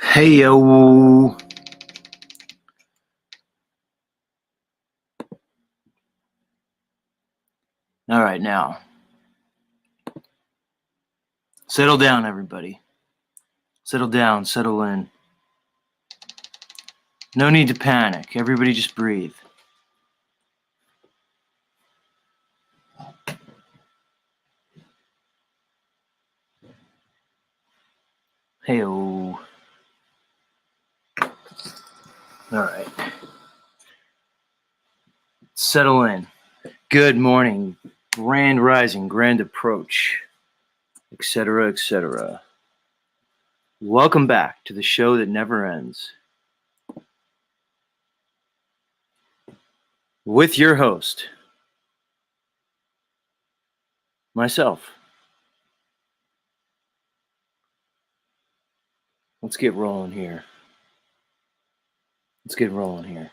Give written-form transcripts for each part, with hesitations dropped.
Hey yo. All right, now. Settle down, everybody. Settle down, settle in. No need to panic. Everybody just breathe. Hey yo. All right. Settle in. Good morning. Grand rising, grand approach, etc., etc. Welcome back to the show that never ends. With your host, myself. Let's get rolling here. Let's get rolling here.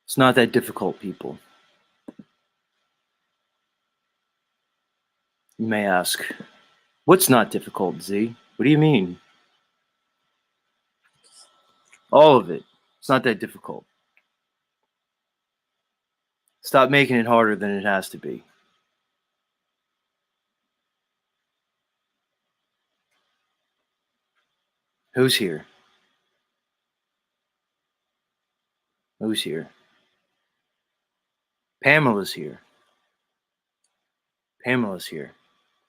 It's not that difficult, people. You may ask, what's not difficult, Z? What do you mean? All of it. It's not that difficult. Stop making it harder than it has to be. Who's here? Who's here? Pamela's here. Pamela's here.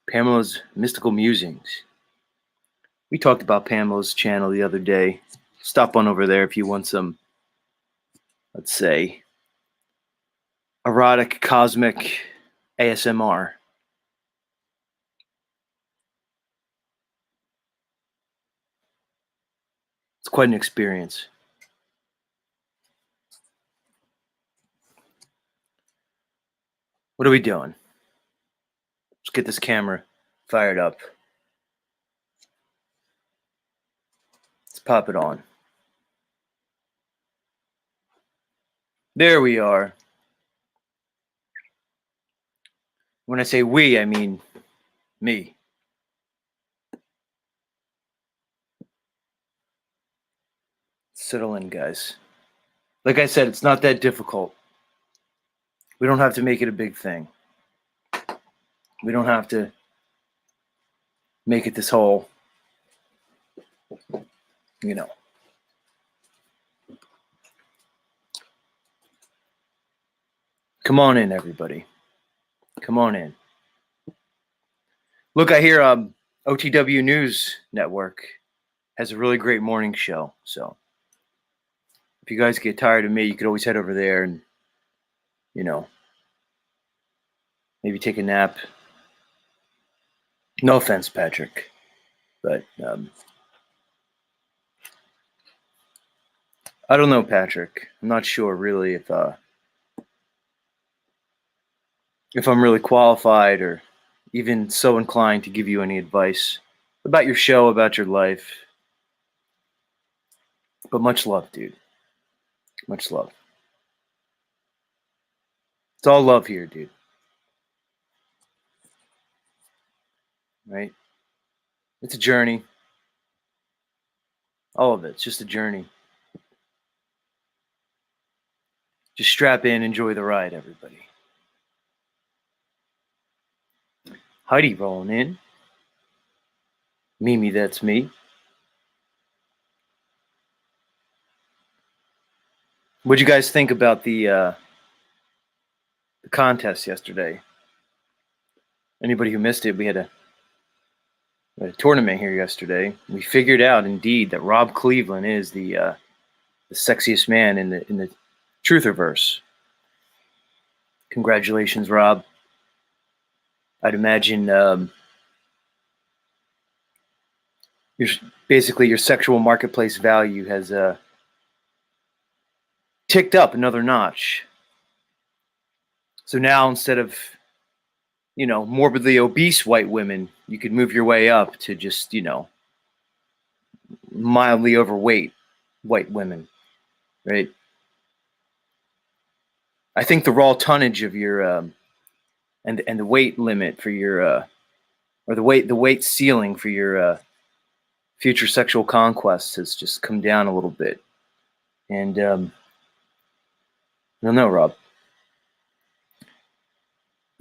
Pamela's Mystical Musings. We talked about Pamela's channel the other day. Stop on over there if you want some, let's say, erotic, cosmic ASMR. It's quite an experience. What are we doing? Let's get this camera fired up. Let's pop it on. There we are. When I say we, I mean me. Settle in, guys. Like I said, it's not that difficult. We don't have to make it a big thing. We don't have to make it this whole, Come on in, everybody. Come on in. Look, I hear OTW News Network has a really great morning show. So if you guys get tired of me, you could always head over there and, maybe take a nap. No offense, Patrick, but I don't know, Patrick. I'm not sure really if I'm really qualified or even so inclined to give you any advice about your show, about your life. But much love, dude. Much love. It's all love here, dude. Right? It's a journey. All of it's just a journey. Just strap in, enjoy the ride, everybody. Heidi rolling in. Mimi, that's me. What'd you guys think about the contest yesterday? Anybody who missed it, we had a tournament here yesterday. We figured out, indeed, that Rob Cleveland is the sexiest man in the Trutherverse. Congratulations, Rob. I'd imagine your sexual marketplace value has ticked up another notch. So now, instead of morbidly obese white women, you could move your way up to just mildly overweight white women, right? I think the raw tonnage of your and the weight limit for your or the weight ceiling for your future sexual conquest has just come down a little bit. And I don't know, Rob.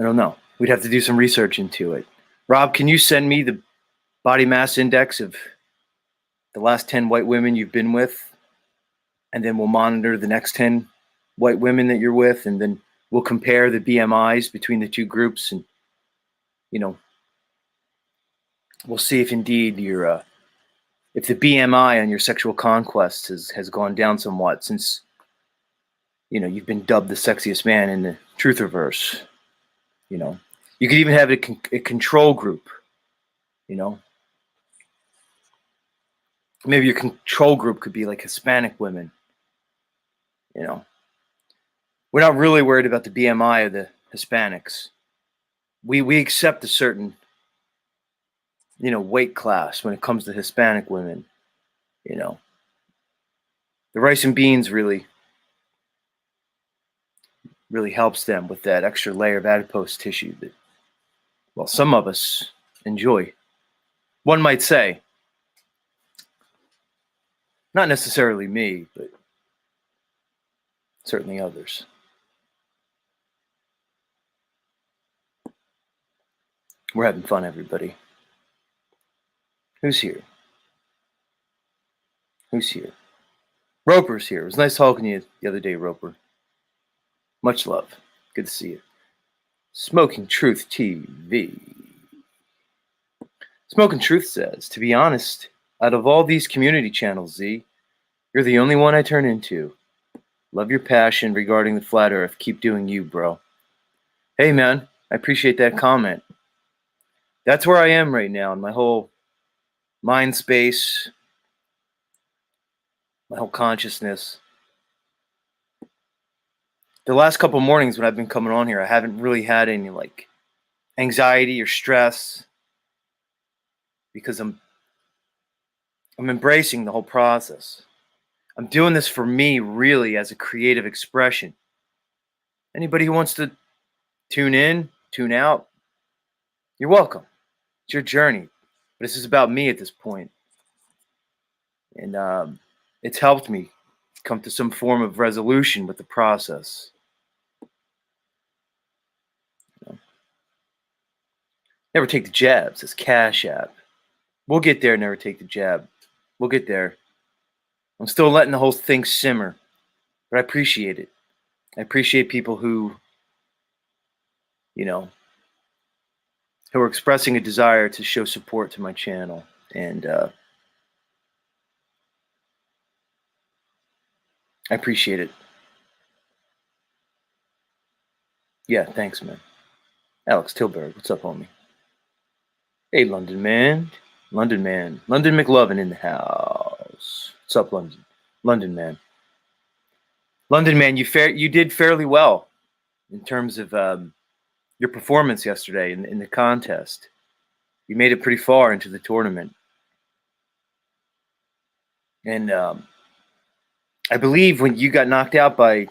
I don't know. We'd have to do some research into it. Rob, can you send me the body mass index of the last 10 white women you've been with? And then we'll monitor the next 10 white women that you're with. And then we'll compare the BMIs between the two groups. And, we'll see if indeed you're, if the BMI on your sexual conquest has gone down somewhat since, you've been dubbed the sexiest man in the Trutherverse. You could even have a control group, Maybe your control group could be like Hispanic women, We're not really worried about the BMI of the Hispanics. We accept a certain, weight class when it comes to Hispanic women, The rice and beans really helps them with that extra layer of adipose tissue that, well, some of us enjoy. One might say, not necessarily me, but certainly others. We're having fun, everybody. Who's here? Who's here? Roper's here. It was nice talking to you the other day, Roper. Much love. Good to see you. Smoking Truth TV. Smoking Truth says, to be honest, out of all these community channels, Z, you're the only one I turn into. Love your passion regarding the flat earth. Keep doing you, bro. Hey, man, I appreciate that comment. That's where I am right now in my whole mind space, my whole consciousness. The last couple mornings when I've been coming on here, I haven't really had any anxiety or stress because I'm embracing the whole process. I'm doing this for me, really, as a creative expression. Anybody who wants to tune in, tune out, you're welcome. It's your journey. But this is about me at this point. And it's helped me come to some form of resolution with the process. Never take the jabs. It's Cash App. We'll get there. Never take the jab. We'll get there. I'm still letting the whole thing simmer, but I appreciate it. I appreciate people who are expressing a desire to show support to my channel. And I appreciate it. Yeah, thanks, man. Alex Tilburg, what's up, homie? Hey, London man. London McLovin in the house. What's up, London? London man, you did fairly well in terms of your performance yesterday in the contest. You made it pretty far into the tournament. And I believe you got knocked out by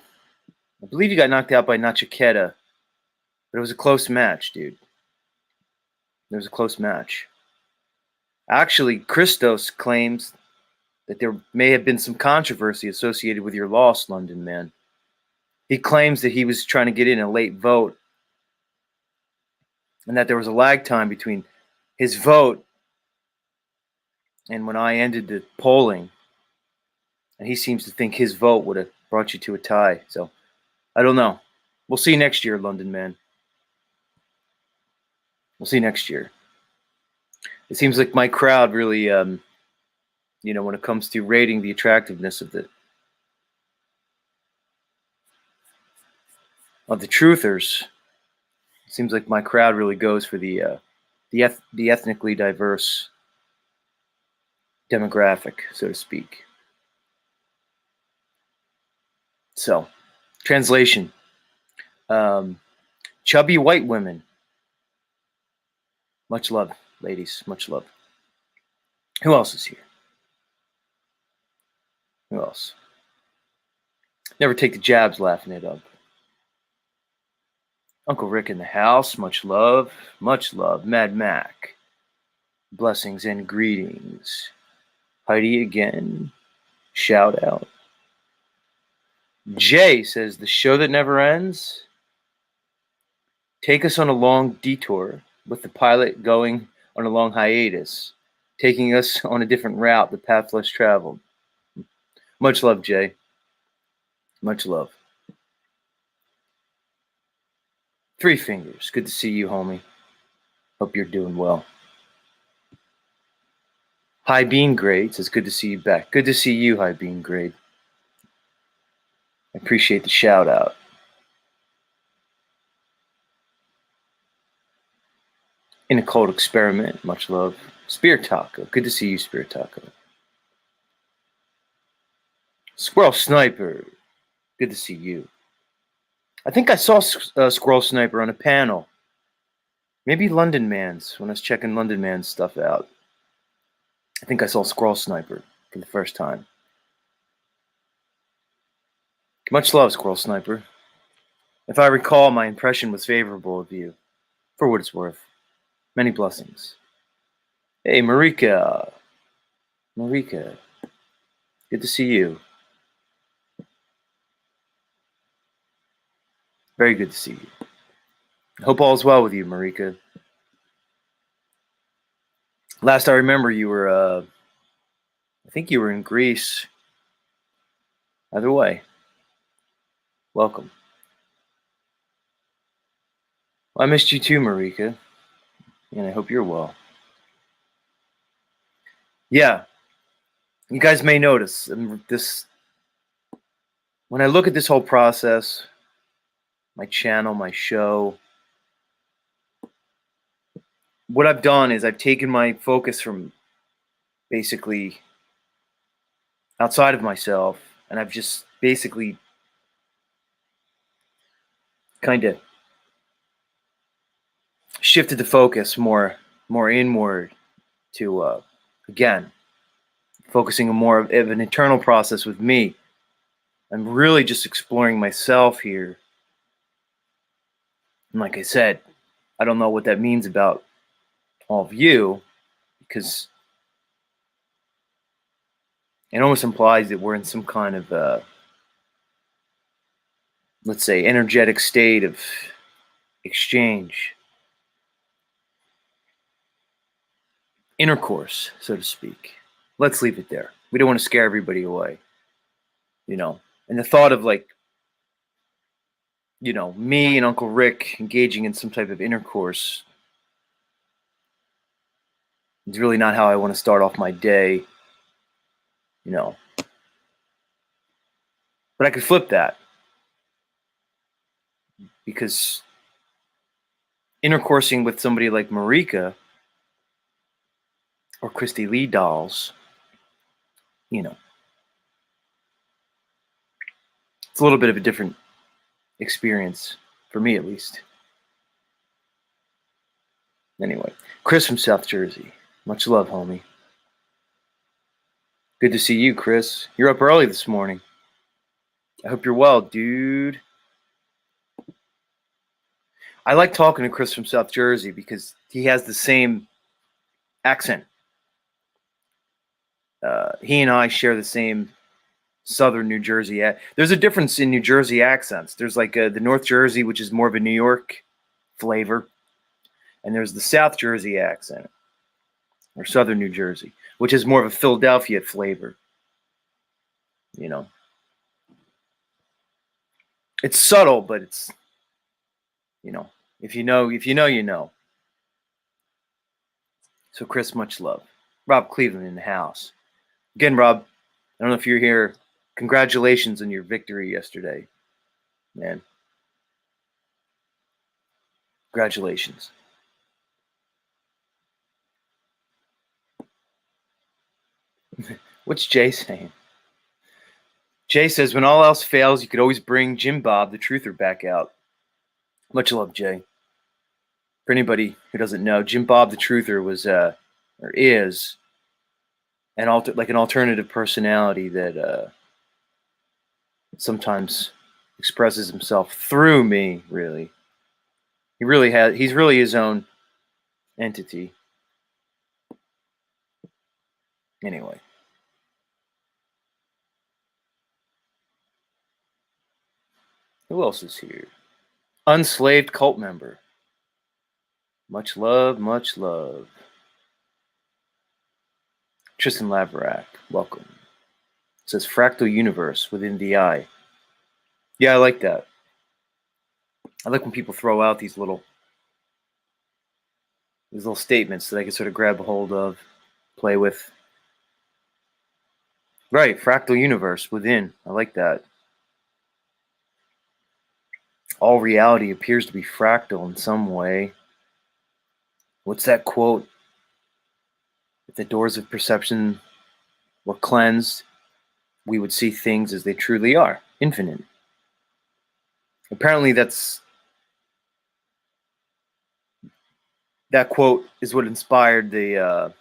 Nachiketa, but it was a close match, dude. It was a close match. Actually, Christos claims that there may have been some controversy associated with your loss, London man. He claims that he was trying to get in a late vote and that there was a lag time between his vote and when I ended the polling. And he seems to think his vote would have brought you to a tie. So, I don't know. We'll see next year, London man. We'll see next year. It seems like my crowd really, when it comes to rating the attractiveness of the truthers, it seems like my crowd really goes for the ethnically diverse demographic, so to speak. So, translation. Chubby white women. Much love, ladies. Much love. Who else is here? Who else? Never take the jabs, laughing it up. Uncle Rick in the house. Much love. Much love. Mad Mac. Blessings and greetings. Heidi again. Shout out. Jay says, the show that never ends. Take us on a long detour with the pilot going on a long hiatus, taking us on a different route, the path less traveled. Much love, Jay. Much love. Three Fingers. Good to see you, homie. Hope you're doing well. High Bean Grade says, good to see you back. Good to see you, High Bean Grade. I appreciate the shout out. In a Cold Experiment. Much love. Spirit Taco. Good to see you, Spirit Taco. Squirrel Sniper. Good to see you. I think I saw Squirrel Sniper on a panel. Maybe London Man's, when I was checking London Man's stuff out. I think I saw Squirrel Sniper for the first time. Much love, Squirrel Sniper. If I recall, my impression was favorable of you. For what it's worth. Many blessings. Hey, Marika. Marika. Good to see you. Very good to see you. I hope all is well with you, Marika. Last I remember, you were, I think you were in Greece. Either way, welcome. Well, I missed you too, Marika, and I hope you're well. Yeah, you guys may notice this when I look at this whole process, my channel, my show. What I've done is I've taken my focus from basically outside of myself, and I've just basically kind of shifted the focus more inward to again focusing on more of an internal process with me. I'm really just exploring myself here, and like I said, I don't know what that means about all of you, because it almost implies that we're in some kind of let's say energetic state of exchange, intercourse, so to speak. Let's leave it there. We don't want to scare everybody away, you know. And the thought of, like, you know, me and Uncle Rick engaging in some type of intercourse is really not how I want to start off my day, you know. But I could flip that, because intercoursing with somebody like Marika or Christy Lee dolls, you know, it's a little bit of a different experience, for me at least. Anyway, Chris from South Jersey. Much love, homie. Good to see you, Chris. You're up early this morning. I hope you're well, dude. I like talking to Chris from South Jersey because he has the same accent. He and I share the same Southern New Jersey. There's a difference in New Jersey accents. There's like the North Jersey, which is more of a New York flavor, and there's the South Jersey accent, or Southern New Jersey, which is more of a Philadelphia flavor. You know, it's subtle, but it's, you know, if you know, you know. So, Chris, much love. Rob Cleveland in the house. Again, Rob, I don't know if you're here. Congratulations on your victory yesterday, man. Congratulations. What's Jay saying? Jay says, when all else fails, you could always bring Jim Bob, the truther, back out. Much love, Jay. For anybody who doesn't know, Jim Bob, the truther, was or is an alternative personality that sometimes expresses himself through me, really. He's really his own entity. Anyway. Who else is here? Unslaved cult member. Much love, much love. Tristan Laverack, welcome. It says fractal universe within the eye. Yeah, I like that. I like when people throw out these little statements that I can sort of grab a hold of, play with. Right, fractal universe within. I like that. All reality appears to be fractal in some way. What's that quote? If the doors of perception were cleansed, we would see things as they truly are, infinite. Apparently that quote is what inspired the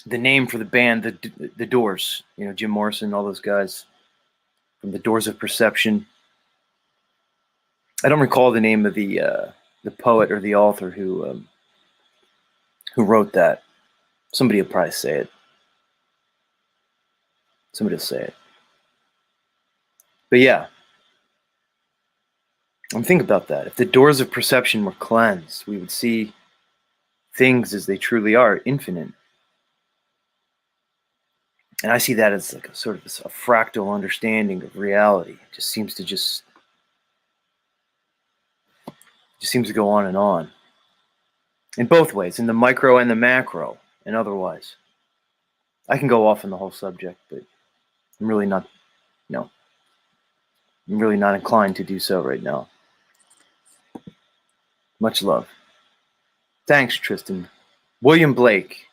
name for the band, the Doors. You know, Jim Morrison, all those guys from the Doors of Perception. I don't recall the name of the poet or the author who wrote that. Somebody will probably say it. Somebody will say it. But yeah, I'm thinking about that. If the doors of perception were cleansed, we would see things as they truly are, infinite. And I see that as like a sort of a fractal understanding of reality. It just seems to go on and on. In both ways, in the micro and the macro, and otherwise. I can go off on the whole subject, but I'm really not, I'm really not inclined to do so right now. Much love. Thanks, Tristan. William Blake.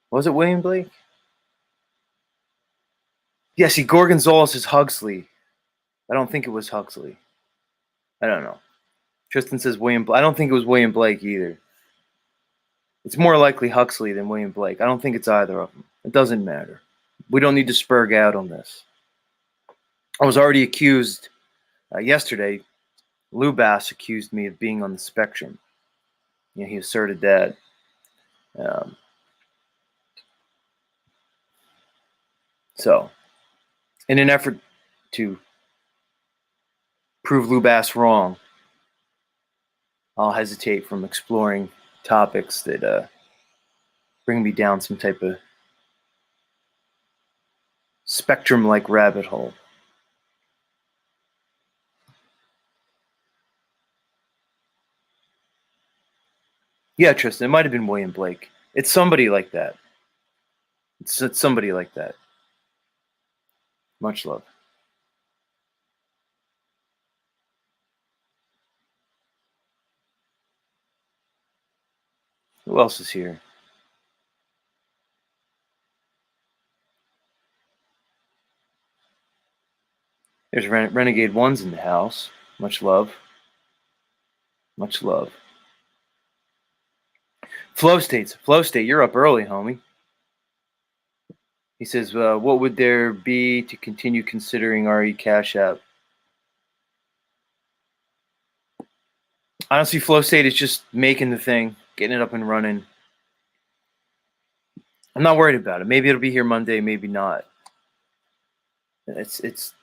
Was it William Blake? Yeah, see, Gorgonzola says Huxley. I don't think it was Huxley. I don't know. Tristan says William. I don't think it was William Blake either. It's more likely Huxley than William Blake. I don't think it's either of them. It doesn't matter. We don't need to spurg out on this. I was already accused yesterday. Lou Bass accused me of being on the spectrum. You know, he asserted that. So, in an effort to prove Lou Bass wrong, I'll hesitate from exploring topics that bring me down some type of spectrum-like rabbit hole. Yeah, Tristan, it might have been William Blake. It's somebody like that. It's somebody like that. Much love. Who else is here? There's Renegade Ones in the house. Much love. Much love. Flow State, you're up early, homie. He says, what would there be to continue considering RE Cash App? Honestly, Flow State is just making the thing, getting it up and running. I'm not worried about it. Maybe it'll be here Monday, maybe not. It's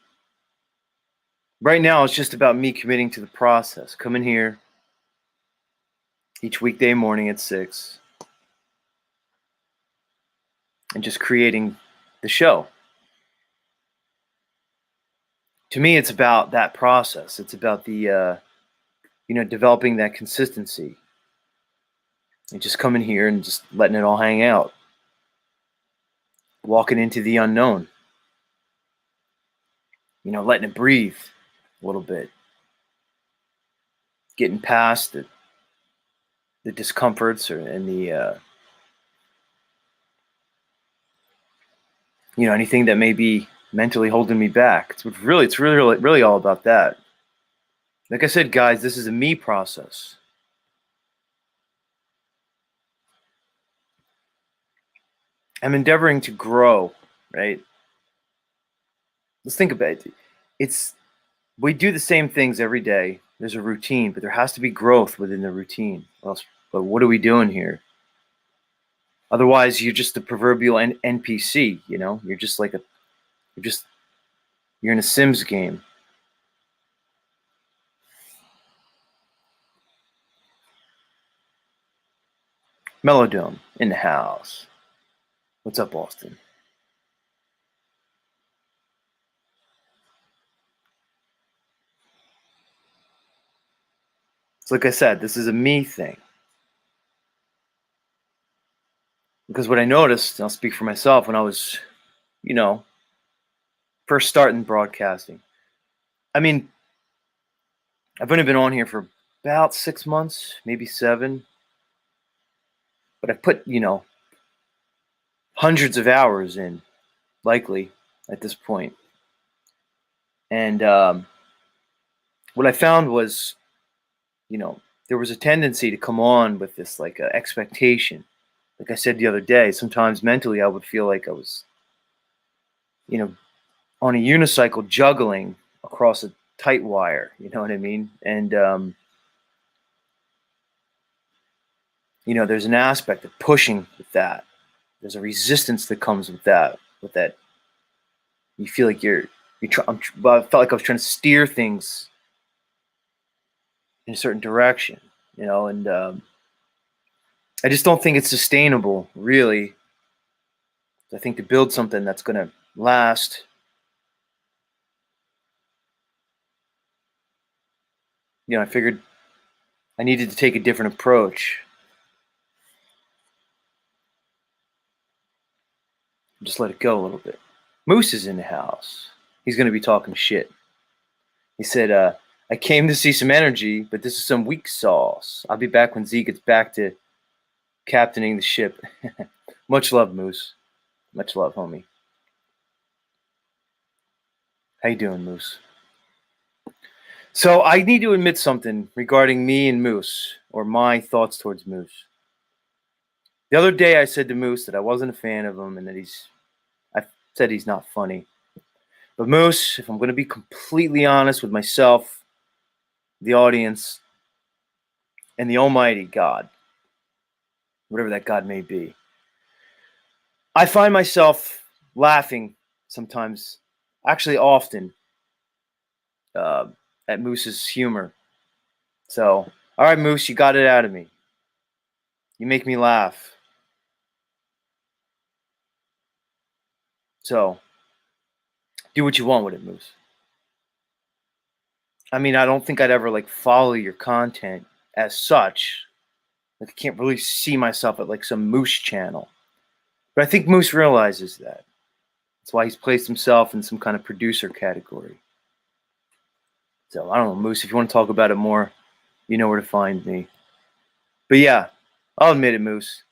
right now it's just about me committing to the process. Coming here each weekday morning at 6 and just creating the show. To me, it's about that process. It's about the developing that consistency and just coming here and just letting it all hang out. Walking into the unknown. Letting it breathe a little bit. Getting past the discomforts and the anything that may be mentally holding me back. It's really all about that. Like I said, guys, this is a me process. I'm endeavoring to grow, right? Let's think about it. We do the same things every day. there's a routine, but there has to be growth within the routine. But what are we doing here? Otherwise, you're just the proverbial NPC. You're just like you're just you're in a Sims game. Melodome in the house. What's up, Austin? It's like I said, this is a me thing. Because what I noticed, and I'll speak for myself, when I was, you know, first starting broadcasting. I mean, I've only been on here for about 6 months, maybe 7. But I put, hundreds of hours in, likely, at this point. And what I found was, there was a tendency to come on with this like expectation. Like I said the other day, sometimes mentally I would feel like I was, you know, on a unicycle juggling across a tight wire. You know what I mean? And there's an aspect of pushing with that. There's a resistance that comes with that. With that, you feel like well, I felt like I was trying to steer things in a certain direction. And I just don't think it's sustainable, really. I think to build something that's going to last, I figured I needed to take a different approach. Just let it go a little bit. Moose is in the house. He's going to be talking shit. He said, I came to see some energy, but this is some weak sauce. I'll be back when Z gets back to captaining the ship. Much love, Moose. Much love, homie. How you doing, Moose? So I need to admit something regarding me and Moose, or my thoughts towards Moose. The other day I said to Moose that I wasn't a fan of him and that I said he's not funny. But Moose, if I'm going to be completely honest with myself, the audience, and the almighty God, whatever that God may be, I find myself laughing sometimes, actually often, uh, at Moose's humor. So, all right, Moose, you got it out of me. You make me laugh. So, do what you want with it, Moose. I mean, I don't think I'd ever follow your content as such. Like, I can't really see myself at some Moose channel. But I think Moose realizes that. That's why he's placed himself in some kind of producer category. So I don't know, Moose, if you want to talk about it more, you know where to find me. But yeah, I'll admit it, Moose.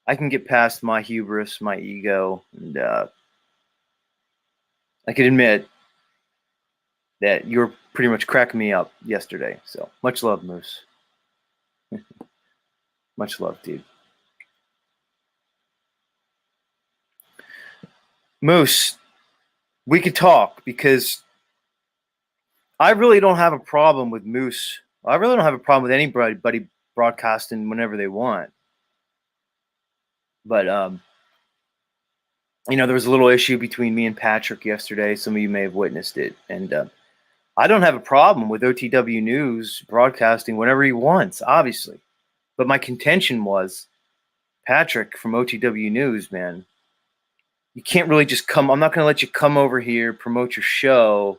I can get past my hubris, my ego, and I can admit that you were pretty much cracking me up yesterday. So much love, Moose. Much love, dude. Moose, we could talk because I really don't have a problem with Moose. I really don't have a problem with anybody broadcasting whenever they want. But there was a little issue between me and Patrick yesterday. Some of you may have witnessed it, and I don't have a problem with OTW News broadcasting whenever he wants, obviously. But my contention was, Patrick from OTW News, man, you can't really just come. I'm not going to let you come over here, promote your show,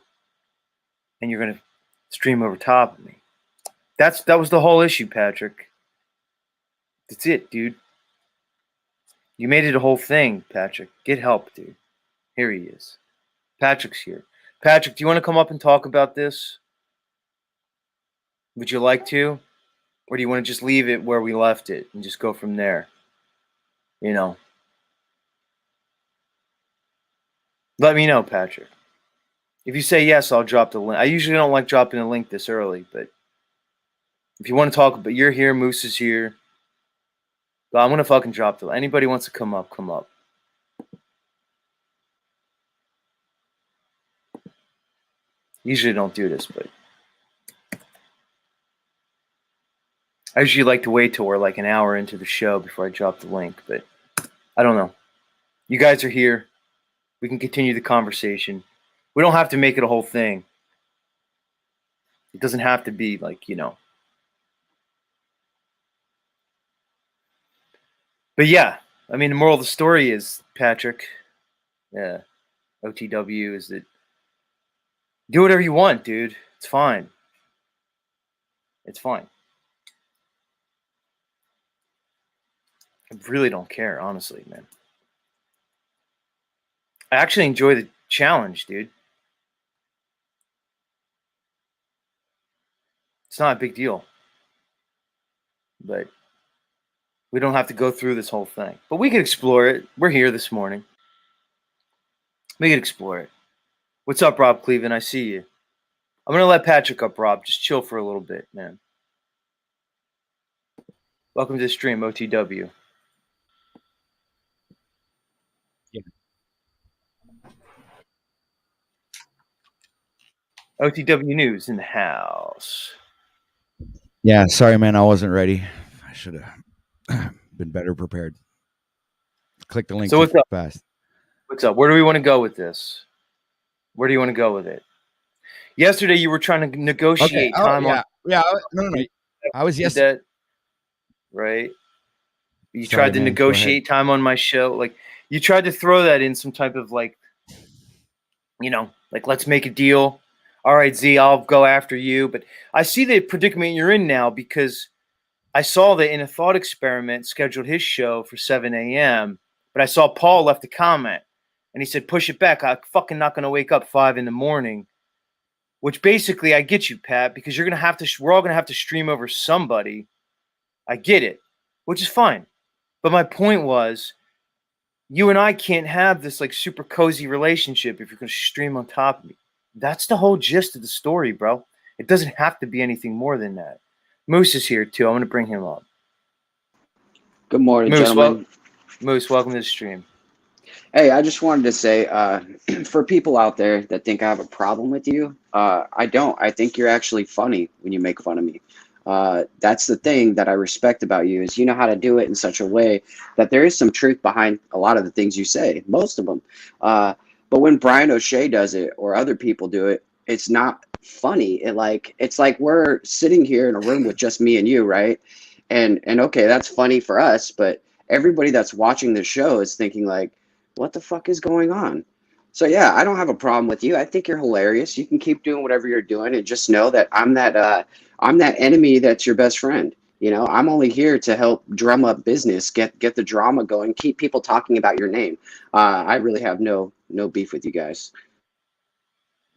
and you're going to stream over top of me. That was the whole issue, Patrick. That's it, dude. You made it a whole thing, Patrick. Get help, dude. Here he is. Patrick's here. Patrick, do you want to come up and talk about this? Would you like to? Or do you want to just leave it where we left it and just go from there? Let me know, Patrick. If you say yes, I'll drop the link. I usually don't like dropping a link this early, but if you want to talk, but you're here, Moose is here. But I'm gonna fucking drop the link. Anybody wants to come up, come up. Usually don't do this, but I usually like to wait till we're like an hour into the show before I drop the link, but I don't know. You guys are here. We can continue the conversation. We don't have to make it a whole thing. It doesn't have to be like, But yeah, I mean, the moral of the story is, Patrick, OTW, is that do whatever you want, dude. It's fine. It's fine. I really don't care, honestly, man. I actually enjoy the challenge, dude. It's not a big deal. But we don't have to go through this whole thing. But we could explore it. We're here this morning. We could explore it. What's up, Rob Cleveland? I see you. I'm going to let Patrick up, Rob. Just chill for a little bit, man. Welcome to the stream, OTW. Yeah. OTW News in the house. Yeah, sorry, man. I wasn't ready. I should have been better prepared. Click the link So what's too up? fast. What's up? Where do we want to go with this? Where do you want to go with it? Yesterday, you were trying to negotiate time on. Yeah. No. I was that, right? You Sorry, tried to man, negotiate time on my show. Like, you tried to throw that in some type of like, like, let's make a deal. All right, Z, I'll go after you. But I see the predicament you're in now because I saw that In a Thought Experiment scheduled his show for 7 a.m. But I saw Paul left a comment and he said, push it back. I'm fucking not going to wake up 5 a.m. Which basically, I get you, Pat, because we're all going to have to stream over somebody. I get it, which is fine. But my point was, you and I can't have this like super cozy relationship if you're going to stream on top of me. That's the whole gist of the story, bro. It doesn't have to be anything more than that. Moose is here too. I'm going to bring him up. Good morning, Moose, gentlemen. Moose, welcome to the stream. Hey, I just wanted to say, for people out there that think I have a problem with you, I don't. I think you're actually funny when you make fun of me. That's the thing that I respect about you is you know how to do it in such a way that there is some truth behind a lot of the things you say, most of them. But when Brian O'Shea does it or other people do it, it's not funny. It's like we're sitting here in a room with just me and you, right? And okay, that's funny for us, but everybody that's watching the show is thinking like, what the fuck is going on? So yeah, I don't have a problem with you. I think you're hilarious. You can keep doing whatever you're doing and just know that I'm that enemy that's your best friend. You know, I'm only here to help drum up business, get the drama going, keep people talking about your name. I really have no beef with you guys.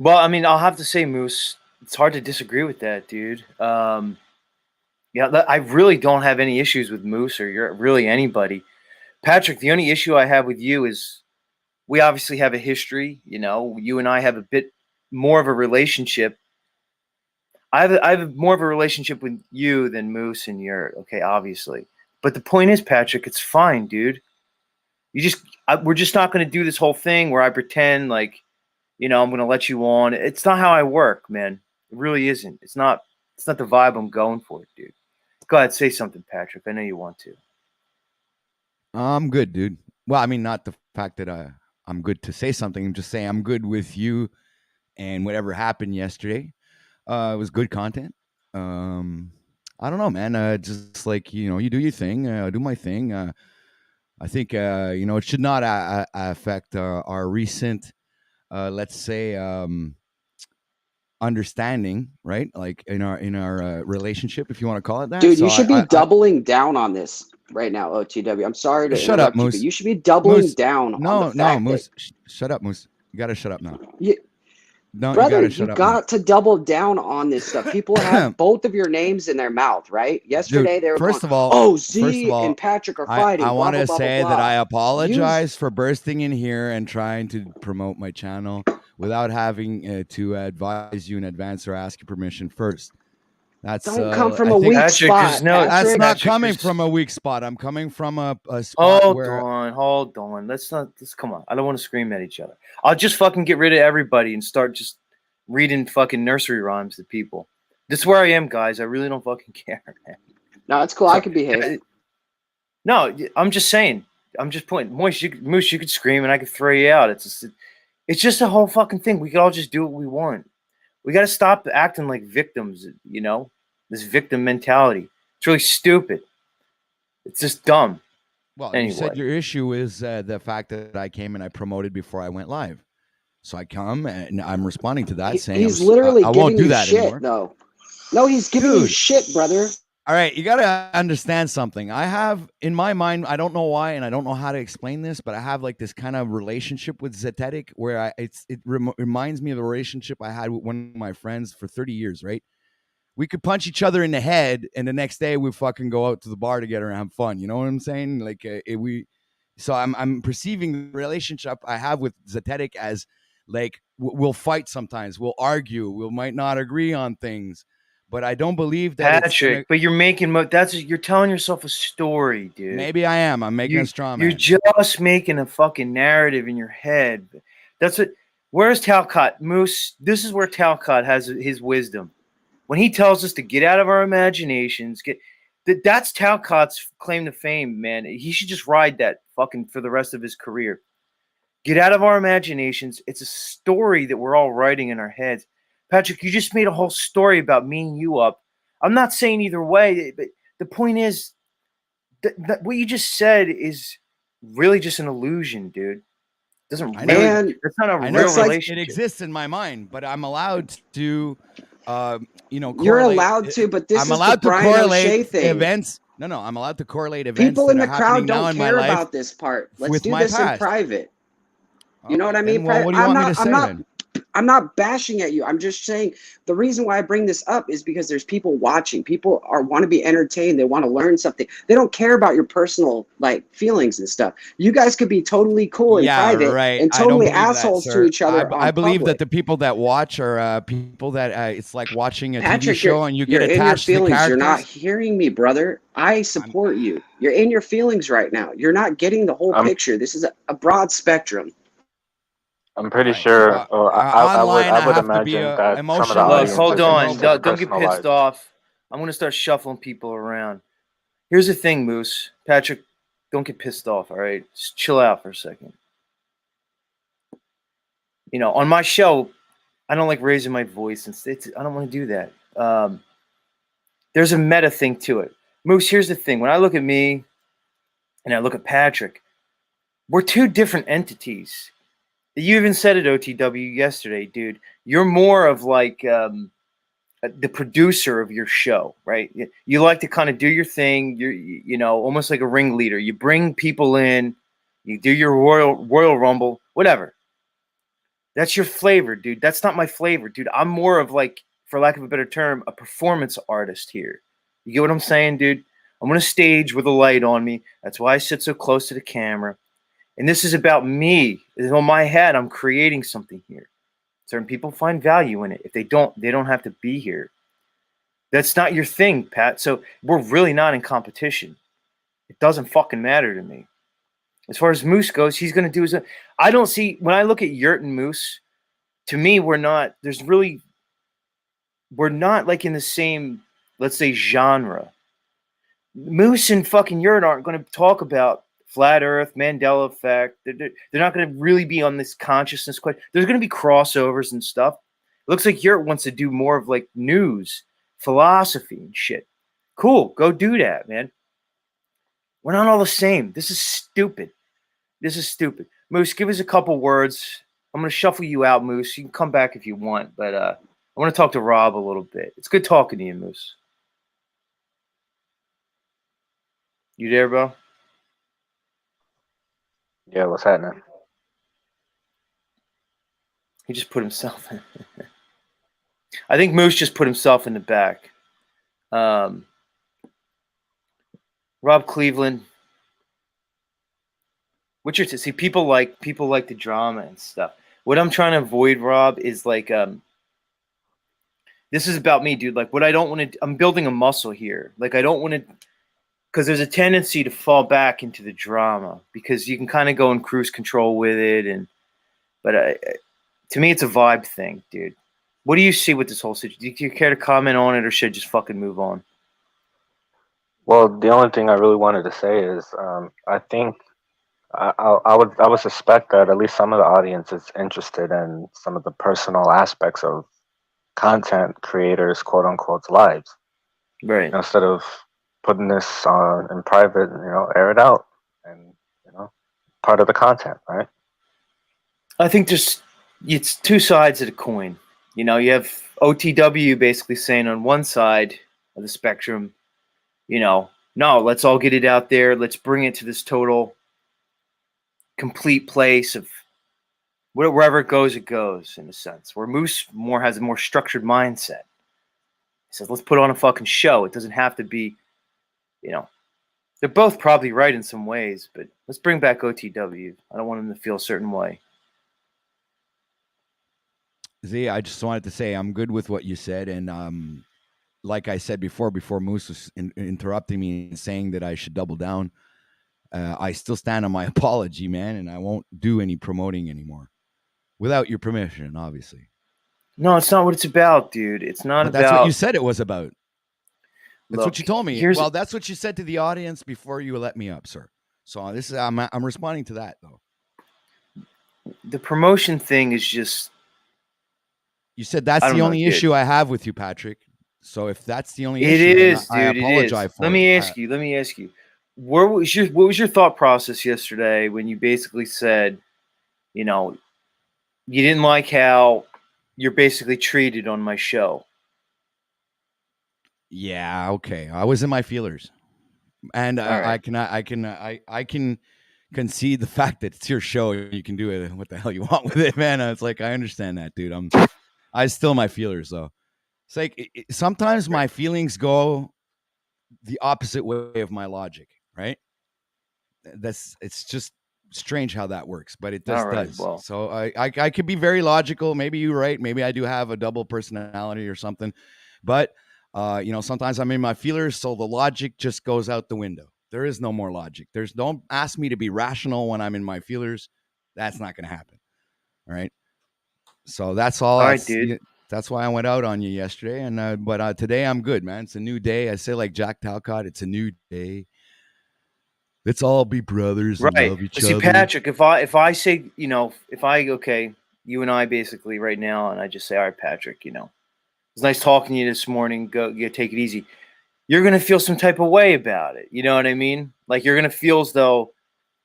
Well, I mean, I'll have to say, Moose, it's hard to disagree with that, dude. I really don't have any issues with Moose or you're really anybody. Patrick, the only issue I have with you is we obviously have a history. You and I have a bit more of a relationship. I have more of a relationship with you than Moose and Yurt. Okay, obviously. But the point is, Patrick, it's fine, dude. We're just not going to do this whole thing where I pretend like, I'm going to let you on. It's not how I work, man. It really isn't. It's not the vibe I'm going for, dude. Go ahead, say something, Patrick. I know you want to. I'm good, dude. Well, I mean, not the fact that I'm good to say something. I'm just saying I'm good with you and whatever happened yesterday. It was good content. I don't know, man. Just like, you do your thing, I do my thing. I think, it should not affect our recent, let's say, understanding, right? Like in our relationship, if you want to call it that. Dude, So you should be doubling down on this right now, OTW. I'm sorry to shut up, interrupt you, Moose. but you should be doubling Moose, down on the fact Moose. that Shut up, Moose. You got to shut up now. Brother, you got to shut up now. to double down on this stuff. People have both of your names in their mouth, right? Yesterday, Dude, they were first going, of all, oh, Z and Patrick are fighting, I blah, want blah, to blah, blah, say blah. that I apologize for bursting in here and trying to promote my channel without having to advise you in advance or ask your permission first. That's Don't come from a weak spot. That's not coming from a weak spot. I'm coming from a spot Hold on. Let's come on. I don't want to scream at each other. I'll just fucking get rid of everybody and start just reading fucking nursery rhymes to people. This is where I am, guys. I really don't fucking care, man. No, it's cool. So, I can behave. No, I'm just saying. I'm just pointing. Moose, you could scream and I could throw you out. It's just a whole fucking thing. We could all just do what we want. We got to stop acting like victims. You know, this victim mentality. It's really stupid. It's just dumb. Well, Anyway. you said your issue is the fact that I came and I promoted before I went live. So I come and I'm responding to that, saying He's literally I giving won't do you that shit, anymore. though. No, he's giving you Dude. shit, brother. All right, you got to understand something. I have in my mind, I don't know why, and I don't know how to explain this, but I have like this kind of relationship with Zetetic where it reminds me of the relationship I had with one of my friends for 30 years, right? We could punch each other in the head, and the next day we fucking go out to the bar together and have fun. You know what I'm saying? Like so I'm perceiving the relationship I have with Zetetic as like we'll fight sometimes, we'll argue, we might not agree on things. But I don't believe that Patrick, but you're making you're telling yourself a story, dude. Maybe I am. I'm making a straw man. You're just making a fucking narrative in your head. That's what. Where's Talcott? Moose, this is where Talcott has his wisdom. When he tells us to get out of our imaginations, that's Talcott's claim to fame, man. He should just ride that fucking for the rest of his career. Get out of our imaginations. It's a story that we're all writing in our heads. Patrick, you just made a whole story about me and you up. I'm not saying either way, but the point is that what you just said is really just an illusion, dude. It doesn't really. It's not a real relationship. It exists in my mind, but I'm allowed to, correlate. You're allowed to, but this I'm is allowed the Brian to correlate O'Shea thing. Events. No, I'm allowed to correlate events. People in the crowd don't care about this part. Let's do this in private. You know what I mean? Well, what do you want me to say then? I'm not bashing at you. I'm just saying the reason why I bring this up is because there's people watching. People want to be entertained. They want to learn something. They don't care about your personal feelings and stuff. You guys could be totally cool in private and totally assholes to each other. I believe that the people that watch are people that it's like watching a Patrick, TV show and you get attached to the characters. You're not hearing me, brother. I support you. You're in your feelings right now. You're not getting the whole picture. This is a broad spectrum. I'm pretty sure. I would imagine that some of the audience hold on. is Don't get pissed off. I'm going to start shuffling people around. Here's the thing, Moose. Patrick, don't get pissed off, all right? Just chill out for a second. On my show, I don't like raising my voice. I don't want to do that. There's a meta thing to it. Moose, here's the thing. When I look at me and I look at Patrick, we're two different entities. You even said it, OTW, yesterday, dude. You're more of like the producer of your show, right? You like to kind of do your thing. You're, almost like a ringleader. You bring people in. You do your Royal Rumble, whatever. That's your flavor, dude. That's not my flavor, dude. I'm more of like, for lack of a better term, a performance artist here. You get what I'm saying, dude? I'm on a stage with a light on me. That's why I sit so close to the camera. And this is about me. It's on my head. I'm creating something here. Certain people find value in it. If they don't have to be here. That's not your thing, Pat. So we're really not in competition. It doesn't fucking matter to me. As far as Moose goes, he's going to do his own. I don't see, when I look at Yurt and Moose, to me, we're not like in the same, let's say, genre. Moose and fucking Yurt aren't going to talk about Flat Earth, Mandela Effect. They're not going to really be on this consciousness question. There's going to be crossovers and stuff. It looks like Yurt wants to do more of like news, philosophy, and shit. Cool. Go do that, man. We're not all the same. This is stupid. Moose, give us a couple words. I'm going to shuffle you out, Moose. You can come back if you want, but I want to talk to Rob a little bit. It's good talking to you, Moose. You there, bro? Yeah, what's happening? He just put himself in. I think Moose just put himself in the back. Rob Cleveland. What's your see? People like the drama and stuff. What I'm trying to avoid, Rob, is like this is about me, dude. Like what I don't want to. I'm building a muscle here. Like I don't want to. Because there's a tendency to fall back into the drama because you can kind of go in cruise control with it, but to me it's a vibe thing, dude. What do you see with this whole situation? Do you care to comment on it, or should I just fucking move on? Well, the only thing I really wanted to say is, I think I would suspect that at least some of the audience is interested in some of the personal aspects of content creators, quote unquote, lives. Right. Instead of putting this on in private, air it out, and part of the content, right? I think it's two sides of the coin. You have OTW basically saying on one side of the spectrum, no, let's all get it out there. Let's bring it to this total complete place of wherever it goes, in a sense. Where Moose more has a more structured mindset. He says, let's put on a fucking show. It doesn't have to be, they're both probably right in some ways, but let's bring back OTW. I don't want them to feel a certain way. Z, I just wanted to say I'm good with what you said, and like I said before Moose was interrupting me and saying that I should double down, I still stand on my apology, man, and I won't do any promoting anymore without your permission, obviously. No, it's not what it's about, dude. It's not but about. That's what you said it was about. That's Look, what you told me. Well, that's what you said to the audience before you let me up, sir. So I'm responding to that though. The promotion thing is just. You said that's the only issue I have with you, Patrick. So if that's the only issue, it is, dude. I apologize for it. Let me ask you. What was your thought process yesterday when you basically said, you didn't like how you're basically treated on my show? Yeah, okay. I was in my feelers, and right. I can concede the fact that it's your show. You can do it what the hell you want with it, man. It's like I understand that, dude. I still my feelers though. It's like sometimes my feelings go the opposite way of my logic, right? It's just strange how that works, but it does. Well. So I could be very logical. Maybe you're right. Maybe I do have a double personality or something, but sometimes I'm in my feelers, so the logic just goes out the window. There is no more logic. Don't ask me to be rational when I'm in my feelers. That's not going to happen. All right. So that's all. All right, dude. That's why I went out on you yesterday, and but today I'm good, man. It's a new day. I say like Jack Talcott, it's a new day. Let's all be brothers and love each other. See, Patrick, if I say, okay, you and I basically right now, and I just say, all right, Patrick, it's nice talking to you this morning. Go take it easy. You're going to feel some type of way about it. You know what I mean? Like you're going to feel as though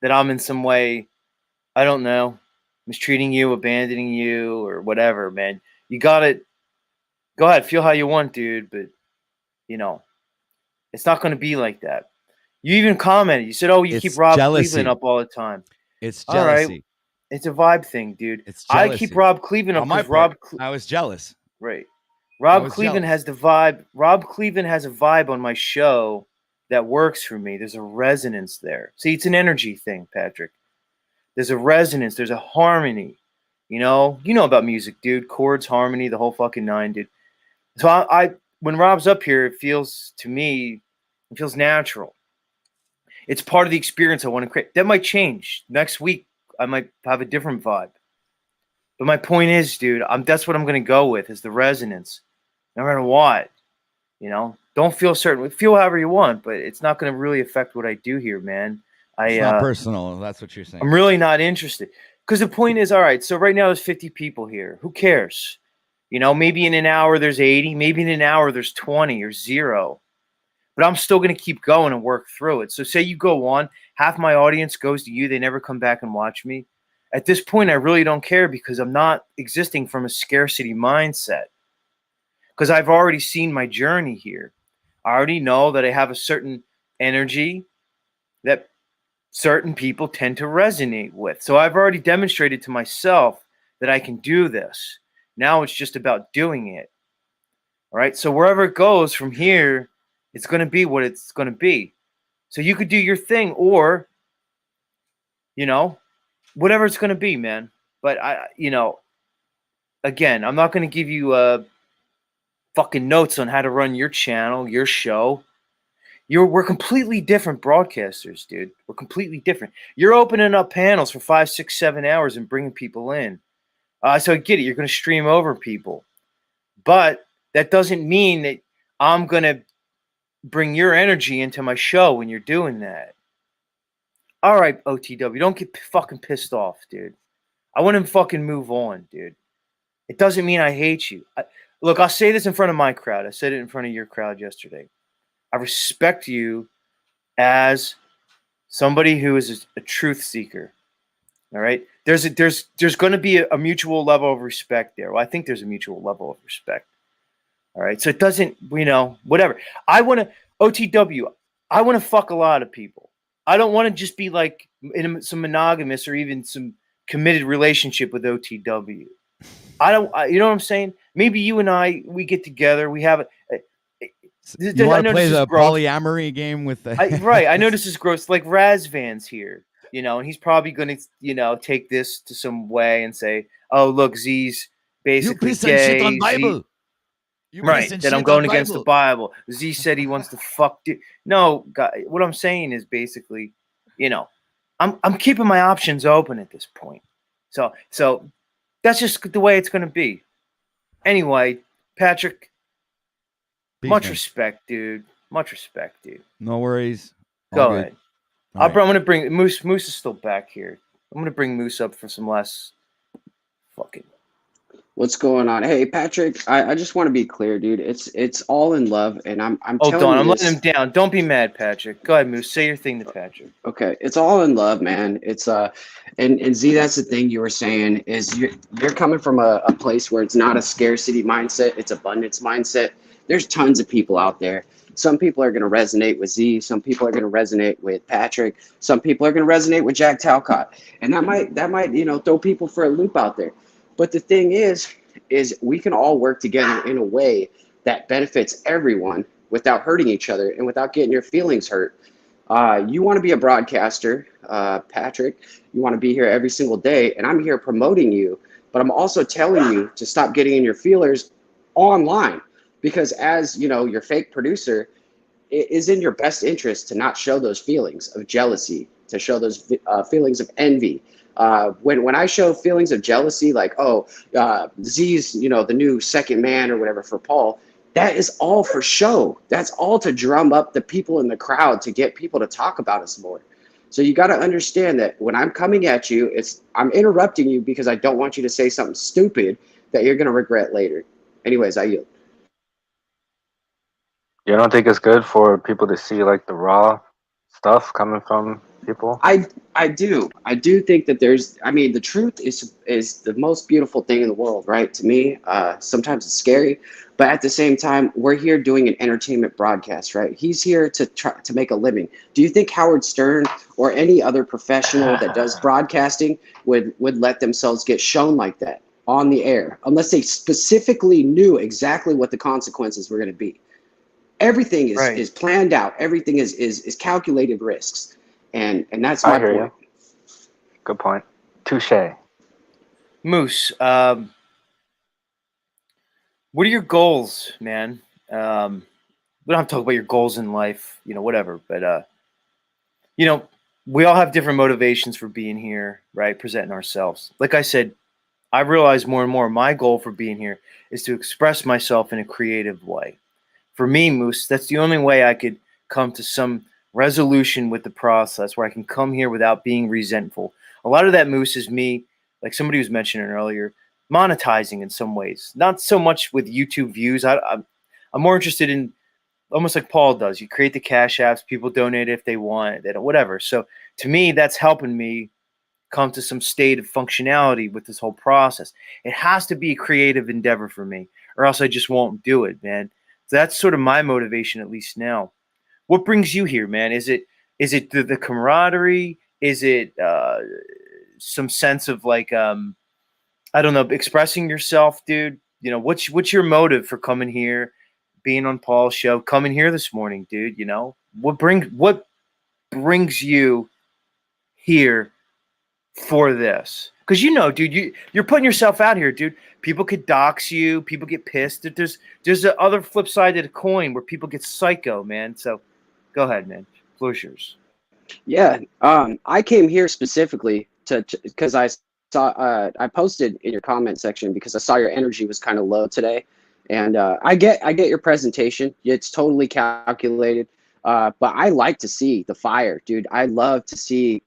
that I'm in some way, I don't know, mistreating you, abandoning you, or whatever, man. You got it. Go ahead, feel how you want, dude. But, it's not going to be like that. You even commented. You said, oh, you keep Rob Cleveland up all the time. It's jealousy. All right. It's a vibe thing, dude. It's jealousy. I keep Rob Cleveland up because I was jealous. Right. Rob Cleveland has the vibe. Rob Cleveland has a vibe on my show that works for me. There's a resonance there. See, it's an energy thing, Patrick. There's a resonance. There's a harmony. You know about music, dude. Chords, harmony, the whole fucking nine, dude. So I when Rob's up here, it feels natural. It's part of the experience I want to create. That might change. Next week, I might have a different vibe. But my point is, dude, that's what I'm going to go with is the resonance. No matter what, don't feel certain. Feel however you want, but it's not going to really affect what I do here, man. It's not personal. That's what you're saying. I'm really not interested. Because the point is, all right, so right now there's 50 people here. Who cares? Maybe in an hour there's 80. Maybe in an hour there's 20 or 0. But I'm still going to keep going and work through it. So say you go on, half my audience goes to you. They never come back and watch me. At this point, I really don't care because I'm not existing from a scarcity mindset. Because I've already seen my journey here. I already know that I have a certain energy that certain people tend to resonate with. So I've already demonstrated to myself that I can do this. Now it's just about doing it. All right. So wherever it goes from here, it's going to be what it's going to be. So you could do your thing or, whatever it's going to be, man. But again, I'm not going to give you fucking notes on how to run your channel, your show. We're completely different broadcasters, dude. We're completely different. You're opening up panels for 5, 6, 7 hours and bringing people in. So I get it. You're going to stream over people. But that doesn't mean that I'm going to bring your energy into my show when you're doing that. All right, OTW, don't get fucking pissed off, dude. I want to fucking move on, dude. It doesn't mean I hate you. Look, I'll say this in front of my crowd. I said it in front of your crowd yesterday. I respect you as somebody who is a truth seeker. All right. There's going to be a mutual level of respect there. Well, I think there's a mutual level of respect. All right. So it doesn't, whatever. I want to OTW. I want to fuck a lot of people. I don't want to just be like in some monogamous or even some committed relationship with OTW. You know what I'm saying? Maybe you and we get together. We have You want to play the polyamory game with the right. I know this is gross. Like Razvan's here, and he's probably going to, take this to some way and say, "Oh, look, Z's basically gay." Shit on Bible. Right. That I'm going against the Bible. Z said he wants to fuck. No, God, what I'm saying is basically, I'm keeping my options open at this point. So that's just the way it's going to be. Anyway, Patrick. Much respect, dude. Much respect, dude. No worries. Go ahead. I'm going to bring Moose. Moose is still back here. I'm going to bring Moose up for some less fucking. What's going on? Hey, Patrick, I just want to be clear, dude. It's all in love, and I'm Hold telling on, you I'm this. letting him down. Don't be mad, Patrick. Go ahead, Moose. Say your thing to Patrick. Okay, it's all in love, man. It's and Z, that's the thing you were saying is you're coming from a place where it's not a scarcity mindset, it's abundance mindset. There's tons of people out there. Some people are going to resonate with Z. Some people are going to resonate with Patrick. Some people are going to resonate with Jack Talcott, and that might throw people for a loop out there. But the thing is we can all work together in a way that benefits everyone without hurting each other and without getting your feelings hurt. You want to be a broadcaster, Patrick. You want to be here every single day, and I'm here promoting you. But I'm also telling you to stop getting in your feelers online, because as your fake producer, it is in your best interest to not show those feelings of jealousy, to show those feelings of envy. When I show feelings of jealousy, like, Z's, the new second man or whatever for Paul, that is all for show. That's all to drum up the people in the crowd, to get people to talk about us more. So you got to understand that when I'm coming at you, I'm interrupting you because I don't want you to say something stupid that you're going to regret later. Anyways, I yield. You don't think it's good for people to see like the raw stuff coming from people? I do think that the truth is the most beautiful thing in the world, right? To me, sometimes it's scary, but at the same time, we're here doing an entertainment broadcast, right? He's here to try to make a living. Do you think Howard Stern or any other professional that does broadcasting would let themselves get shown like that on the air, unless they specifically knew exactly what the consequences were going to be? Everything is planned out. Everything is calculated risks. And that's my point. You. Good point. Touche. Moose, what are your goals, man? We don't have to talk about your goals in life, whatever. But, we all have different motivations for being here, right? Presenting ourselves. Like I said, I realize more and more my goal for being here is to express myself in a creative way. For me, Moose, that's the only way I could come to some resolution with the process where I can come here without being resentful. A lot of that, Moose, is me, like somebody was mentioning earlier, monetizing in some ways. Not so much with YouTube views. I'm more interested in almost like Paul does. You create the cash apps, people donate if they want, they don't, whatever. So to me, that's helping me come to some state of functionality with this whole process. It has to be a creative endeavor for me, or else I just won't do it, man. So that's sort of my motivation, at least now. What brings you here, man? Is it the camaraderie? Is it some sense of like I don't know, expressing yourself, dude? What's your motive for coming here, being on Paul's show, coming here this morning, dude? What brings you here for this? Because dude, you're putting yourself out here, dude. People could dox you. People get pissed. There's the other flip side of the coin where people get psycho, man. So go ahead, man. Floor's yours. Yeah, I came here specifically because I saw I posted in your comment section because I saw your energy was kind of low today, And I get your presentation. It's totally calculated. But I like to see the fire, dude. I love to see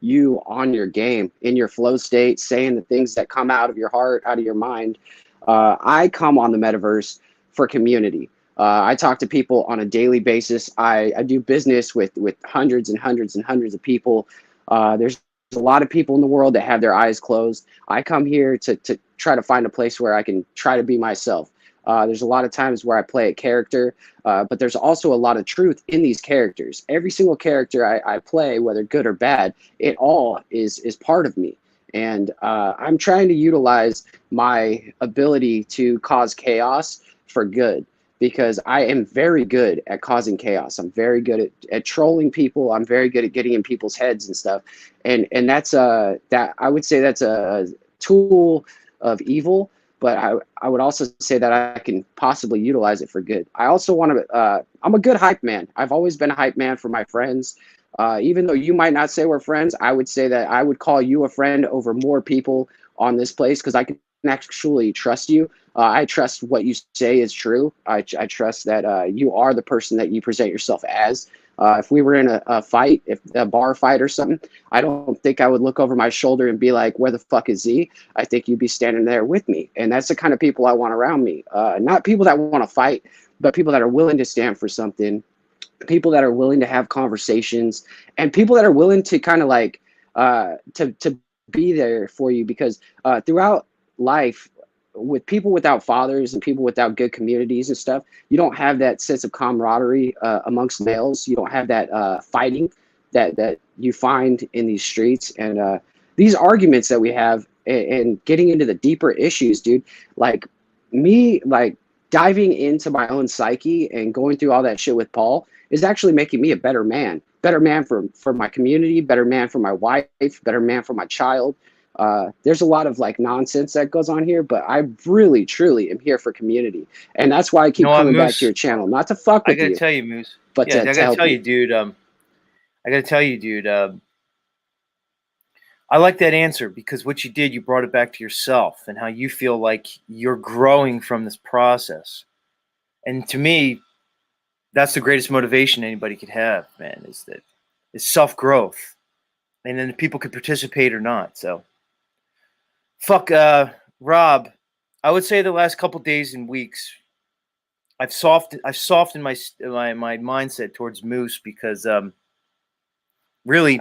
you on your game, in your flow state, saying the things that come out of your heart, out of your mind. I come on the metaverse for community. I talk to people on a daily basis. I do business with hundreds and hundreds and hundreds of people. There's a lot of people in the world that have their eyes closed. I come here to try to find a place where I can try to be myself. There's a lot of times where I play a character, but there's also a lot of truth in these characters. Every single character I play, whether good or bad, it all is part of me. And I'm trying to utilize my ability to cause chaos for good, because I am very good at causing chaos. I'm very good at trolling people. I'm very good at getting in people's heads and stuff. And that's that I would say that's a tool of evil, but I would also say that I can possibly utilize it for good. I also want to, I'm a good hype man. I've always been a hype man for my friends. Even though you might not say we're friends, I would say that I would call you a friend over more people on this place, because I can actually trust you. I trust what you say is true. I trust that you are the person that you present yourself as. If we were in a fight, if a bar fight or something, I don't think I would look over my shoulder and be like, where the fuck is Z? I think you'd be standing there with me. And that's the kind of people I want around me. Not people that want to fight, but people that are willing to stand for something, people that are willing to have conversations, and people that are willing to kind of like to be there for you. Because throughout life, with people without fathers and people without good communities and stuff, you don't have that sense of camaraderie amongst males. You don't have that fighting that you find in these streets. And these arguments that we have, and getting into the deeper issues, dude, like me, like diving into my own psyche and going through all that shit with Paul is actually making me a better man for my community, better man for my wife, better man for my child. There's a lot of like nonsense that goes on here, but I really, truly am here for community. And that's why I keep coming back to your channel, not to fuck I with gotta you, tell you, Moose. but Yeah, I to gotta help tell you. you, dude. I gotta tell you, dude. I like that answer, because what you did, you brought it back to yourself and how you feel like you're growing from this process. And to me, that's the greatest motivation anybody could have, man. Is self growth, and then people could participate or not. So, fuck, Rob. I would say the last couple days and weeks, I've softened my mindset towards Moose, because really,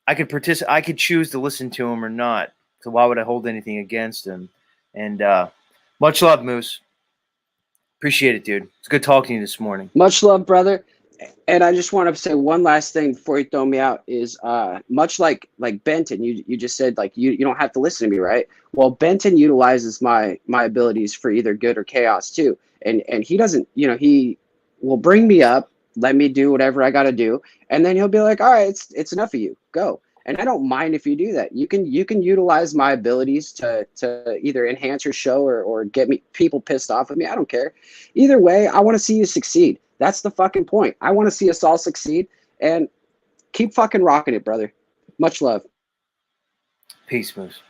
I could choose to listen to him or not. So why would I hold anything against him? And much love, Moose. Appreciate it, dude. It's good talking to you this morning. Much love, brother. And I just want to say one last thing before you throw me out is much like Benton, you just said like you don't have to listen to me, right? Well, Benton utilizes my abilities for either good or chaos too. And he doesn't, he will bring me up, let me do whatever I got to do, and then he'll be like, "All right, it's enough of you. Go." And I don't mind if you do that. You can utilize my abilities to either enhance your show or get me people pissed off at me. I don't care. Either way, I want to see you succeed. That's the fucking point. I want to see us all succeed, and keep fucking rocking it, brother. Much love. Peace, Moose.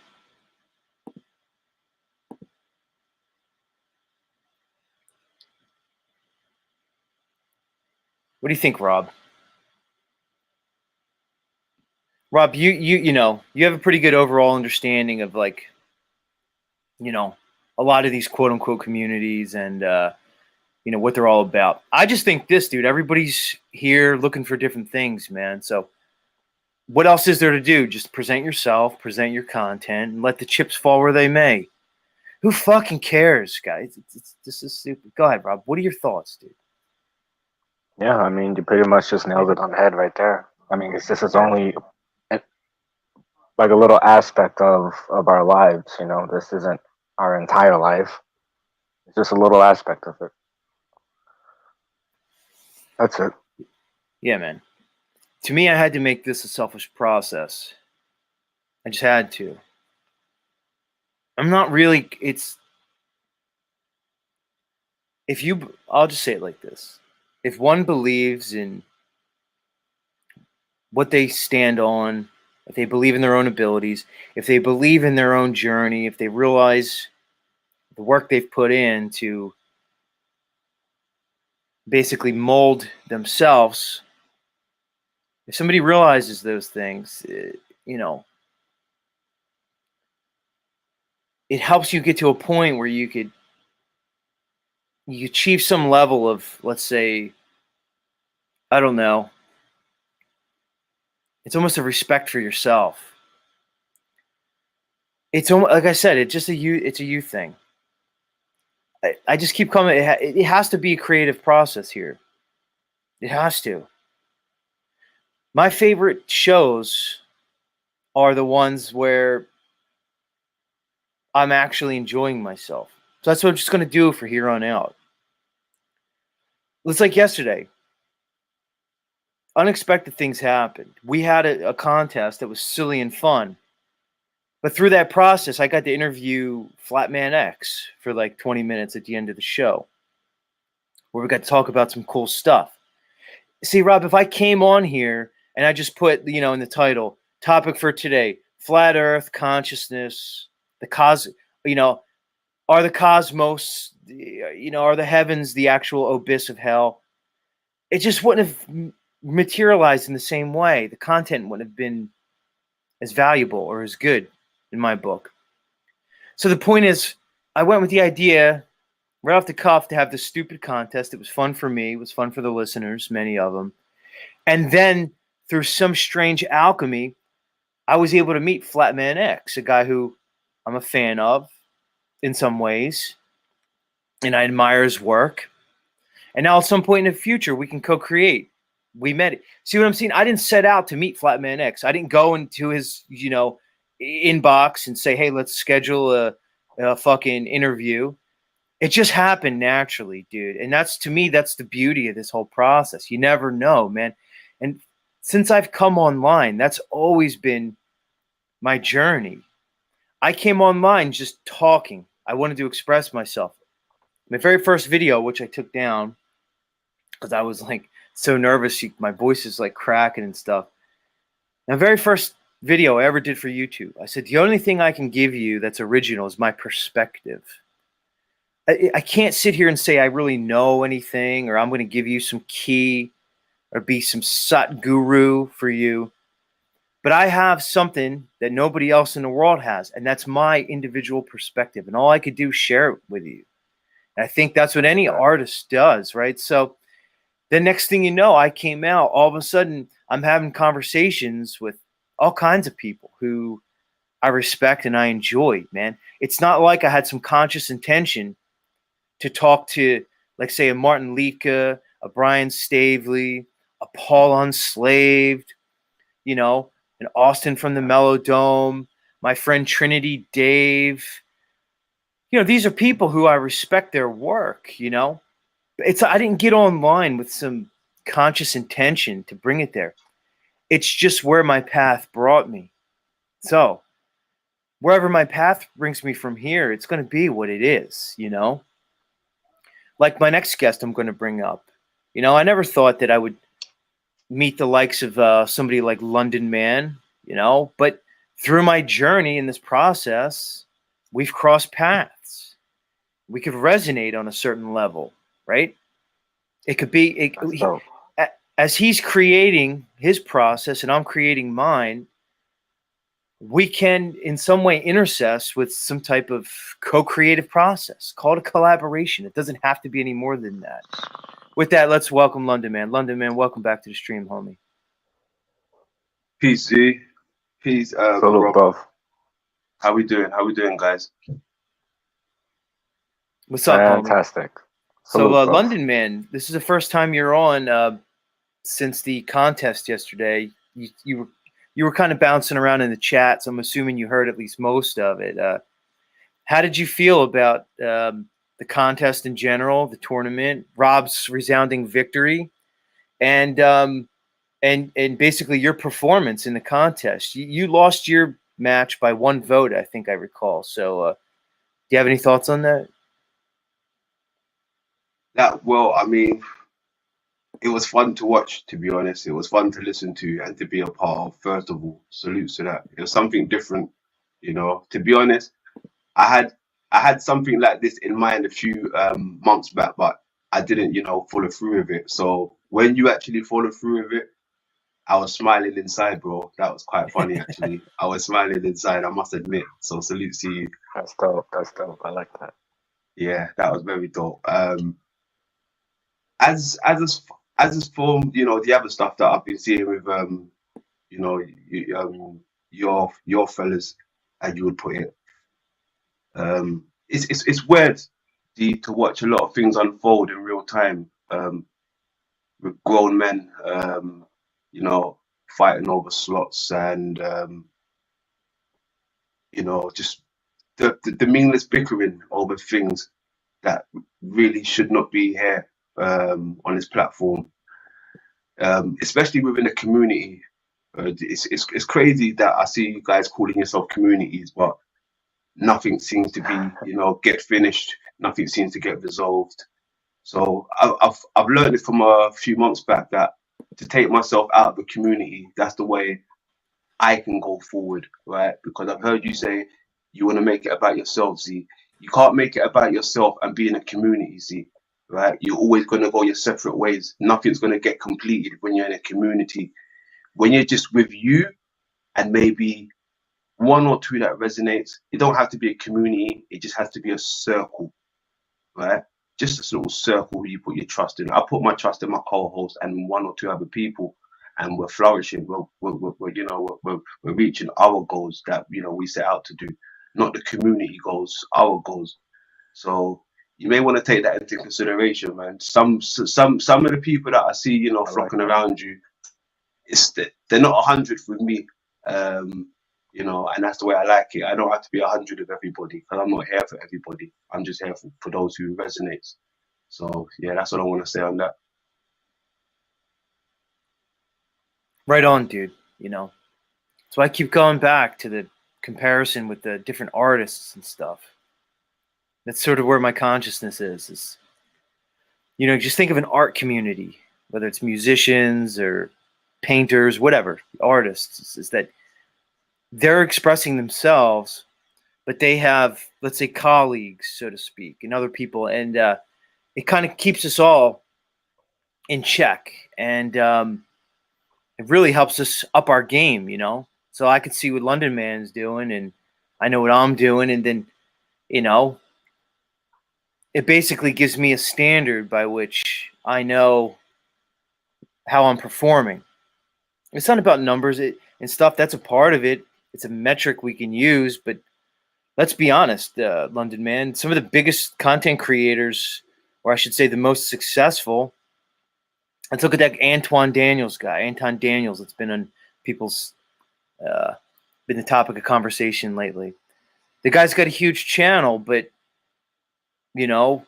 What do you think, Rob? Rob, you know, you have a pretty good overall understanding of like, a lot of these quote unquote communities and what they're all about. I just think this, dude, everybody's here looking for different things, man. So what else is there to do? Just present yourself, present your content, and let the chips fall where they may. Who fucking cares, guys? This is stupid. Go ahead, Rob. What are your thoughts, dude? Yeah, I mean, you pretty much just nailed it on the head right there. I mean, this is only like a little aspect of our lives. This isn't our entire life. It's just a little aspect of it. That's it. Yeah, man. To me, I had to make this a selfish process. I just had to. I'm not really. I'll just say it like this. If one believes in what they stand on, if they believe in their own abilities, if they believe in their own journey, if they realize the work they've put in to basically mold themselves. If somebody realizes those things, you know, it helps you get to a point where you achieve some level of, let's say, I don't know, it's almost a respect for yourself. It's almost, like I said, it's just it's a you thing. I just keep coming. It has to be a creative process here. It has to. My favorite shows are the ones where I'm actually enjoying myself. So that's what I'm just going to do for here on out. It's like yesterday. Unexpected things happened. We had a contest that was silly and fun. But through that process, I got to interview Flatman X for like 20 minutes at the end of the show, where we got to talk about some cool stuff. See, Rob, if I came on here and I just put, in the title, topic for today, flat Earth, consciousness, are the cosmos, are the heavens the actual abyss of hell? It just wouldn't have materialized in the same way. The content wouldn't have been as valuable or as good in my book. So the point is, I went with the idea right off the cuff to have this stupid contest. It was fun for me. It was fun for the listeners, many of them. And then through some strange alchemy, I was able to meet Flatman X, a guy who I'm a fan of in some ways, and I admire his work. And now at some point in the future, we can co-create. We met it. See what I'm saying? I didn't set out to meet Flatman X. I didn't go into his, inbox and say, hey, let's schedule a fucking interview. It just happened naturally, dude. And to me, that's the beauty of this whole process. You never know, man. And since I've come online, that's always been my journey. I came online just talking. I wanted to express myself. My very first video, which I took down because I was like so nervous, my voice is like cracking and stuff. My very first video I ever did for YouTube, I said, the only thing I can give you that's original is my perspective. I can't sit here and say I really know anything, or I'm going to give you some key or be some sat guru for you. But I have something that nobody else in the world has, and that's my individual perspective. And all I could do is share it with you. And I think that's what any artist does, right? So the next thing you know, I came out. All of a sudden, I'm having conversations with all kinds of people who I respect and I enjoy, man. It's not like I had some conscious intention to talk to, like, say, a Martin Lika, a Brian Stavely, a Paul Unslaved, an Austin from the Melodome, my friend Trinity Dave. These are people who I respect their work, I didn't get online with some conscious intention to bring it there. It's just where my path brought me. So wherever my path brings me from here, it's going to be what it is, Like my next guest I'm going to bring up. I never thought that I would meet the likes of somebody like London Man, but through my journey in this process, we've crossed paths. We could resonate on a certain level, right? It could be as he's creating his process and I'm creating mine. We can in some way intercess with some type of co-creative process. Call it a collaboration. It doesn't have to be any more than that. With that, let's welcome London Man. London Man, welcome back to the stream, homie. Peace, Z. Peace, Salute, bro. How we doing? How we doing, guys? What's up, homie? Fantastic. So, London Man, this is the first time you're on since the contest yesterday. You were kind of bouncing around in the chat, so I'm assuming you heard at least most of it. How did you feel about the contest in general, the tournament, Rob's resounding victory, and basically your performance in the contest? You lost your match by 1 vote, I think I recall. So, do you have any thoughts on that? Well, I mean, it was fun to watch, to be honest. It was fun to listen to and to be a part of. First of all, salutes to that. It was something different, To be honest, I had something like this in mind a few months back, but I didn't, you know, follow through with it. So when you actually follow through with it, I was smiling inside, bro. That was quite funny, actually. I was smiling inside, I must admit. So salute to you. That's dope. That's dope. I like that. Yeah, that was very dope. As for, you know, the other stuff that I've been seeing with you know, your fellas, as you would put it, it's weird to watch a lot of things unfold in real time. With grown men, you know, fighting over slots and you know, just the meaningless bickering over things that really should not be here on this platform, especially within a community. It's crazy that I see you guys calling yourself communities, but nothing seems to be, you know, get finished. Nothing seems to get resolved. So I've learned it from a few months back that to take myself out of the community, that's the way I can go forward, right? Because I've heard you say you want to make it about yourself. See, you can't make it about yourself and be in a community. See, right? You're always going to go your separate ways. Nothing's going to get completed when you're in a community. When you're just with you and maybe one or two that resonates, it don't have to be a community. It just has to be a circle, right? Just a little circle who you put your trust in. I put my trust in my co-host and one or two other people, and we're flourishing. We're you know, we're reaching our goals that, you know, we set out to do, not the community goals, our goals. So you may want to take that into consideration, man. Some of the people that I see, you know, I like flocking that. around you, they're not 100 with me. You know, and that's the way I like it. I don't have to be 100 with everybody because I'm not here for everybody. I'm just here for those who resonates. So yeah, that's what I want to say on that. Right on, dude. You know, so I keep going back to the comparison with the different artists and stuff. That's sort of where my consciousness is, you know, just think of an art community, whether it's musicians or painters, whatever, artists, is that they're expressing themselves, but they have, let's say, colleagues, so to speak, and other people, and it kind of keeps us all in check, and it really helps us up our game, you know. So I can see what London Man's doing, and I know what I'm doing, and then, you know, it basically gives me a standard by which I know how I'm performing. It's not about numbers and stuff. That's a part of it. It's a metric we can use, but let's be honest, London Man. Some of the biggest content creators, or I should say, the most successful. Let's look at that Antoine Daniels guy. Anton Daniels. It's been on people's been the topic of conversation lately. The guy's got a huge channel, but you know,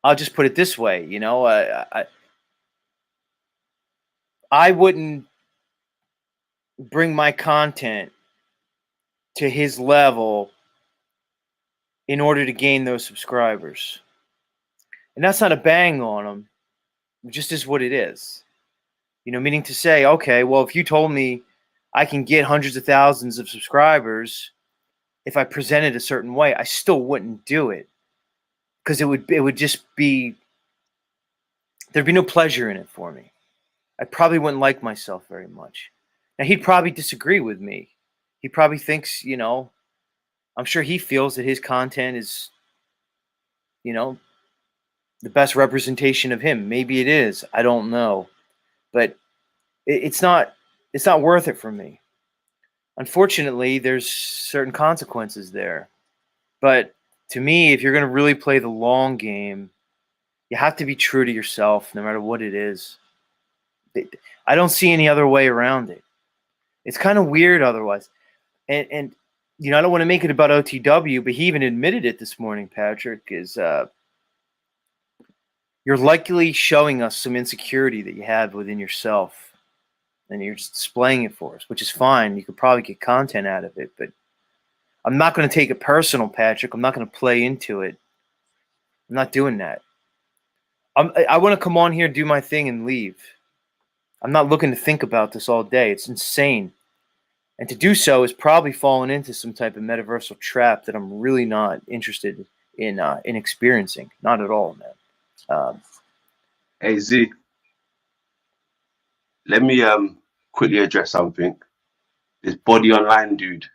I'll just put it this way. You know, I wouldn't bring my content to his level in order to gain those subscribers. And that's not a bang on him. It just is what it is. You know, meaning to say, okay, well, if you told me I can get hundreds of thousands of subscribers if I presented a certain way, I still wouldn't do it. Because it would just be, there'd be no pleasure in it for me. I probably wouldn't like myself very much. Now, he'd probably disagree with me. He probably thinks, you know, I'm sure he feels that his content is, you know, the best representation of him. Maybe it is. I don't know. But it's not worth it for me. Unfortunately, there's certain consequences there. But to me, if you're going to really play the long game, you have to be true to yourself no matter what it is. I don't see any other way around it. It's kind of weird otherwise. And you know, I don't want to make it about OTW, but he even admitted it this morning, Patrick, is you're likely showing us some insecurity that you have within yourself. And you're just displaying it for us, which is fine. You could probably get content out of it, but I'm not going to take it personal, Patrick. I'm not going to play into it. I'm not doing that. I want to come on here, do my thing, and leave. I'm not looking to think about this all day. It's insane. And to do so is probably falling into some type of metaversal trap that I'm really not interested in experiencing. Not at all, man. Hey Z, let me quickly address something. This body online dude.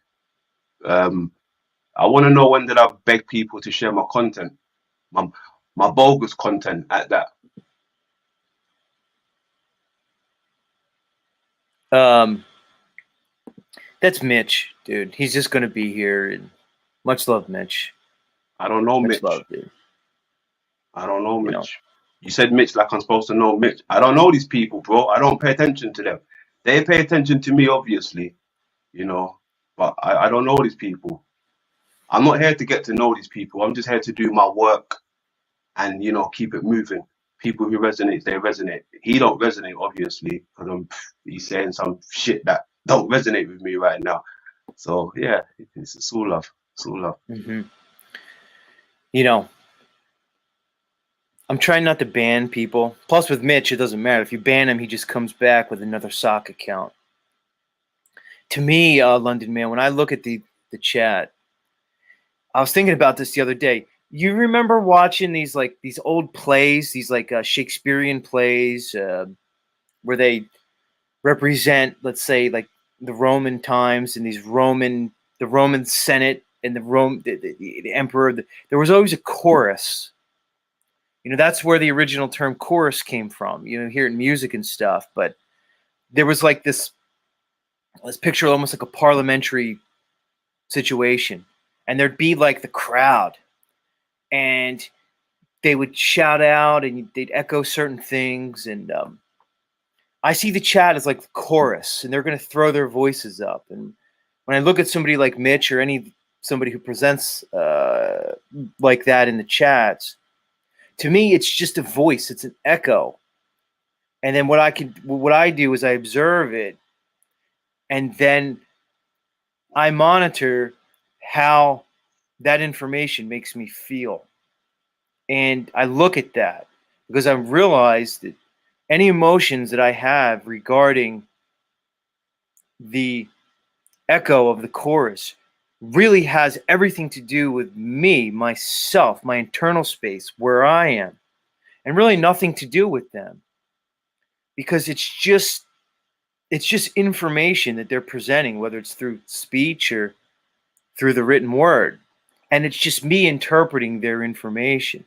Um, I want to know when did I beg people to share my content, my my bogus content at that. That's Mitch, dude. He's just gonna be here. And much love, Mitch. I don't know Much Mitch. love, dude. I don't know You know. Mitch. You said Mitch like I'm supposed to know Mitch. I don't know these people, bro. I don't pay attention to them. They pay attention to me, obviously, you know, but I don't know these people. I'm not here to get to know these people. I'm just here to do my work and, you know, keep it moving. People who resonate, they resonate. He don't resonate, obviously, because he's saying some shit that don't resonate with me right now. So yeah, it's all love. It's all love. Mm-hmm. You know, I'm trying not to ban people. Plus, with Mitch, it doesn't matter. If you ban him, he just comes back with another sock account. To me, London man, when I look at the chat, I was thinking about this the other day. You remember watching these old plays, these Shakespearean plays, where they represent, let's say, like the Roman times and the Roman Senate and the emperor. There was always a chorus. You know, that's where the original term chorus came from. You know, hear it in music and stuff. But there was like this picture, almost like a parliamentary situation, and there'd be like the crowd, and they would shout out, and they'd echo certain things. And I see the chat as like the chorus, and they're going to throw their voices up. And when I look at somebody like Mitch or somebody who presents like that in the chats, to me, it's just a voice. It's an echo. And then what I do is I observe it, and then I monitor how that information makes me feel. And I look at that because I realize that any emotions that I have regarding the echo of the chorus really has everything to do with me, myself, my internal space, where I am, and really nothing to do with them, because it's just information that they're presenting, whether it's through speech or through the written word, and it's just me interpreting their information.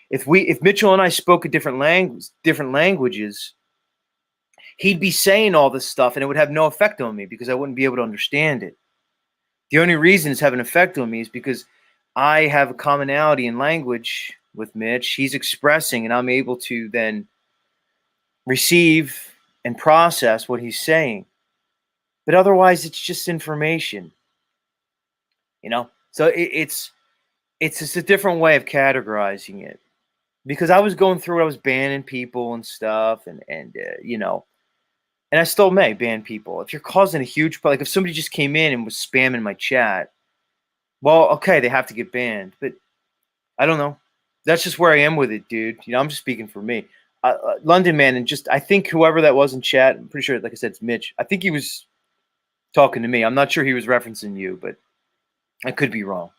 If Mitchell and I spoke a different languages, he'd be saying all this stuff and it would have no effect on me because I wouldn't be able to understand it. The only reason it's having an effect on me is because I have a commonality in language with Mitch. He's expressing, and I'm able to then receive and process what he's saying. But otherwise, it's just information, you know? So it's just a different way of categorizing it. Because I was going through it, I was banning people and stuff, and you know, and I still may ban people. If you're causing a huge, like if somebody just came in and was spamming my chat, well, okay, they have to get banned. But I don't know. That's just where I am with it, dude. You know, I'm just speaking for me. London man, and just I think whoever that was in chat, I'm pretty sure, like I said, it's Mitch. I think he was talking to me. I'm not sure he was referencing you, but I could be wrong.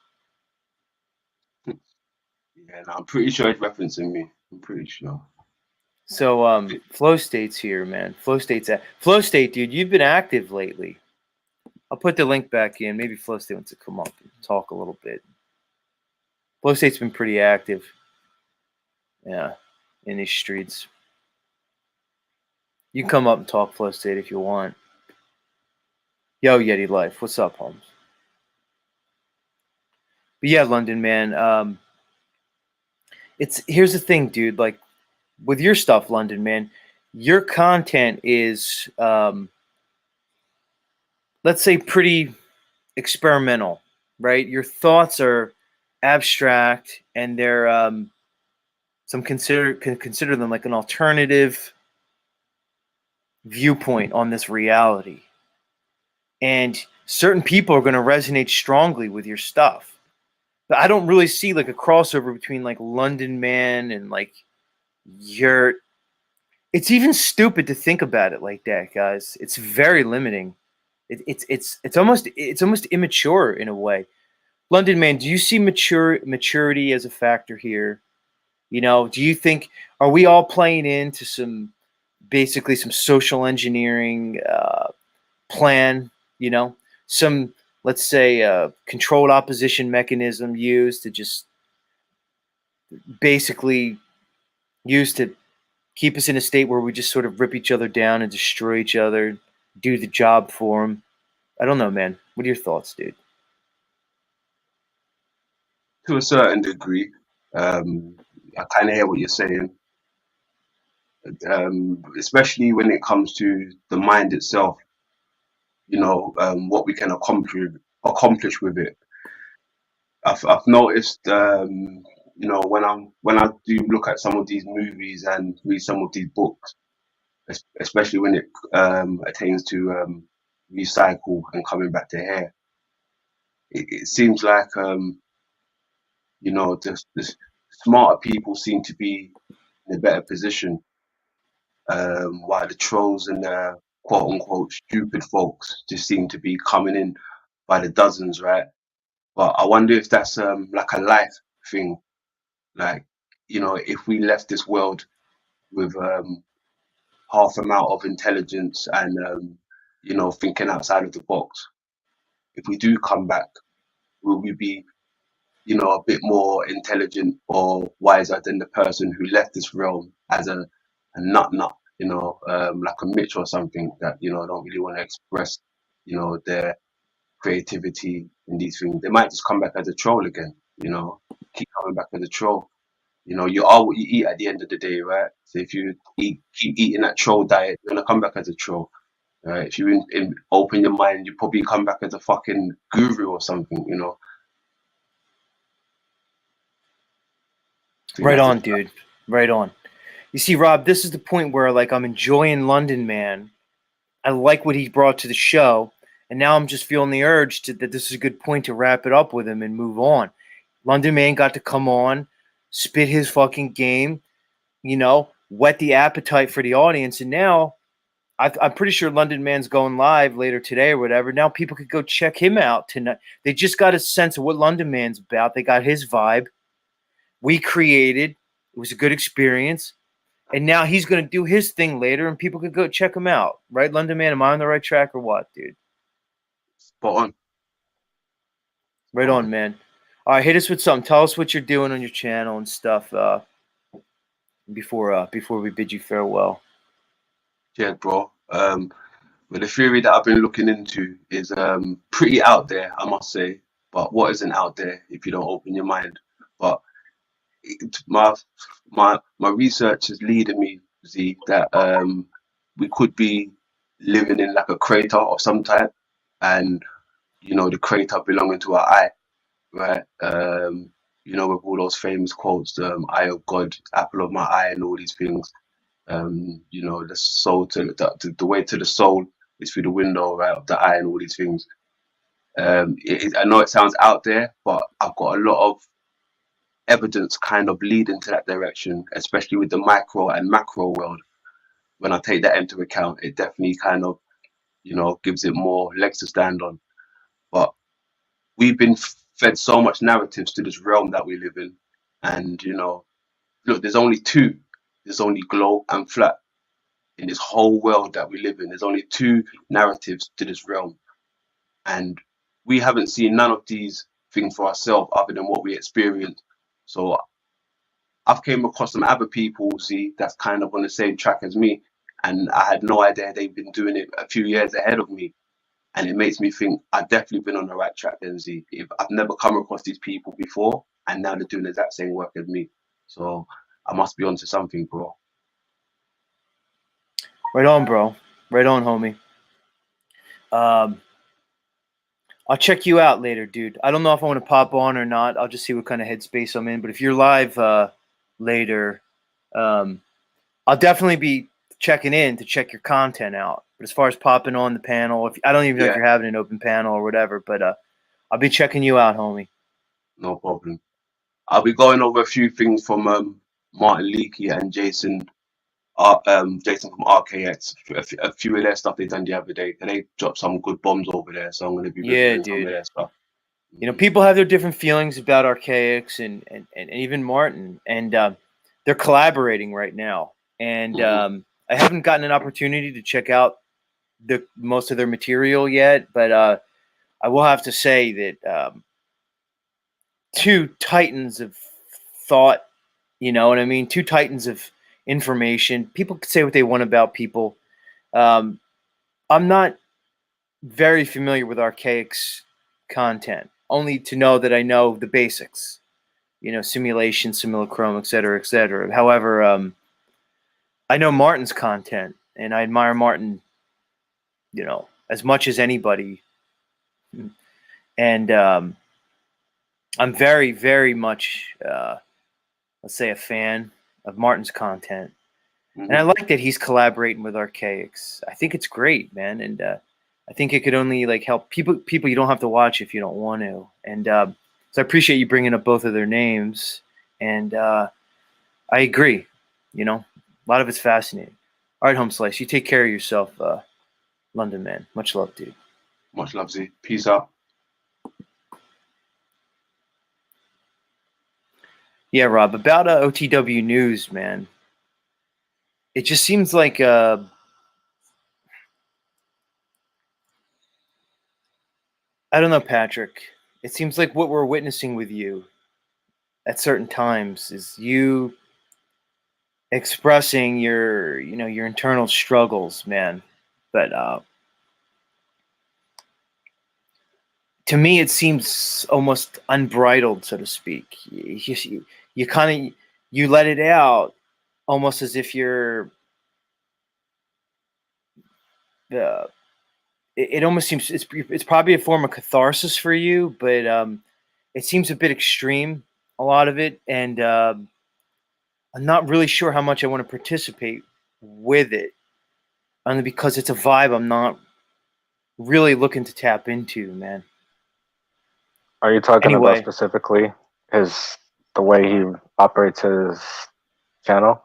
Yeah, no, I'm pretty sure he's referencing me. I'm pretty sure. So Flow State's here, man. Flow State, dude, you've been active lately. I'll put the link back in. Maybe Flow State wants to come up and talk a little bit. Flow State's been pretty active. Yeah, in these streets. You can come up and talk, Flow State, if you want. Yo, Yeti Life. What's up, Holmes? But yeah, London, man. Here's the thing, dude. Like, with your stuff, London, man, your content is, let's say, pretty experimental, right? Your thoughts are abstract, and they're some consider them like an alternative viewpoint on this reality. And certain people are going to resonate strongly with your stuff. But I don't really see like a crossover between like London Man and like your. It's even stupid to think about it like that, guys. It's very limiting. It's almost immature in a way. London man, do you see maturity as a factor here? You know, do you think, are we all playing into basically some social engineering plan? You know, some, let's say, controlled opposition mechanism used to just basically used to keep us in a state where we just sort of rip each other down and destroy each other, do the job for them. I don't know, man. What are your thoughts, dude? To a certain degree. I kind of hear what you're saying, especially when it comes to the mind itself. What we can accomplish with it. I've noticed, when I do look at some of these movies and read some of these books, especially when it attains to recycle and coming back to hair, it seems like the smarter people seem to be in a better position, while the trolls and the quote unquote stupid folks just seem to be coming in by the dozens, right? But I wonder if that's like a life thing. Like, if we left this world with half amount of intelligence and thinking outside of the box, if we do come back, will we be a bit more intelligent or wiser than the person who left this realm as a nut nut, like a Mitch or something that don't really want to express their creativity in these things. They might just come back as a troll again, keep coming back as a troll. You are what you eat at the end of the day, right? So if you keep eating that troll diet, you're gonna come back as a troll, right? If you open your mind, you probably come back as a fucking guru or something, Right on, dude. Right on. You see, Rob, this is the point where like I'm enjoying London Man. I like what he brought to the show, and now I'm just feeling the urge that this is a good point to wrap it up with him and move on. London Man got to come on, spit his fucking game, whet the appetite for the audience, and now I'm pretty sure London Man's going live later today or whatever. Now people could go check him out tonight. They just got a sense of what London Man's about. They got his vibe. We created. It was a good experience. And now he's going to do his thing later, and people could go check him out. Right, London Man? Am I on the right track or what, dude? Spot on. Right on, man. All right, hit us with something. Tell us what you're doing on your channel and stuff before we bid you farewell. Yeah, bro. But the theory that I've been looking into is pretty out there, I must say. But what isn't out there if you don't open your mind? But my research is leading me, Z, that we could be living in like a crater of some type, and the crater belonging to our eye, right? With all those famous quotes, eye of God, apple of my eye, and all these things. The soul the way to the soul is through the window, right, of the eye, and all these things. I know it sounds out there, but I've got a lot of evidence kind of leading to that direction, especially with the micro and macro world. When I take that into account, it definitely kind of, gives it more legs to stand on. But we've been fed so much narratives to this realm that we live in. And, look, there's only two. There's only globe and flat. In this whole world that we live in, there's only two narratives to this realm. And we haven't seen none of these things for ourselves other than what we experience. So I've came across some other people, see, that's kind of on the same track as me. And I had no idea they've been doing it a few years ahead of me. And it makes me think I've definitely been on the right track then, Z. If I've never come across these people before, and now they're doing the exact same work as me. So I must be onto something, bro. Right on, bro. Right on, homie. I'll check you out later, dude. I don't know if I want to pop on or not. I'll just see what kind of headspace I'm in. But if you're live later, I'll definitely be checking in to check your content out. But as far as popping on the panel, I don't even know if you're having an open panel or whatever, but I'll be checking you out, homie. No problem. I'll be going over a few things from Martin Leakey and Jason Jason from RKX, a few of their stuff they done the other day, and they dropped some good bombs over there. So I'm going to be reviewing some of their stuff. You know, people have their different feelings about Archaics and even Martin, and they're collaborating right now. And I haven't gotten an opportunity to check out most of their material yet, but I will have to say that two titans of thought, you know what I mean? Two titans of information. People can say what they want about people. I'm not very familiar with Archaic's content, only to know that I know the basics, you know, simulation, simulacrum, et cetera, et cetera. However, I know Martin's content, and I admire Martin, you know, as much as anybody. And I'm very, very much, let's say, a fan of Martin's content. And I like that he's collaborating with Archaics. I think it's great, man. And I think it could only like help people you don't have to watch if you don't want to. And so I appreciate you bringing up both of their names. And I agree. You know, a lot of it's fascinating. All right, Home Slice, you take care of yourself, London man. Much love, dude. Much love, Z. Peace out. Yeah, Rob, about OTW News, man. It just seems like I don't know, Patrick. It seems like what we're witnessing with you at certain times is you expressing your, you know, your internal struggles, man. But to me, it seems almost unbridled, so to speak. You kind of you let it out almost as if you're. It almost seems it's probably a form of catharsis for you, but it seems a bit extreme, a lot of it, and I'm not really sure how much I want to participate with it, only because it's a vibe I'm not really looking to tap into, man. Are you talking about Anyway. specifically the way he operates his channel?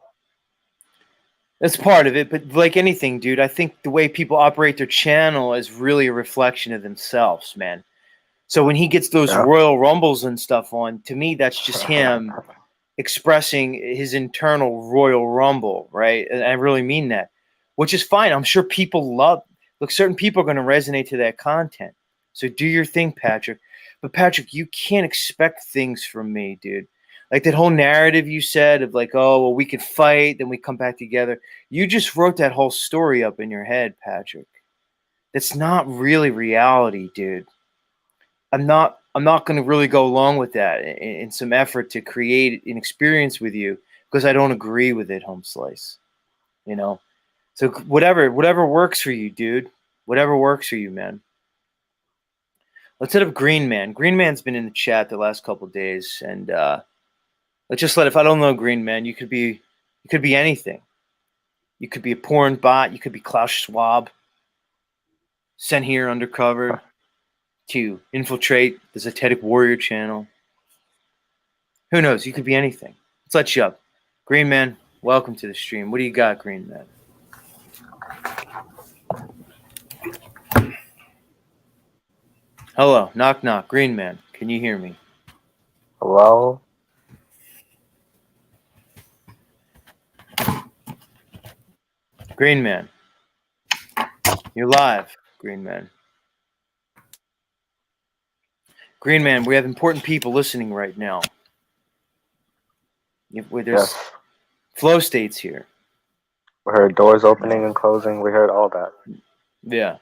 That's part of it, but like anything, dude, I think the way people operate their channel is really a reflection of themselves, man. So when he gets those Royal Rumbles and stuff on, to me, that's just him expressing his internal Royal Rumble, right? And I really mean that, which is fine. I'm sure people look, certain people are going to resonate to that content. So do your thing, Patrick. But Patrick, you can't expect things from me, dude. Like that whole narrative you said of like, oh, well, we could fight, then we come back together. You just wrote that whole story up in your head, Patrick. That's not really reality, dude. I'm not going to really go along with that in some effort to create an experience with you because I don't agree with it, Home Slice. You know? So whatever works for you, dude. Whatever works for you, man. Let's hit up Green Man. Green Man's been in the chat the last couple of days, and let's just if I don't know Green Man, you could be anything. You could be a porn bot. You could be Klaus Schwab, sent here undercover to infiltrate the Zetetic Warrior channel. Who knows? You could be anything. Let's let you up. Green Man, welcome to the stream. What do you got, Green Man? Hello. Knock, knock. Green Man, can you hear me? Hello? Green Man. You're live, Green Man. Green Man, we have important people listening right now. There's flow states here. We heard doors opening and closing. We heard all that. Yeah.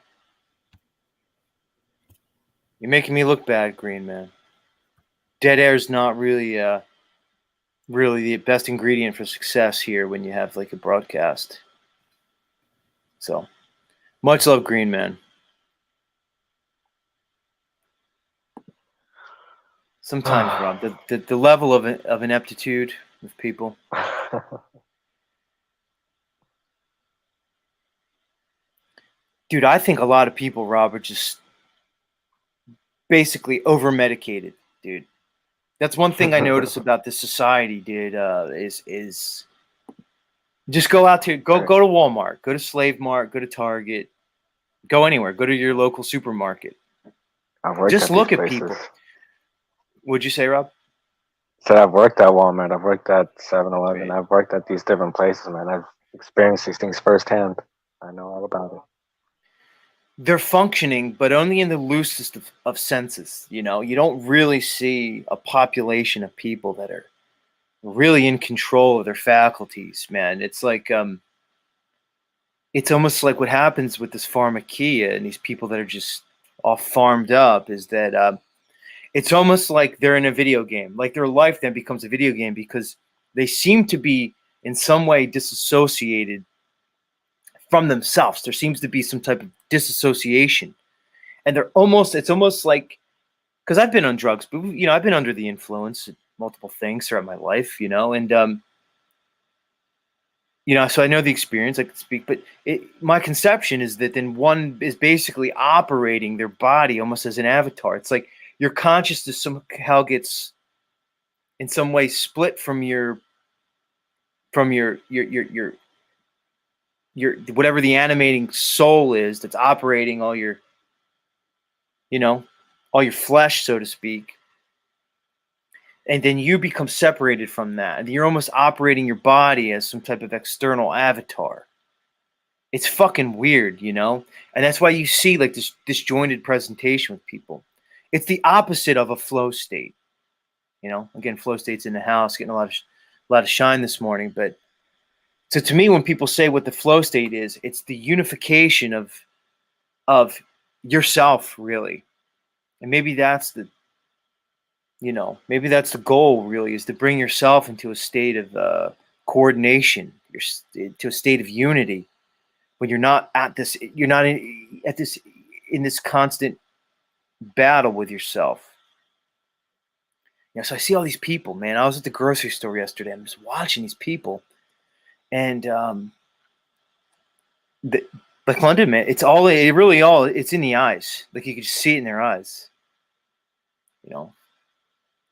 You're making me look bad, Green Man. Dead air is not really the best ingredient for success here when you have like a broadcast. So, much love, Green Man. Sometimes, Rob, the level of ineptitude with people. Dude, I think a lot of people, Rob, are just basically over-medicated, dude. That's one thing I notice about this society, dude, is just go out to go to Walmart, go to Slave Mart, go to Target, go anywhere, go to your local supermarket. Just look at people. What'd you say, Rob? So I've worked at Walmart. I've worked at 7-Eleven. Great. I've worked at these different places, man. I've experienced these things firsthand. I know all about it. They're functioning, but only in the loosest of senses. You know, you don't really see a population of people that are really in control of their faculties, man. It's almost like what happens with this pharmakia and these people that are just all farmed up is that it's almost like they're in a video game. Like their life then becomes a video game because they seem to be in some way disassociated from themselves. There seems to be some type of disassociation. And it's almost like, because I've been on drugs, but you know, I've been under the influence of multiple things throughout my life, you know, and you know, so I know the experience. I can speak, but my conception is that then one is basically operating their body almost as an avatar. It's like your consciousness somehow gets, in some way, split from your whatever the animating soul is that's operating all your, you know, all your flesh, so to speak. And then you become separated from that, and you're almost operating your body as some type of external avatar. It's fucking weird, you know? And that's why you see like this disjointed presentation with people. It's the opposite of a flow state. You know, again, flow state's in the house, getting a lot of shine this morning. But so to me, when people say what the flow state is, it's the unification of yourself, really. And maybe that's the, you know, maybe that's the goal, really, is to bring yourself into a state of coordination, to a state of unity. When you're not at this, you're not in this constant battle with yourself. You know, so I see all these people, man. I was at the grocery store yesterday. I'm just watching these people, and like London, man, it's in the eyes. Like you can just see it in their eyes, you know.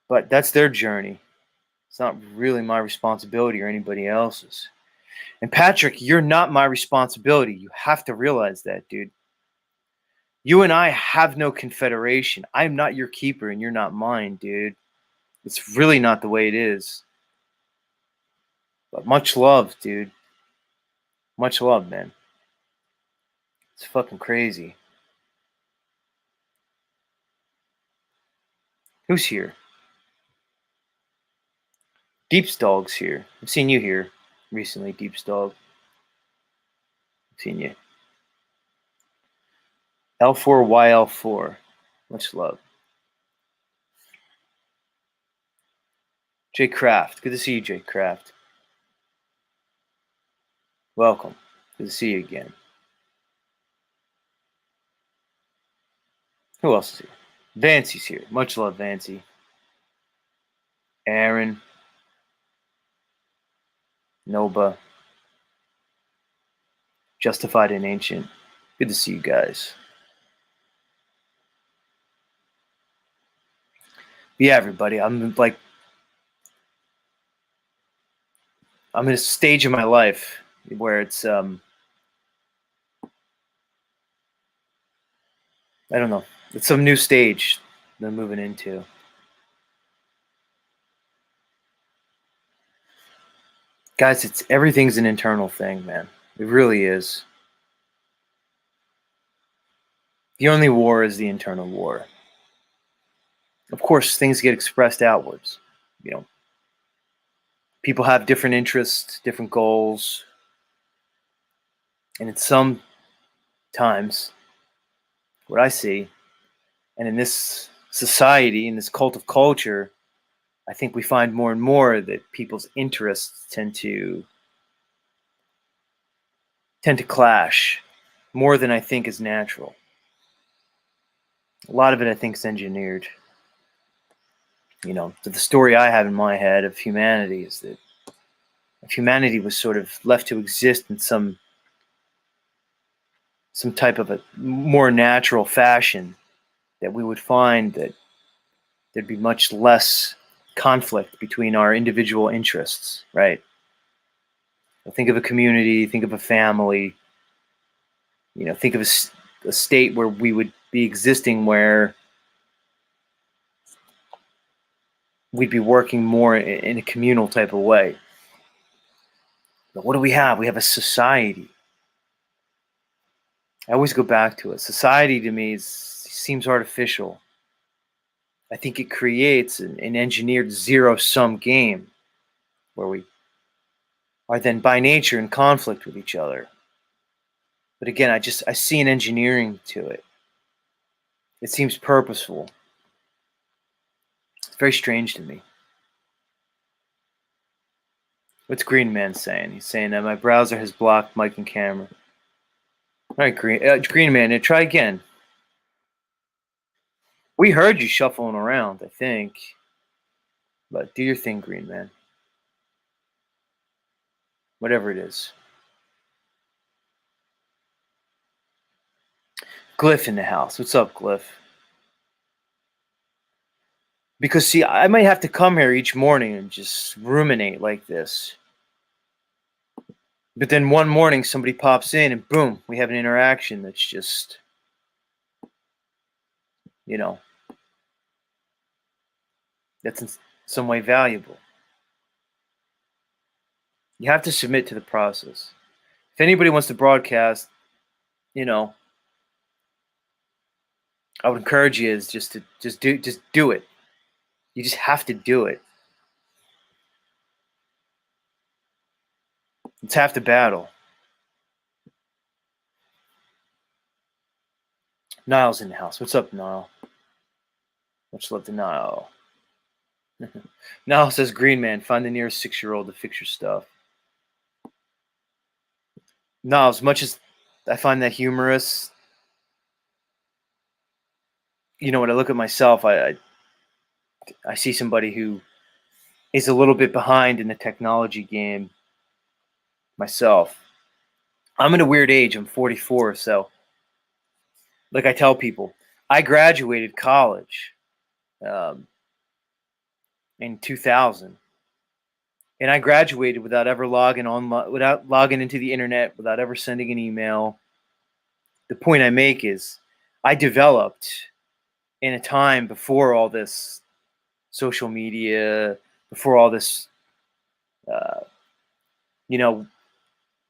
But that's their journey. It's not really my responsibility or anybody else's. And Patrick, you're not my responsibility. You have to realize that, dude. You and I have no confederation. I'm not your keeper and you're not mine, dude. It's really not the way it is. But much love, dude. Much love, man. It's fucking crazy. Who's here? Deep's Dog's here. I've seen you here recently, Deep's Dog. I've seen you. L4YL4. Much love. Jay Kraft. Good to see you, Jay Kraft. Welcome. Good to see you again. Who else is here? Vancy's here. Much love, Vancy. Aaron. Noba. Justified and Ancient. Good to see you guys. Yeah, everybody. I'm in a stage of my life where it's I don't know. It's some new stage that I'm moving into. Guys, everything's an internal thing, man. It really is. The only war is the internal war. Of course, things get expressed outwards. You know, people have different interests, different goals, and in some times, what I see, and in this society, in this cult of culture, I think we find more and more that people's interests tend to clash more than I think is natural. A lot of it, I think, is engineered. You know, so the story I have in my head of humanity is that if humanity was sort of left to exist in some type of a more natural fashion, that we would find that there'd be much less conflict between our individual interests, right? Think of a community, think of a family, you know, think of a state where we would be existing where we'd be working more in a communal type of way. But what do we have? We have a society. I always go back to it. Society to me seems artificial. I think it creates an engineered zero-sum game where we are then by nature in conflict with each other. But again, I see an engineering to it. It seems purposeful. It's very strange to me. What's Green Man saying? He's saying that my browser has blocked mic and camera. All right, Green Man, try again. We heard you shuffling around, I think. But do your thing, Green Man. Whatever it is. Glyph in the house. What's up, Glyph? Because, see, I might have to come here each morning and just ruminate like this. But then one morning somebody pops in and boom, we have an interaction that's just, that's in some way valuable. You have to submit to the process. If anybody wants to broadcast, I would encourage you is just do it. You just have to do it. It's half the battle. Niall's in the house. What's up, Niall? Much love to Niall. Niall says, Green Man, find the nearest 6-year-old to fix your stuff. Niall, as much as I find that humorous, when I look at myself, I see somebody who is a little bit behind in the technology game myself. I'm in a weird age. I'm 44, so like I tell people, I graduated college in 2000, and I graduated without ever without logging into the internet, without ever sending an email. The point I make is, I developed in a time before all this social media, before all this,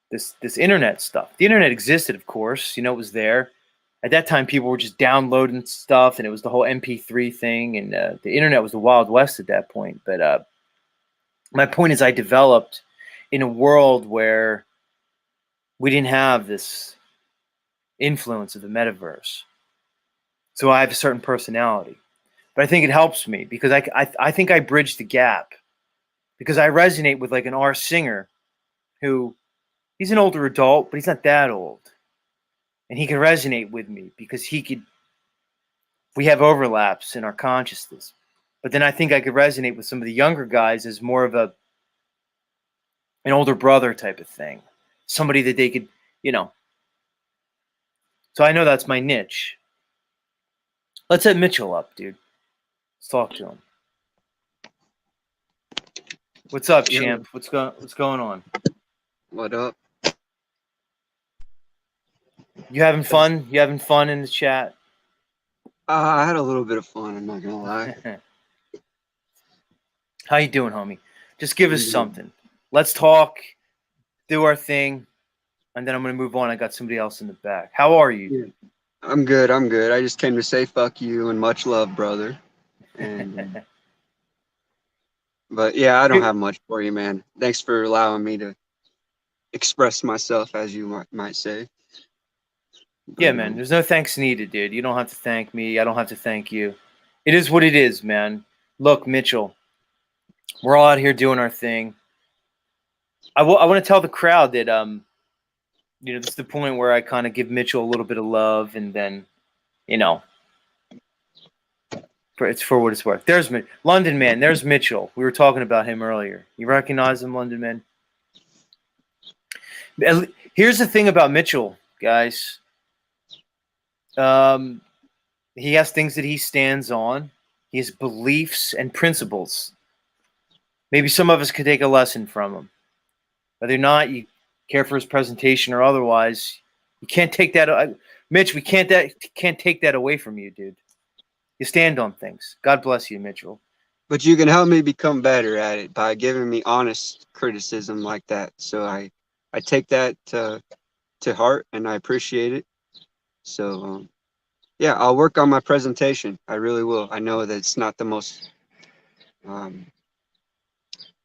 this internet stuff. The internet existed, of course. It was there. At that time, people were just downloading stuff, and it was the whole MP3 thing, and the internet was the Wild West at that point. But my point is, I developed in a world where we didn't have this influence of the metaverse. So I have a certain personality. But I think it helps me because I think I bridge the gap, because I resonate with like an R. Singer who, he's an older adult, but he's not that old. And he can resonate with me because we have overlaps in our consciousness. But then I think I could resonate with some of the younger guys as more of an older brother type of thing. Somebody that they could, So I know that's my niche. Let's set Mitchell up, dude. Let's talk to him. What's up, champ? What's going on? What up? You having fun? You having fun in the chat? I had a little bit of fun, I'm not gonna lie. How you doing, homie? Just give us something. Let's talk, do our thing, and then I'm gonna move on. I got somebody else in the back. How are you? I'm good. I just came to say fuck you and much love, brother. And but yeah, I don't have much for you, man. Thanks for allowing me to express myself, as you might say. Yeah, man. There's no thanks needed, dude. You don't have to thank me. I don't have to thank you. It is what it is, man. Look, Mitchell, we're all out here doing our thing. I want to tell the crowd that this is the point where I kind of give Mitchell a little bit of love, and then, it's for what it's worth. There's London Man. There's Mitchell. We were talking about him earlier. You recognize him, London Man? Here's the thing about Mitchell, guys. He has things that he stands on. He has beliefs and principles. Maybe some of us could take a lesson from him. Whether or not you care for his presentation or otherwise, you can't take that. Mitch, we can't take that away from you, dude. You stand on things. God bless you, Mitchell. but you can help me become better at it by giving me honest criticism like that. So I take that to heart, and I appreciate it. So yeah, I'll work on my presentation. I really will. I know that it's not the most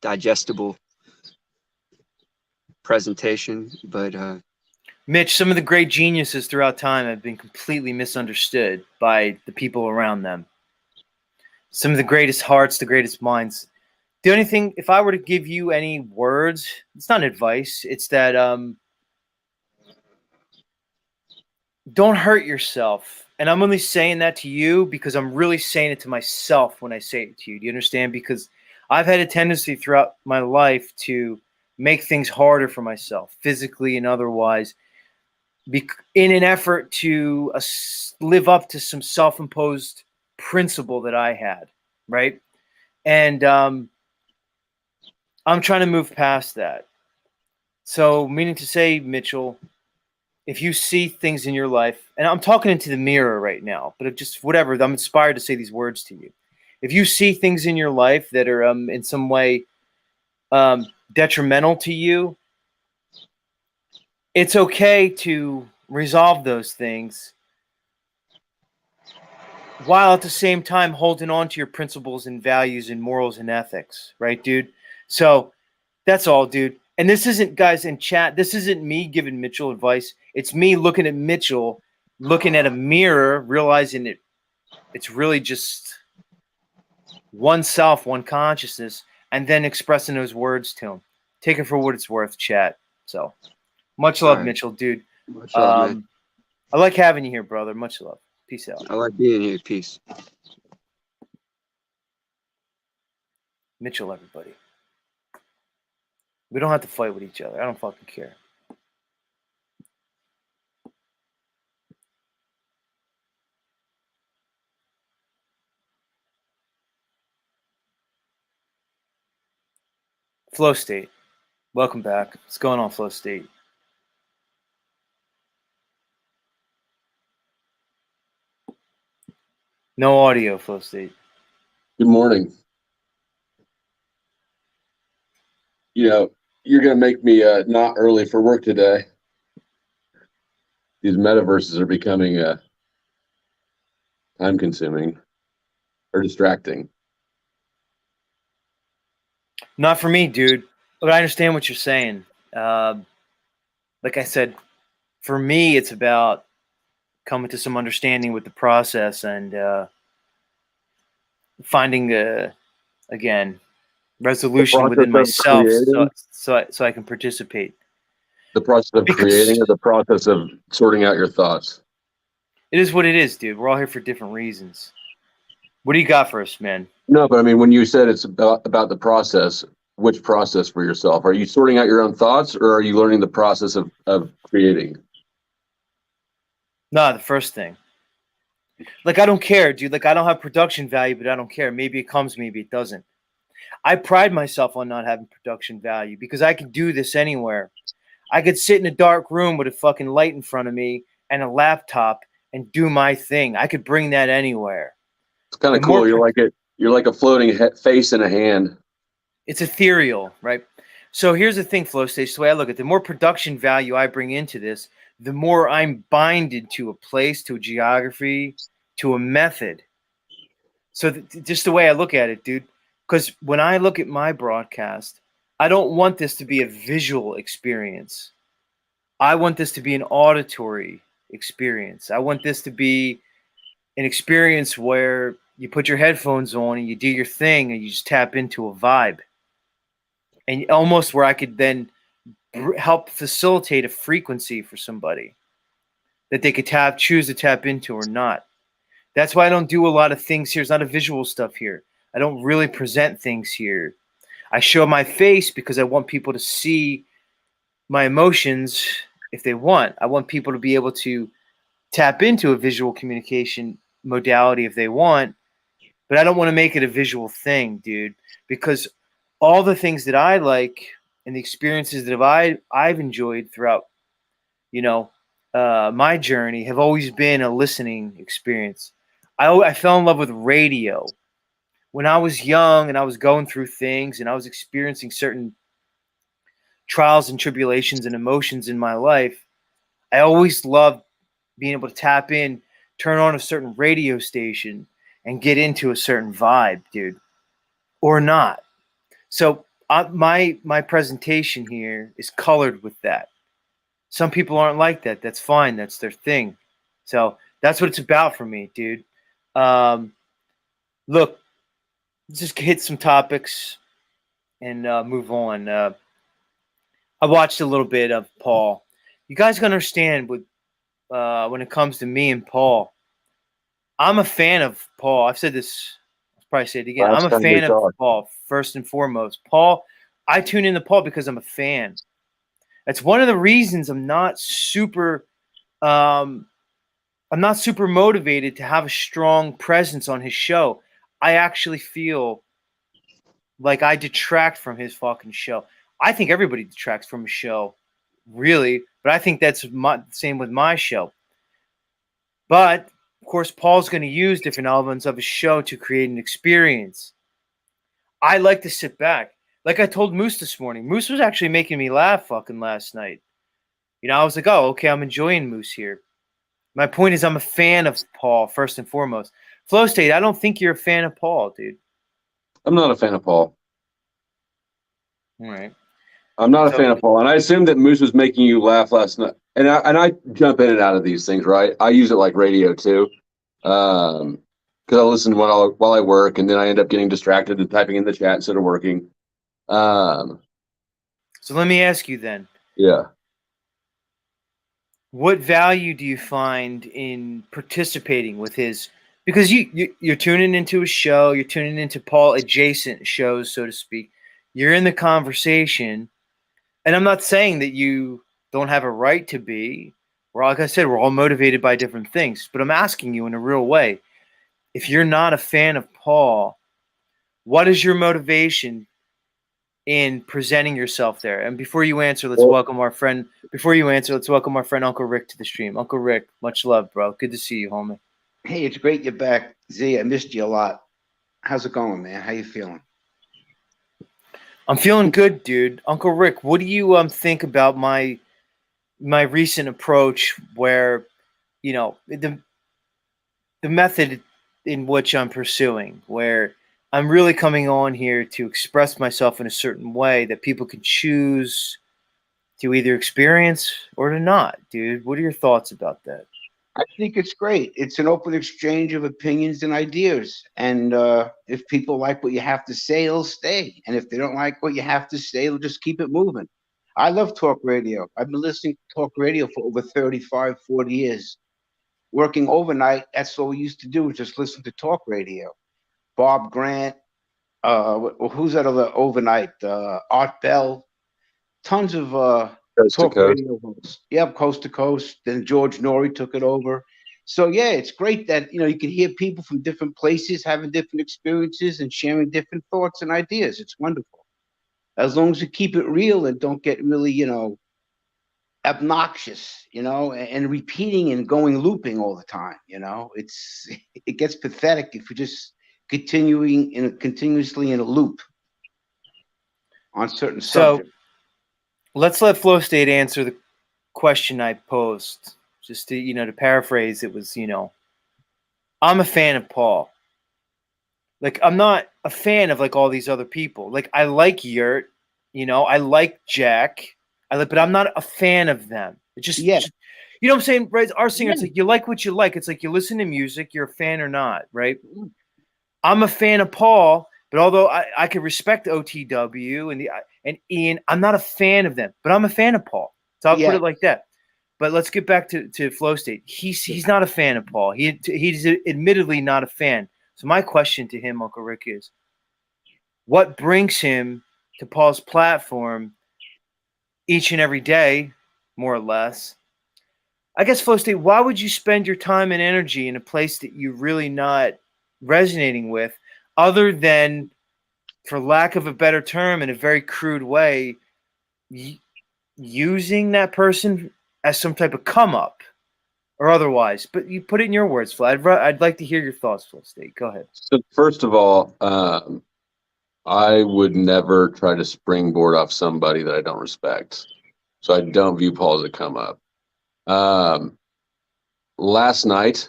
digestible presentation, but Mitch, some of the great geniuses throughout time have been completely misunderstood by the people around them. Some of the greatest hearts, the greatest minds. The only thing, if I were to give you any words, it's not advice. It's that don't hurt yourself. And I'm only saying that to you because I'm really saying it to myself when I say it to you. Do you understand? Because I've had a tendency throughout my life to make things harder for myself, physically and otherwise, in an effort to live up to some self-imposed principle that I had, right? And I'm trying to move past that. So, meaning to say, Mitchell, if you see things in your life, and I'm talking into the mirror right now, but if just whatever, I'm inspired to say these words to you. If you see things in your life that are in some way detrimental to you, it's okay to resolve those things while at the same time holding on to your principles and values and morals and ethics, right, dude? So that's all, dude. And this isn't, guys in chat, this isn't me giving Mitchell advice. It's me looking at Mitchell, looking at a mirror, realizing it's really just one self, one consciousness, and then expressing those words to him. Take it for what it's worth, chat. So much love, all right. Mitchell, dude. Much love, man. I like having you here, brother. Much love. Peace out. I like being here. Peace. Mitchell, everybody. We don't have to fight with each other. I don't fucking care. Flow State. Welcome back. What's going on, Flow State? No audio, Flow State. Good morning. You know, you're going to make me not early for work today. These metaverses are becoming time consuming or distracting. Not for me, dude. But I understand what you're saying. Like I said, for me, it's about coming to some understanding with the process and finding again resolution within myself, so I can participate. The process of creating or the process of sorting out your thoughts? It is what it is, dude. We're all here for different reasons. What do you got for us, man? No, but I mean, when you said it's about the process, which process for yourself? Are you sorting out your own thoughts, or are you learning the process of creating? No, the first thing. Like, I don't care, dude. Like, I don't have production value, but I don't care. Maybe it comes, maybe it doesn't. I pride myself on not having production value because I could do this anywhere. I could sit in a dark room with a fucking light in front of me and a laptop and do my thing. I could bring that anywhere. It's kind of cool. You're like a floating face in a hand. It's ethereal, right? So here's the thing, Flow Stage. The way I look at it, the more production value I bring into this, the more I'm binded to a place, to a geography, to a method. So just the way I look at it, dude, because when I look at my broadcast, I don't want this to be a visual experience. I want this to be an auditory experience. I want this to be an experience where you put your headphones on and you do your thing and you just tap into a vibe. And almost where I could then help facilitate a frequency for somebody that they could choose to tap into or not. That's why I don't do a lot of things here. It's not a visual stuff here. I don't really present things here. I show my face because I want people to see my emotions if they want. I want people to be able to tap into a visual communication modality if they want, but I don't want to make it a visual thing, dude, because all the things that I like and the experiences that I've enjoyed throughout, my journey have always been a listening experience. I fell in love with radio when I was young and I was going through things and I was experiencing certain trials and tribulations and emotions in my life, I always loved being able to tap in, turn on a certain radio station, and get into a certain vibe, dude, or not. So my presentation here is colored with that. Some people aren't like that. That's fine. That's their thing. So that's what it's about for me, dude. Um, look, let's just hit some topics and move on. I watched a little bit of Paul. You guys can understand with when it comes to me and Paul. I'm a fan of Paul. I've said this. I'll probably say it again. I'm Last a time we fan of talked. Paul first and foremost. Paul, I tune into Paul because I'm a fan. That's one of the reasons um, I'm not super motivated to have a strong presence on his show. I actually feel like I detract from his fucking show. I think everybody detracts from a show, really, but I think that's same with my show. But of course, Paul's going to use different elements of his show to create an experience. I like to sit back. Like I told Moose this morning, Moose was actually making me laugh fucking last night. You know, I was like, oh, okay, I'm enjoying Moose here. My point is, I'm a fan of Paul first and foremost. Flow State, I don't think you're a fan of Paul, dude. I'm not a fan of Paul. All right. I'm not a So, fan of Paul, and I assume that Moose was making you laugh last night. And I jump in and out of these things, right? I use it like radio too, because I listen while I work, and then I end up getting distracted and typing in the chat instead of working. so let me ask you then. Yeah. What value do you find in participating with his? Because you're tuning into a show, you're tuning into Paul adjacent shows, so to speak. You're in the conversation, and I'm not saying that you don't have a right to be. Well, like I said, we're all motivated by different things, but I'm asking you in a real way. If you're not a fan of Paul, what is your motivation in presenting yourself there? And before you answer, let's welcome our friend. Before you answer, let's welcome our friend Uncle Rick to the stream. Uncle Rick, much love, bro. Good to see you, homie. Hey, it's great you're back, Z. I missed you a lot. How's it going, man? How you feeling? I'm feeling good, dude. Uncle Rick, what do you think about my recent approach where, you know, the method in which I'm pursuing, where I'm really coming on here to express myself in a certain way that people can choose to either experience or to not, dude. What are your thoughts about that? I think it's great. It's an open exchange of opinions and ideas. And if people like what you have to say, they'll stay. And if they don't like what you have to say, they'll just keep it moving. I love talk radio. I've been listening to talk radio for over 35, 40 years. Working overnight, that's all we used to do, was just listen to talk radio. Bob Grant, who's that other overnight? Art Bell, tons of Coast to talk coast. radio hosts. Yep, coast to coast. Then George Norrie took it over. So yeah, it's great that you can hear people from different places having different experiences and sharing different thoughts and ideas. It's wonderful. As long as you keep it real and don't get really, obnoxious, and repeating and going looping all the time. It gets pathetic if you're just continuously in a loop on certain subjects. Let's let Flow State answer the question I posed. Just to paraphrase, it was, I'm a fan of Paul. Like, I'm not a fan of like all these other people. Like, I like Yurt, I like Jack, but I'm not a fan of them. It just, Yeah. you know what I'm saying? Right? Our singer, it's Yeah. like you like what you like. It's like you listen to music, you're a fan or not, right? I'm a fan of Paul, but although I could respect OTW and Ian, I'm not a fan of them, but I'm a fan of Paul. So I'll put it like that. But let's get back to Flow State. He's not a fan of Paul. He's admittedly not a fan. So my question to him, Uncle Rick, is what brings him to Paul's platform each and every day, more or less? I guess, Flow State, why would you spend your time and energy in a place that you're really not resonating with, other than, for lack of a better term, in a very crude way, using that person as some type of come up? or otherwise. But you put it in your words, Flo. I'd like to hear your thoughts, Flow State. Go ahead. So first of all, I would never try to springboard off somebody that I don't respect. So I don't view Paul as a come up. Last night,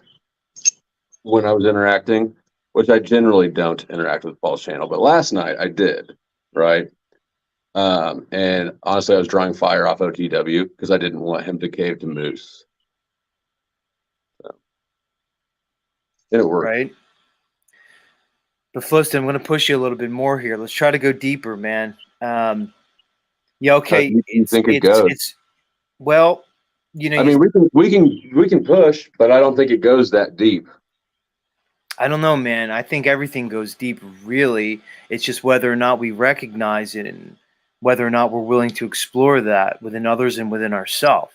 when I was interacting, which I generally don't interact with Paul's channel, but last night I did, right? And honestly, I was drawing fire off OTW because I didn't want him to cave to Moose. So, and it worked. Right. But Flow State, I'm going to push you a little bit more here. Let's try to go deeper, man. Yeah, okay. You think it goes? It's well, you know. I mean, we can push, but I don't think it goes that deep. I don't know, man. I think everything goes deep, really. It's just whether or not we recognize it and whether or not we're willing to explore that within others and within ourselves.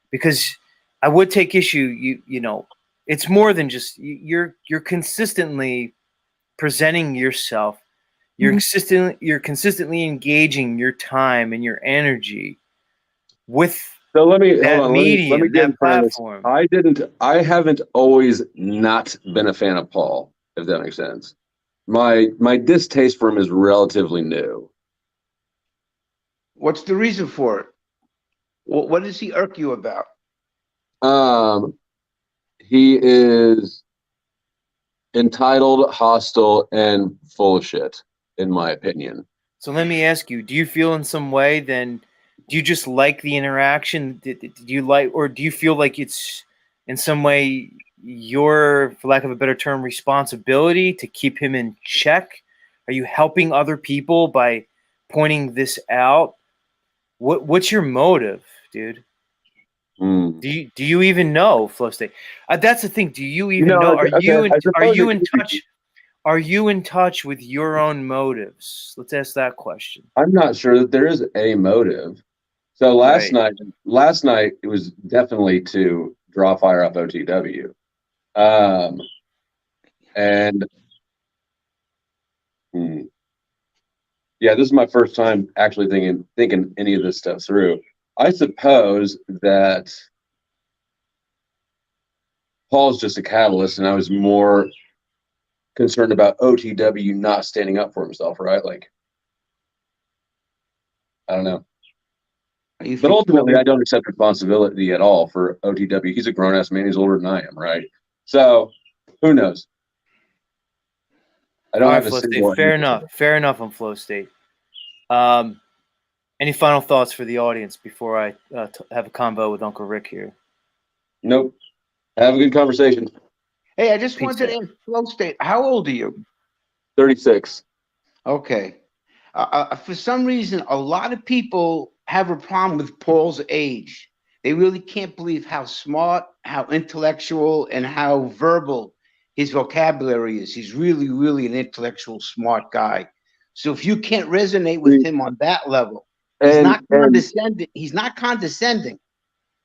Because I would take issue, you know, it's more than just you're consistently presenting yourself. You're consistently engaging your time and your energy with So let me that hold on. medium, Let me get in that front of this. platform. I haven't always not been a fan of Paul, if that makes sense. My distaste for him is relatively new. What's the reason for it? What does he irk you about? He is entitled, hostile, and full of shit, in my opinion. So let me ask you, do you feel in some way then, do you just like the interaction? Do you like, or do you feel like it's in some way your, for lack of a better term, responsibility to keep him in check? Are you helping other people by pointing this out? What's your motive, dude? Do you even know, Flow State? That's the thing. Do you even know? Are you in touch? Are you in touch with your own motives? Let's ask that question. I'm not sure that there is a motive. So last night it was definitely to draw fire off OTW. And yeah, this is my first time actually thinking any of this stuff through. I suppose that Paul's just a catalyst, and I was more concerned about OTW not standing up for himself, right? Like, I don't know. But ultimately, I don't accept responsibility at all for OTW. He's a grown-ass man. He's older than I am, right? So, who knows? I don't have a single. Fair enough. Fair enough on Flow State. Any final thoughts for the audience before I have a convo with Uncle Rick here? Nope. Have a good conversation. Hey, I just wanted to ask Flow State, how old are you? 36. Okay. For some reason, a lot of people have a problem with Paul's age. They really can't believe how smart, how intellectual, and how verbal his vocabulary is. He's really, really an intellectual, smart guy. So if you can't resonate with him on that level, he's not condescending. He's not condescending,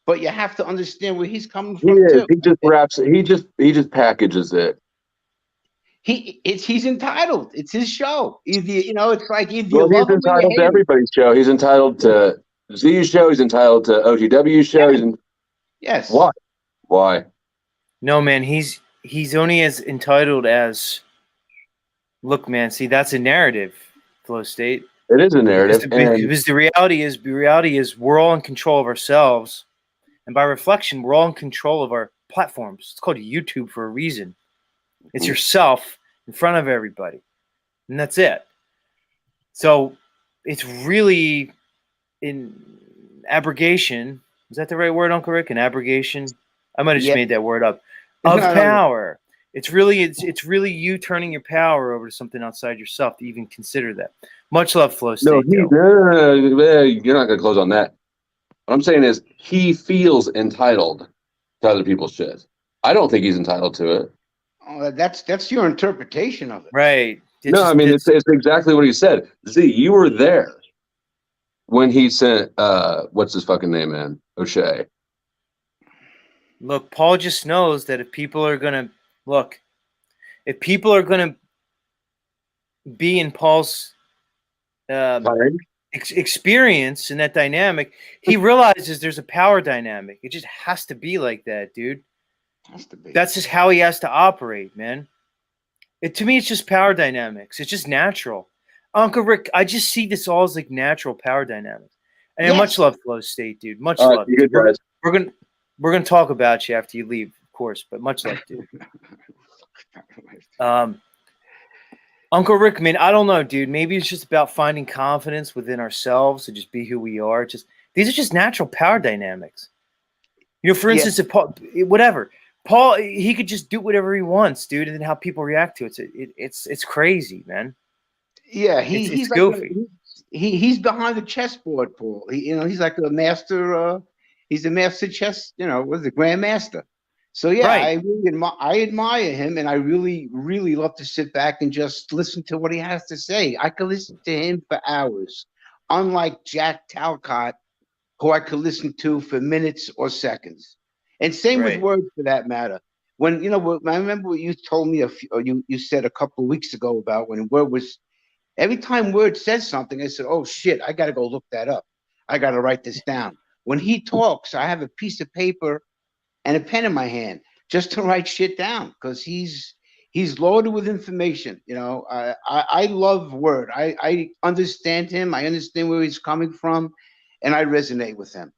but you have to understand where he's coming from too. He just raps. He just packages it. He's entitled. It's his show. It's like either he's entitled to everybody's show. He's entitled to Z's show. He's entitled to OTW's show. Yes. Why? No, man. He's only as entitled as. Look, man. See, that's a narrative, Flow State. It is a narrative, because the reality is we're all in control of ourselves, and by reflection, we're all in control of our platforms. It's called YouTube for a reason. It's yourself in front of everybody, and that's it. So it's really in abrogation. Is that the right word, Uncle Rick? An abrogation? I might have just made that word up. Of power. It's really you turning your power over to something outside yourself to even consider that. Much love, Flow State. No, you're not going to close on that. What I'm saying is he feels entitled to other people's shit. I don't think he's entitled to it. Oh, that's your interpretation of it. Right. It's exactly what he said. Z, you were there when he sent, what's his fucking name, man? O'Shea. Look, Paul just knows that if people are going to be in Paul's experience and that dynamic, he realizes there's a power dynamic. It just has to be like that, dude. Has to be. That's just how he has to operate, man. To me, it's just power dynamics. It's just natural. Uncle Rick, I just see this all as like natural power dynamics. And Yes. much love, Flow State, dude. Much All right, love. you good, guys. We're gonna talk about you after you leave, of course, but much love, dude. Uncle Rick, man, I don't know, dude. Maybe it's just about finding confidence within ourselves to just be who we are. These are just natural power dynamics. You know, for Yeah. instance, if Paul, he could just do whatever he wants, dude, and then how people react to it. It's crazy, man. Yeah, It's he's like goofy. he's behind the chessboard, Paul. He's like a master. He's a master chess. Was the grandmaster. So yeah, Right. I really I admire him, and I really, really love to sit back and just listen to what he has to say. I could listen to him for hours, unlike Jack Talcott, who I could listen to for minutes or seconds. And same with Right. words, for that matter. When I remember what you told me you said a couple of weeks ago about when Word was. Every time Word says something, I said, "Oh shit, I got to go look that up. I got to write this down." When he talks, I have a piece of paper and a pen in my hand just to write shit down, because he's loaded with information. I love Word. I understand him. I understand where he's coming from, and I resonate with him.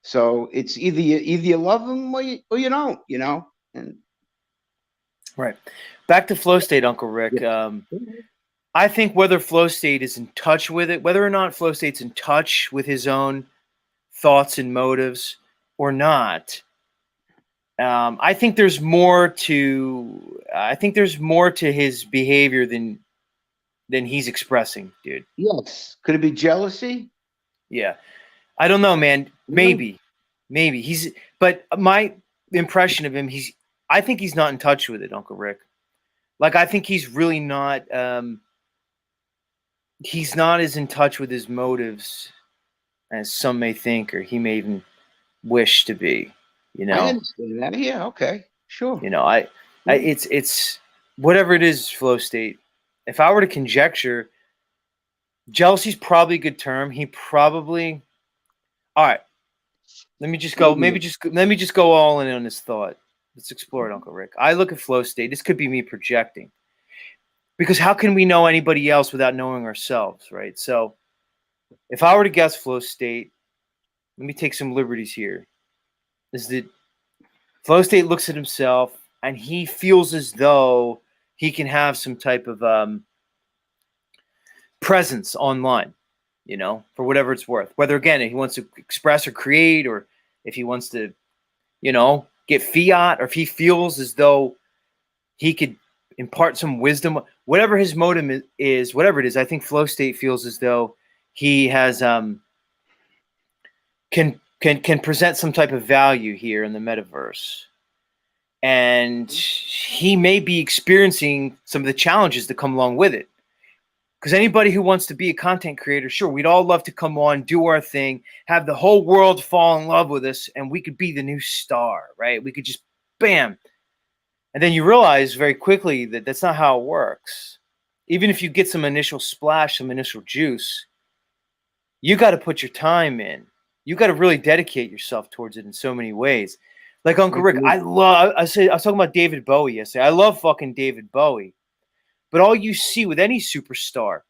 So it's either you love him or you don't. And Right. Back to Flow State, Uncle Rick. I think whether Flow State is in touch with it, whether or not Flow State's in touch with his own thoughts and motives or not, I think there's more to his behavior than he's expressing, dude. yes, could it be jealousy? Yeah. I don't know, man. Maybe but my impression of him, I think he's not in touch with it, Uncle Rick. Like, I think he's really not, he's not as in touch with his motives as some may think, or he may even wish to be, I understand that. Yeah, okay, sure. It's whatever it is, Flow State. If I were to conjecture, jealousy's probably a good term. He probably, all right. Let me just go. Let me just go all in on this thought. Let's explore it, Uncle Rick. I look at Flow State. This could be me projecting, because how can we know anybody else without knowing ourselves, right? So, if I were to guess Flow State, let me take some liberties here. Is that Flow State looks at himself and he feels as though he can have some type of presence online, for whatever it's worth. Whether, again, if he wants to express or create, or if he wants to, get fiat, or if he feels as though he could impart some wisdom, whatever his motive is, whatever it is, I think Flow State feels as though he has can present some type of value here in the metaverse. And he may be experiencing some of the challenges that come along with it. Because anybody who wants to be a content creator, sure, we'd all love to come on, do our thing, have the whole world fall in love with us, and we could be the new star, right? We could just, bam. And then you realize very quickly that that's not how it works. Even if you get some initial splash, some initial juice, you got to put your time in. You got to really dedicate yourself towards it in so many ways. Like Uncle Rick, I was talking about David Bowie yesterday. I love fucking David Bowie. But all you see with any superstar,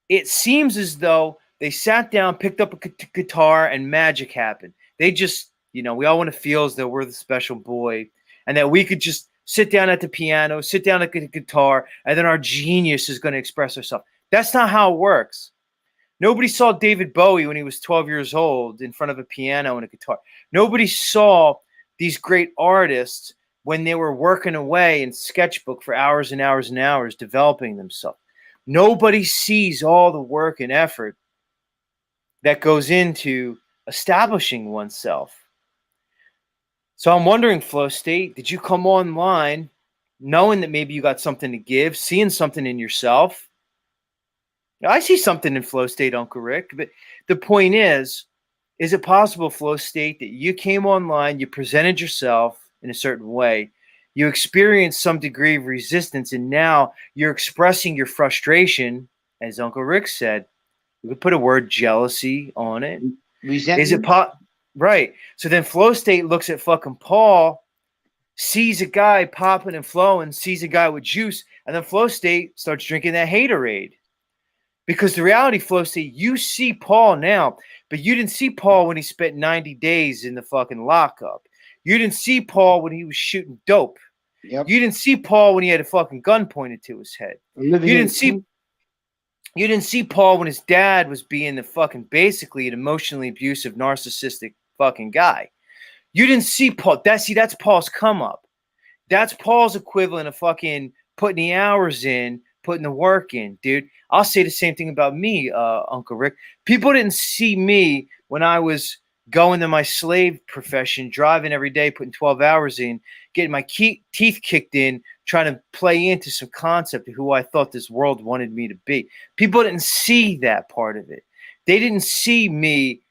it seems as though they sat down, picked up a guitar, and magic happened. They just, we all want to feel as though we're the special boy, and that we could just sit down at the piano, sit down at the guitar, and then our genius is going to express ourselves. That's not how it works. Nobody saw David Bowie when he was 12 years old in front of a piano and a guitar. Nobody saw these great artists when they were working away in sketchbook for hours and hours and hours developing themselves. Nobody sees all the work and effort that goes into establishing oneself. So I'm wondering, Flow State, did you come online knowing that maybe you got something to give, seeing something in yourself? I see something in Flow State, Uncle Rick, but the point is it possible, Flow State, that you came online, you presented yourself in a certain way, you experienced some degree of resistance, and now you're expressing your frustration, as Uncle Rick said, We could put a word jealousy on it. Is it Resentment. right? So then Flow State looks at fucking Paul, sees a guy popping and flowing, sees a guy with juice, and then Flow State starts drinking that haterade. Because the reality, Flow State, you see Paul now, but you didn't see Paul when he spent 90 days in the fucking lockup. You didn't see Paul when he was shooting dope. Yep. You didn't see Paul when he had a fucking gun pointed to his head. Living You in didn't see Paul when his dad was being the fucking basically an emotionally abusive, narcissistic fucking guy. You didn't see Paul. That's Paul's come up. That's Paul's equivalent of fucking putting the hours in, putting the work in, dude. I'll say the same thing about me, Uncle Rick. People didn't see me when I was going to my slave profession, driving every day, putting 12 hours in, getting my teeth kicked in, trying to play into some concept of who I thought this world wanted me to be. People didn't see that part of it. They didn't see me,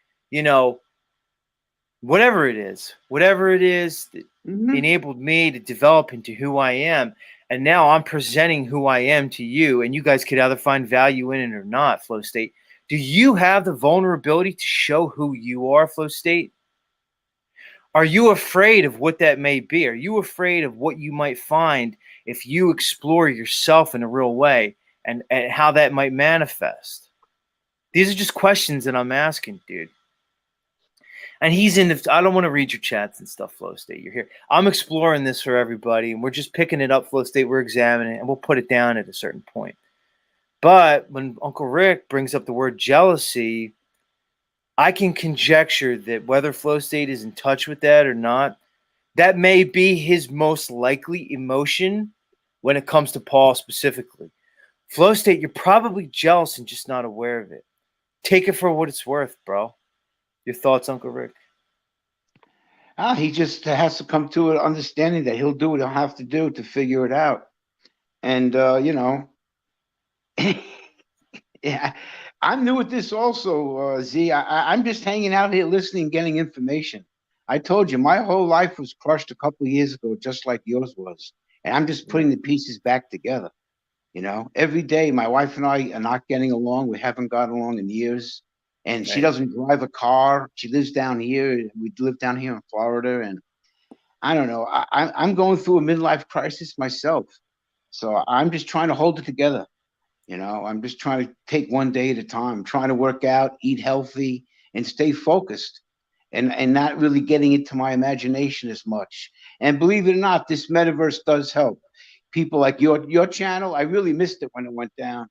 whatever it is that enabled me to develop into who I am. And now I'm presenting who I am to you, and you guys could either find value in it or not, Flow State. Do you have the vulnerability to show who you are, Flow State? Are you afraid of what that may be? Are you afraid of what you might find if you explore yourself in a real way and how that might manifest? These are just questions that I'm asking, dude. And he's in the, I don't want to read your chats and stuff, Flow State. You're here. I'm exploring this for everybody, and we're just picking it up, Flow State. We're examining it, and we'll put it down at a certain point. But when Uncle Rick brings up the word jealousy, I can conjecture that whether Flow State is in touch with that or not, that may be his most likely emotion when it comes to Paul specifically. Flow State, you're probably jealous and just not aware of it. Take it for what it's worth, bro. Your thoughts, Uncle Rick? He just has to come to an understanding that he'll do what he'll have to do to figure it out. And yeah, I'm new at this also, Z. I'm just hanging out here listening, getting information. I told you my whole life was crushed a couple of years ago, just like yours was. And I'm just putting the pieces back together. Every day my wife and I are not getting along. We haven't gotten along in years. And she doesn't drive a car. She lives down here. We live down here in Florida. And I don't know. I'm going through a midlife crisis myself. So I'm just trying to hold it together. I'm just trying to take one day at a time, trying to work out, eat healthy, and stay focused and not really getting into my imagination as much. And believe it or not, this metaverse does help. People like your channel, I really missed it when it went down.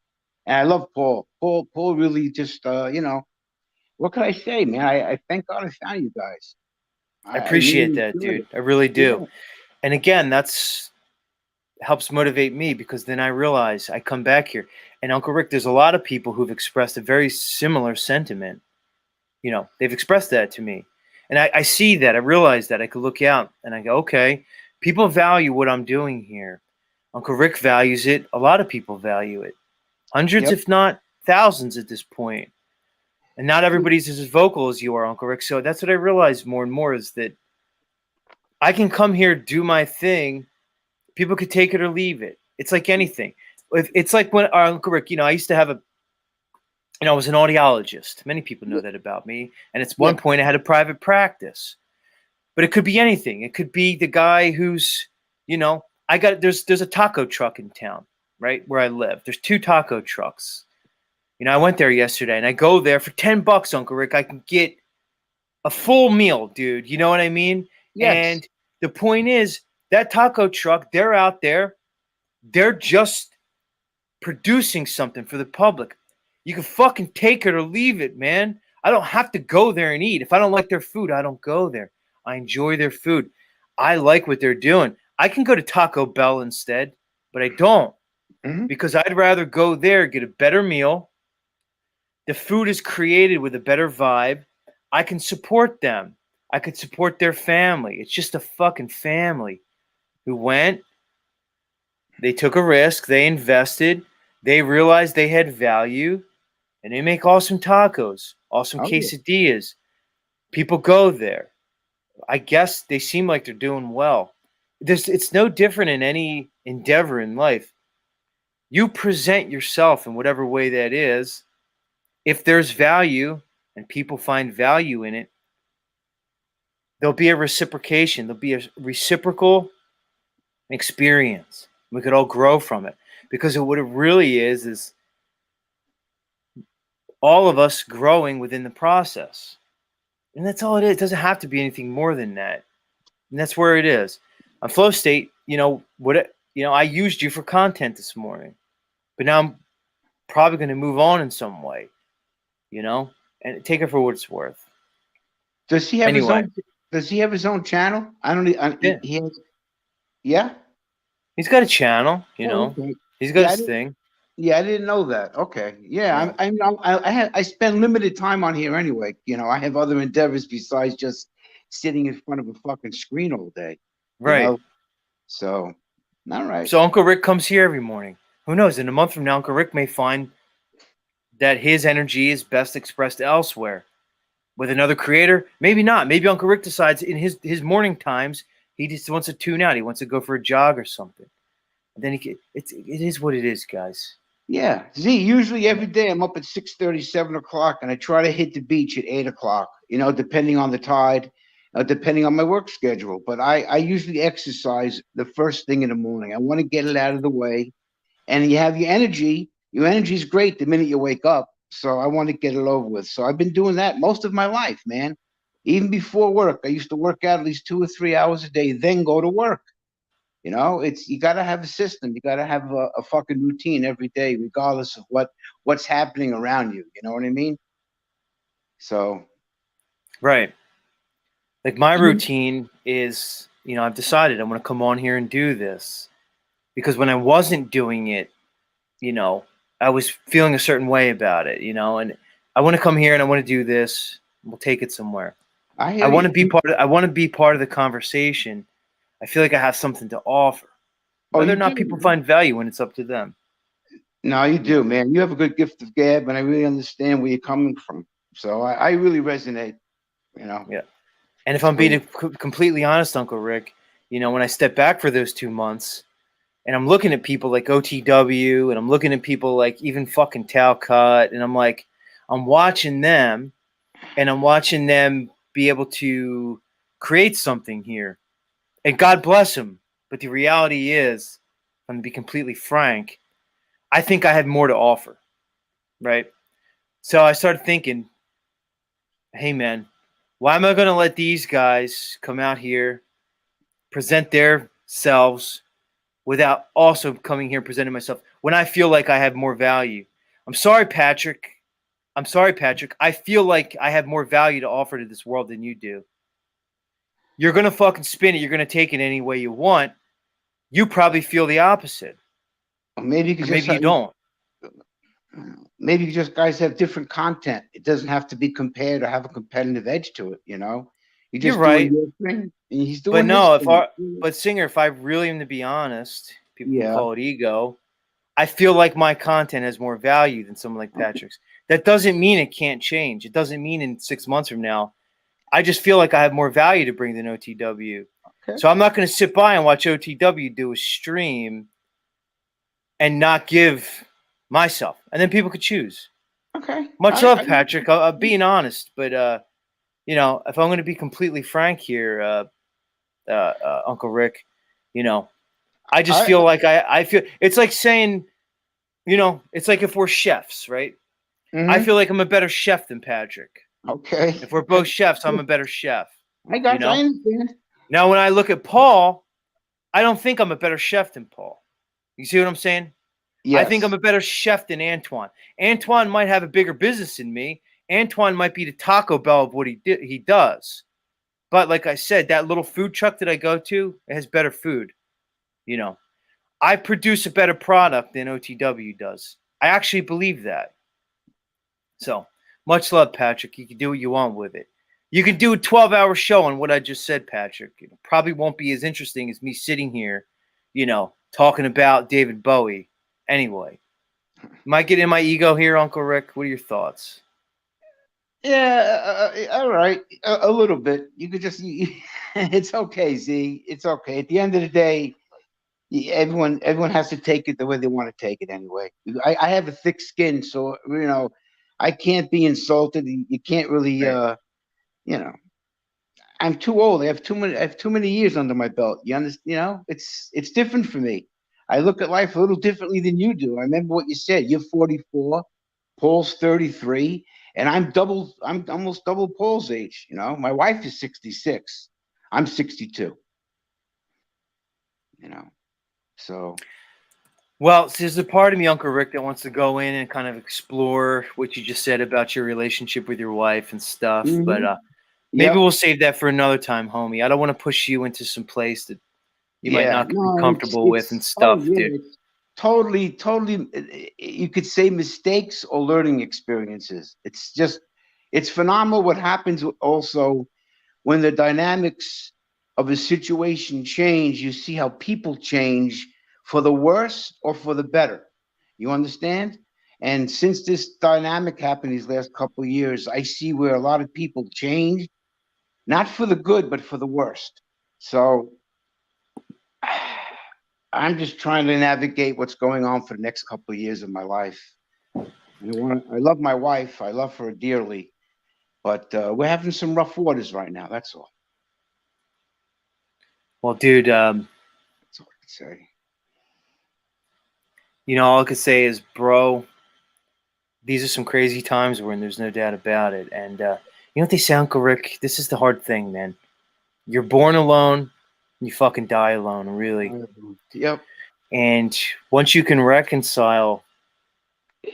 And I love Paul. Paul really just, what can I say, man? I thank God I found you guys. I appreciate really that, enjoyed dude. it. I really do. Yeah. And again, that's helps motivate me because then I realize I come back here. And Uncle Rick, there's a lot of people who've expressed a very similar sentiment. They've expressed that to me. And I see that. I realize that. I could look out and I go, okay, people value what I'm doing here. Uncle Rick values it. A lot of people value it. Hundreds, Yep. if not thousands at this point. And not everybody's as vocal as you are, Uncle Rick. So that's what I realize more and more is that I can come here, do my thing. People could take it or leave it. It's like anything. It's like when Uncle Rick, I used to have I was an audiologist. Many people know that about me. And at one point I had a private practice. But it could be anything. It could be the guy who's, there's a taco truck in town, right? Where I live. There's 2 taco trucks. I went there yesterday and I go there for $10, Uncle Rick. I can get a full meal, dude. You know what I mean? Yes. And the point is that taco truck, they're out there. They're just producing something for the public. You can fucking take it or leave it, man. I don't have to go there and eat. If I don't like their food, I don't go there. I enjoy their food. I like what they're doing. I can go to Taco Bell instead, but I don't because I'd rather go there, get a better meal. The food is created with a better vibe. I can support them. I could support their family. It's just a fucking family who went, they took a risk, they invested, they realized they had value, and they make awesome tacos, awesome quesadillas. People go there. I guess they seem like they're doing well. It's no different in any endeavor in life. You present yourself in whatever way that is, if there's value and people find value in it, there'll be a reciprocation. There'll be a reciprocal experience. We could all grow from it, because what it really is all of us growing within the process. And that's all it is. It doesn't have to be anything more than that. And that's where it is. On flow state, I used you for content this morning, but now I'm probably going to move on in some way, and take it for what it's worth. Does he have his Anyway. own? Does he have his own channel? I don't. Yeah. He has. Yeah. He's got a channel, Okay. He's got Yeah, his thing. Yeah, I didn't know that. Okay. Yeah, Yeah. I spend limited time on here anyway. I have other endeavors besides just sitting in front of a fucking screen all day. Right. So, all right. So Uncle Rick comes here every morning. Who knows? In a month from now, Uncle Rick may find that his energy is best expressed elsewhere with another creator. Maybe not. Maybe Uncle Rick decides in his morning times he just wants to tune out. He wants to go for a jog or something. And then it is what it is, guys. Yeah. Z, usually every day I'm up at 6:30, 7 o'clock, and I try to hit the beach at 8 o'clock, depending on the tide, depending on my work schedule. But I usually exercise the first thing in the morning. I want to get it out of the way. And you have your energy. Your energy is great the minute you wake up. So I want to get it over with. So I've been doing that most of my life, man. Even before work, I used to work out at least 2 or 3 hours a day, then go to work. You got to have a system. You got to have a fucking routine every day, regardless of what's happening around you. You know what I mean? So, right. Like my routine is, I've decided I'm going to come on here and do this, because when I wasn't doing it, I was feeling a certain way about it, and I want to come here and I want to do this. We'll take it somewhere. I want to be part of the conversation. I feel like I have something to offer. Whether or not people find value in, it's up to them. No, you do, man. You have a good gift of gab, and I really understand where you're coming from. So I really resonate, Yeah. And if I'm being completely honest, Uncle Rick, when I step back for those 2 months and I'm looking at people like OTW and I'm looking at people like even fucking Talcott, and I'm watching them and I'm watching them be able to create something here. And God bless them. But the reality is, I'm going to be completely frank, I think I have more to offer, right? So I started thinking, hey, man, why am I going to let these guys come out here, present their selves without also coming here and presenting myself when I feel like I have more value? I'm sorry, Patrick. I feel like I have more value to offer to this world than you do. You're going to fucking spin it. You're going to take it any way you want. You probably feel the opposite. Or maybe you don't. Maybe you guys have different content. It doesn't have to be compared or have a competitive edge to it, You're just right. doing your thing, and he's But doing no, his thing. but Singer, if I really am to be honest, people Yeah. can call it ego. I feel like my content has more value than someone like Patrick's. That doesn't mean it can't change. It doesn't mean in 6 months from now. I just feel like I have more value to bring than OTW. Okay. So I'm not going to sit by and watch OTW do a stream and not give myself. And then people could choose. Okay. Much love, Patrick. I'm being honest. But, if I'm going to be completely frank here, Uncle Rick, I just feel like I feel it's like saying, it's like if we're chefs, right? Mm-hmm. I feel like I'm a better chef than Patrick. Okay. If we're both chefs, I'm a better chef. I understand. Now, when I look at Paul, I don't think I'm a better chef than Paul. You see what I'm saying? Yes. I think I'm a better chef than Antoine. Antoine might have a bigger business than me. Antoine might be the Taco Bell of what he does. But like I said, that little food truck that I go to, it has better food. I produce a better product than OTW does. I actually believe that. So, much love, Patrick. You can do what you want with it. You can do a 12-hour show on what I just said, Patrick. It probably won't be as interesting as me sitting here, talking about David Bowie. Anyway, am I getting my ego here, Uncle Rick? What are your thoughts? Yeah, all right, a little bit. You could just, it's okay, Z. It's okay. At the end of the day, everyone has to take it the way they want to take it anyway. I have a thick skin, so I can't be insulted. You can't really, Right. you know. I'm too old. I have too many years under my belt. You understand? You know, it's different for me. I look at life a little differently than you do. I remember what you said. You're 44, Paul's 33, and I'm almost double Paul's age. You know, my wife is 66. I'm 62. You know, so Well, so there's a part of me, Uncle Rick, that wants to go in and kind of explore what you just said about your relationship with your wife and stuff. But mhm. maybe Yep. we'll save that for another time, homie. I don't want to push you into some place that you might Yeah. not be No, comfortable with and oh stuff, yeah, dude. it's totally. You could say mistakes or learning experiences. It's phenomenal what happens also when the dynamics of a situation change. You see how people change for the worse or for the better. You understand? And since this dynamic happened these last couple of years, I see where a lot of people change, not for the good, but for the worst. So I'm just trying to navigate what's going on for the next couple of years of my life. I love my wife. I love her dearly, but we're having some rough waters right now. That's all. Well, dude, That's all I can say. all I could say is, bro, these are some crazy times when there's no doubt about it. And you know what they say, Uncle Rick? This is the hard thing, man. You're born alone, you fucking die alone, really. Yep. And once you can reconcile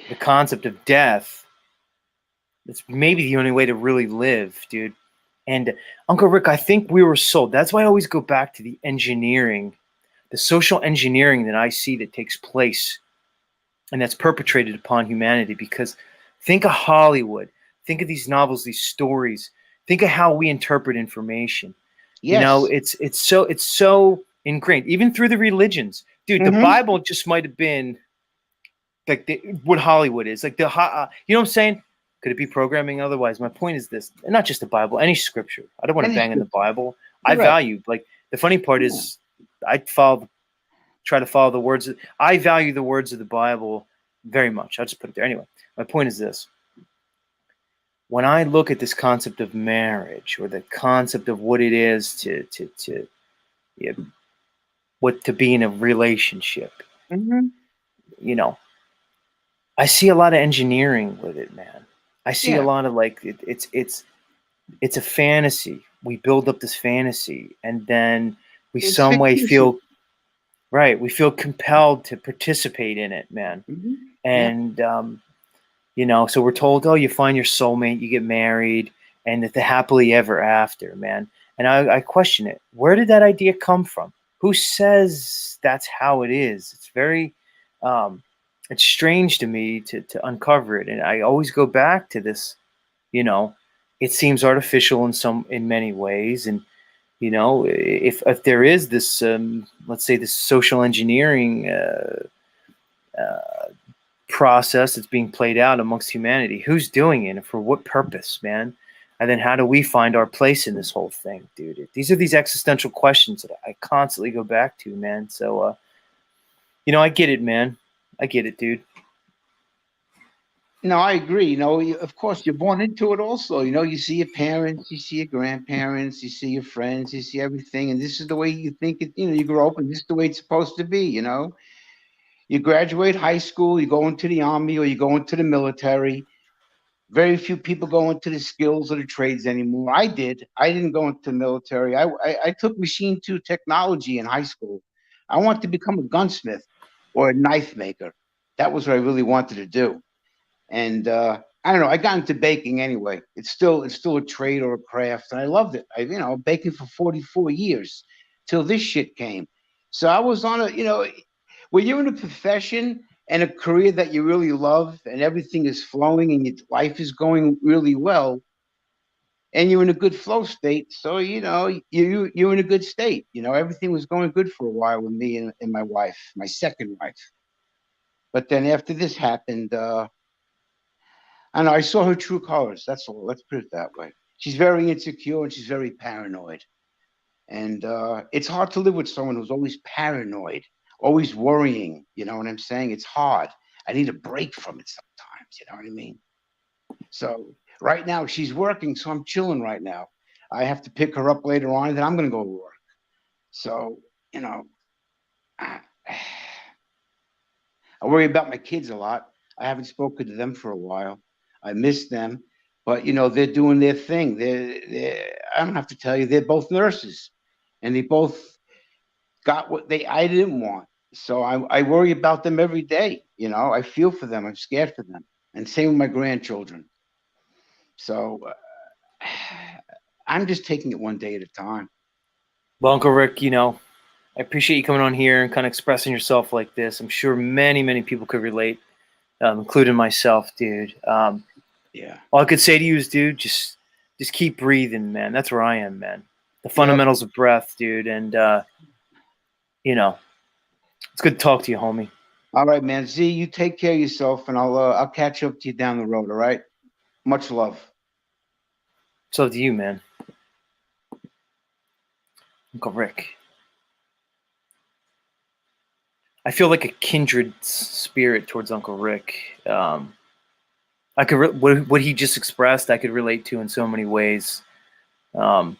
the concept of death, it's maybe the only way to really live, dude. And Uncle Rick, I think we were sold. That's why I always go back to the engineering, the social engineering that I see that takes place and that's perpetrated upon humanity. Because think of Hollywood, think of these novels, these stories, think of how we interpret information. Yes. It's so ingrained, even through the religions, dude. The Mm-hmm. Bible just might have been like what Hollywood is, like you know what I'm saying? Could it be programming otherwise? My point is this, and not just the Bible, any scripture. I don't want to Any bang on the scripture. Bible. I Correct. value, like, the funny part Yeah. is try to follow the words. I value the words of the Bible very much. I'll just put it there. Anyway, my point is this. When I look at this concept of marriage, or the concept of what it is to you know, what to be in a relationship, Mm-hmm. you know, I see a lot of engineering with it, man. I see a Yeah. lot of, like, it's a fantasy. We build up this fantasy, and then we It's some way fictitious. feel right. We feel compelled to participate in it, man. Mm-hmm. Yep. And so we're told, oh, you find your soulmate, you get married, and that the happily ever after, man. And I question it. Where did that idea come from? Who says that's how it is? It's very, um, it's strange to me to uncover it, and I always go back to this. You know, it seems artificial in many ways, and if there is this, let's say, this social engineering process that's being played out amongst humanity. Who's doing it and for what purpose, man? And then how do we find our place in this whole thing, dude? These are these existential questions that I constantly go back to, man. So, I get it, man. I get it, dude. No, I agree. Of course, you're born into it also. You see your parents, you see your grandparents, you see your friends, you see everything. And this is the way you think it, you grow up and this is the way it's supposed to be. You graduate high school, you go into the army or you go into the military. Very few people go into the skills or the trades anymore. I did. I didn't go into the military. I took machine tool technology in high school. I wanted to become a gunsmith or a knife maker. That was what I really wanted to do. And I don't know. I got into baking anyway. It's still a trade or a craft, and I loved it. Baking for 44 years till this shit came. So I was on when you're in a profession and a career that you really love, and everything is flowing, and your life is going really well, and you're in a good flow state. So you're in a good state. Everything was going good for a while with me and my wife, my second wife. But then after this happened. I know I saw her true colors. That's all. Let's put it that way. She's very insecure and she's very paranoid. And it's hard to live with someone who's always paranoid, always worrying. You know what I'm saying? It's hard. I need a break from it sometimes. You know what I mean? So right now she's working, so I'm chilling right now. I have to pick her up later on, and then I'm going to go to work. So, you know, I, I worry about my kids a lot. I haven't spoken to them for a while. I miss them, but you know they're doing their thing. I don't have to tell you, they're both nurses, and they both got what I didn't want. So I worry about them every day. You know, I feel for them. I'm scared for them, and same with my grandchildren. So I'm just taking it one day at a time. Well, Uncle Rick, you know, I appreciate you coming on here and kind of expressing yourself like this. I'm sure many, many people could relate, including myself, dude. Yeah. All I could say to you is, dude, just keep breathing, man. That's where I am, man. The fundamentals of breath, dude. And, you know, it's good to talk to you, homie. All right, man. Z, you take care of yourself, and I'll catch up to you down the road. All right. Much love. It's up to you, man. Uncle Rick. I feel like a kindred spirit towards Uncle Rick. I could what he just expressed, I could relate to in so many ways. Of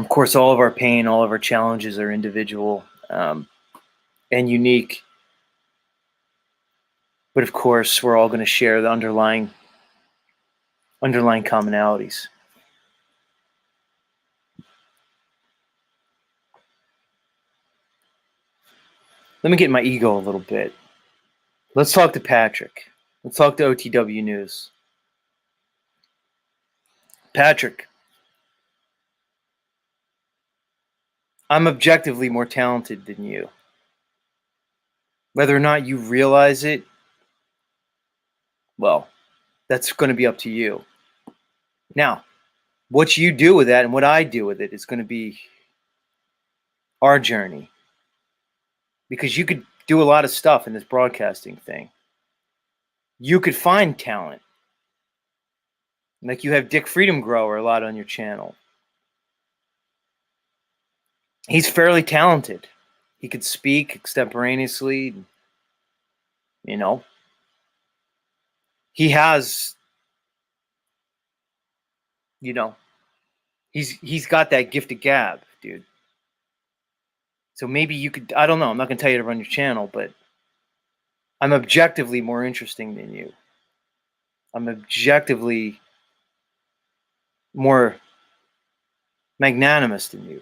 course, all of our pain, all of our challenges are individual and unique. But of course, we're all going to share the underlying commonalities. Let me get in my ego a little bit. Let's talk to Patrick. Let's talk to OTW News. Patrick, I'm objectively more talented than you. Whether or not you realize it, well, that's going to be up to you. Now, what you do with that and what I do with it is going to be our journey. Because you could do a lot of stuff in this broadcasting thing. You could find talent. Like you have Dick Freedom Grower a lot on your channel. He's fairly talented. He could speak extemporaneously. You know. He has, you know, he's got that gift of gab, dude. So maybe you could, I don't know, I'm not going to tell you to run your channel, but I'm objectively more interesting than you. I'm objectively more magnanimous than you.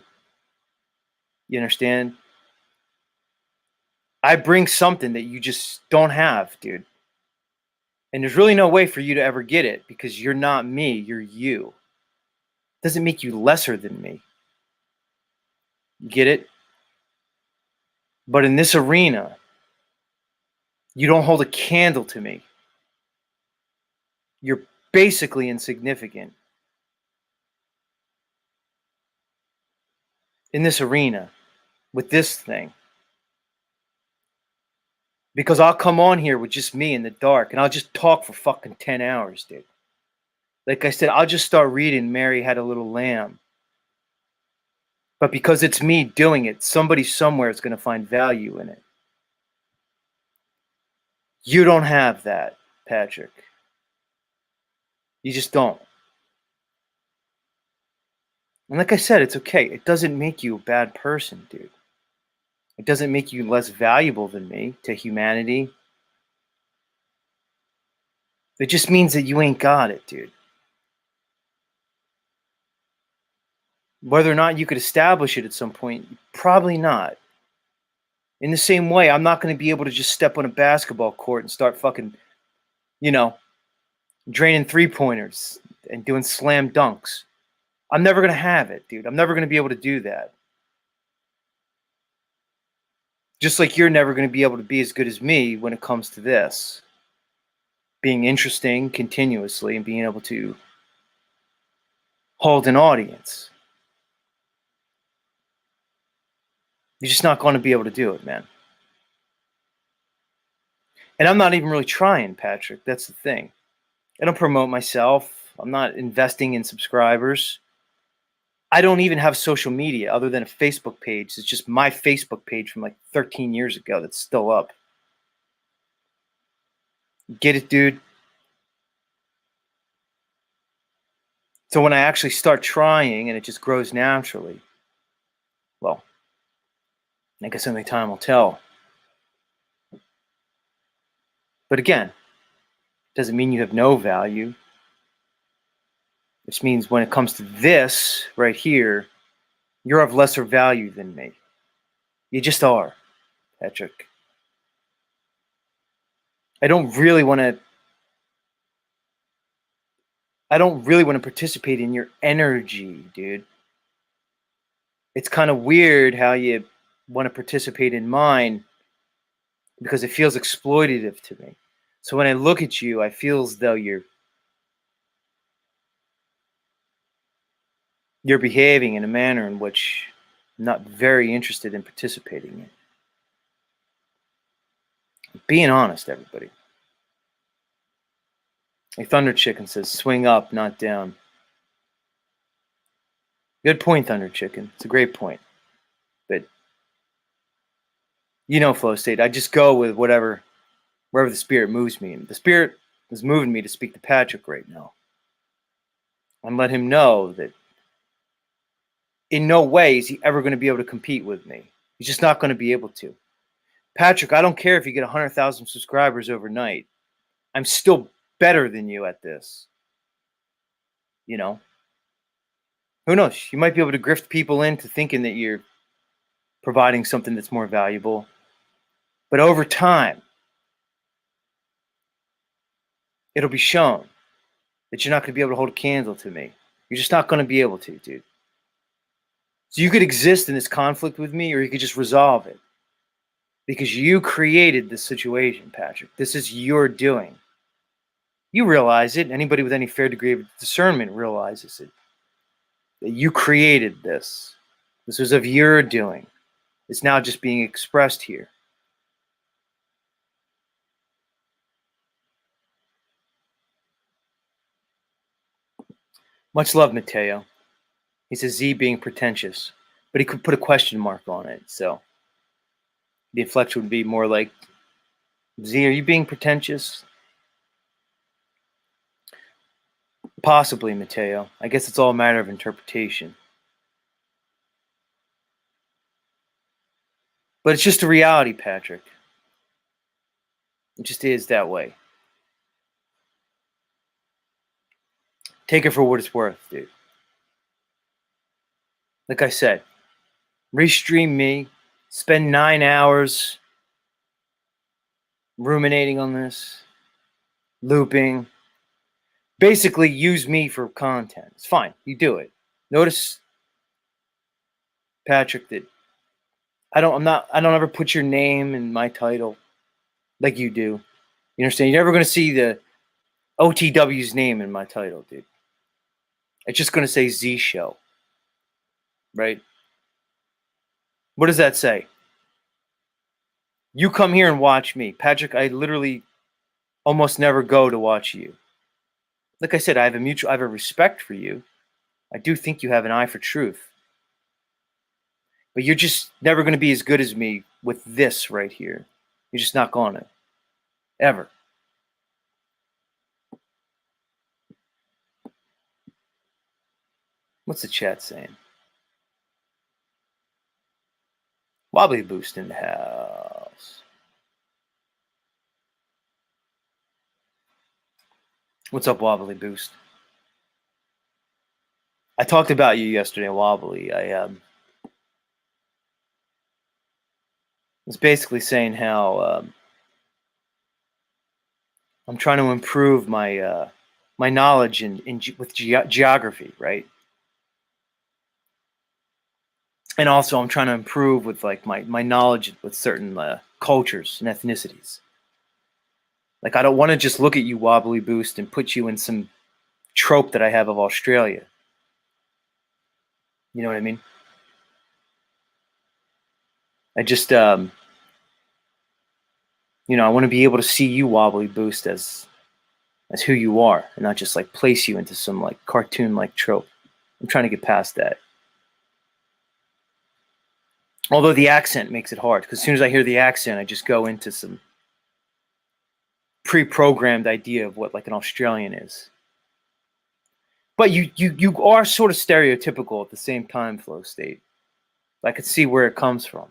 You understand? I bring something that you just don't have, dude. And there's really no way for you to ever get it because you're not me, you're you. It doesn't make you lesser than me. You get it? But in this arena, you don't hold a candle to me. You're basically insignificant. In this arena, with this thing. Because I'll come on here with just me in the dark and I'll just talk for fucking 10 hours, dude. Like I said, I'll just start reading Mary Had a Little Lamb. But because it's me doing it, somebody somewhere is going to find value in it. You don't have that, Patrick. You just don't. And like I said, it's okay. It doesn't make you a bad person, dude. It doesn't make you less valuable than me to humanity. It just means that you ain't got it, dude. Whether or not you could establish it at some point, probably not. In the same way, I'm not going to be able to just step on a basketball court and start fucking, you know, draining three-pointers and doing slam dunks. I'm never going to have it, dude. I'm never going to be able to do that. Just like you're never going to be able to be as good as me when it comes to this. Being interesting continuously and being able to hold an audience. You're just not going to be able to do it, man. And I'm not even really trying, Patrick. That's the thing. I don't promote myself. I'm not investing in subscribers. I don't even have social media other than a Facebook page. It's just my Facebook page from like 13 years ago that's still up. Get it, dude? So when I actually start trying and it just grows naturally, well, I guess only time will tell. But again, doesn't mean you have no value. Which means when it comes to this right here, you're of lesser value than me. You just are, Patrick. I don't really want to participate in your energy, dude. It's kind of weird how you want to participate in mine because it feels exploitative to me. So when I look at you, I feel as though you're behaving in a manner in which I'm not very interested in participating in. Being honest, everybody. A Thunder Chicken says, swing up, not down. Good point, Thunder Chicken. It's a great point. But, Flow State, I just go with wherever the spirit moves me. And the spirit is moving me to speak to Patrick right now. And let him know that in no way is he ever going to be able to compete with me. He's just not going to be able to. Patrick, I don't care if you get 100,000 subscribers overnight. I'm still better than you at this. Who knows? You might be able to grift people into thinking that you're providing something that's more valuable. But over time, it'll be shown that you're not going to be able to hold a candle to me. You're just not going to be able to, dude. So you could exist in this conflict with me, or you could just resolve it. Because you created this situation, Patrick. This is your doing. You realize it. Anybody with any fair degree of discernment realizes it. That you created this. This was of your doing. It's now just being expressed here. Much love, Mateo. He says Z being pretentious, but he could put a question mark on it. So the inflection would be more like, Z, are you being pretentious? Possibly, Mateo. I guess it's all a matter of interpretation. But it's just a reality, Patrick. It just is that way. Take it for what it's worth, dude. Like I said, restream me, spend 9 hours ruminating on this, looping. Basically, use me for content. It's fine. You do it. Notice, Patrick, that I don't ever put your name in my title like you do. You understand? You're never going to see the OTW's name in my title, dude. It's just going to say Z Show. Right? What does that say? You come here and watch me. Patrick, I literally almost never go to watch you. Like I said, I have a respect for you. I do think you have an eye for truth. But you're just never going to be as good as me with this right here. You're just not going to. Ever. What's the chat saying? Wobbly Boost in the house. What's up, Wobbly Boost? I talked about you yesterday, Wobbly. I was basically saying how I'm trying to improve my my knowledge with geography, right? And also, I'm trying to improve with like my knowledge with certain cultures and ethnicities. Like, I don't want to just look at you, Wobbly Boost, and put you in some trope that I have of Australia. You know what I mean? I just, I want to be able to see you, Wobbly Boost, as who you are, and not just like place you into some like cartoon-like trope. I'm trying to get past that. Although the accent makes it hard, because as soon as I hear the accent, I just go into some pre-programmed idea of what like an Australian is. But you are sort of stereotypical at the same time, flow state. I could see where it comes from.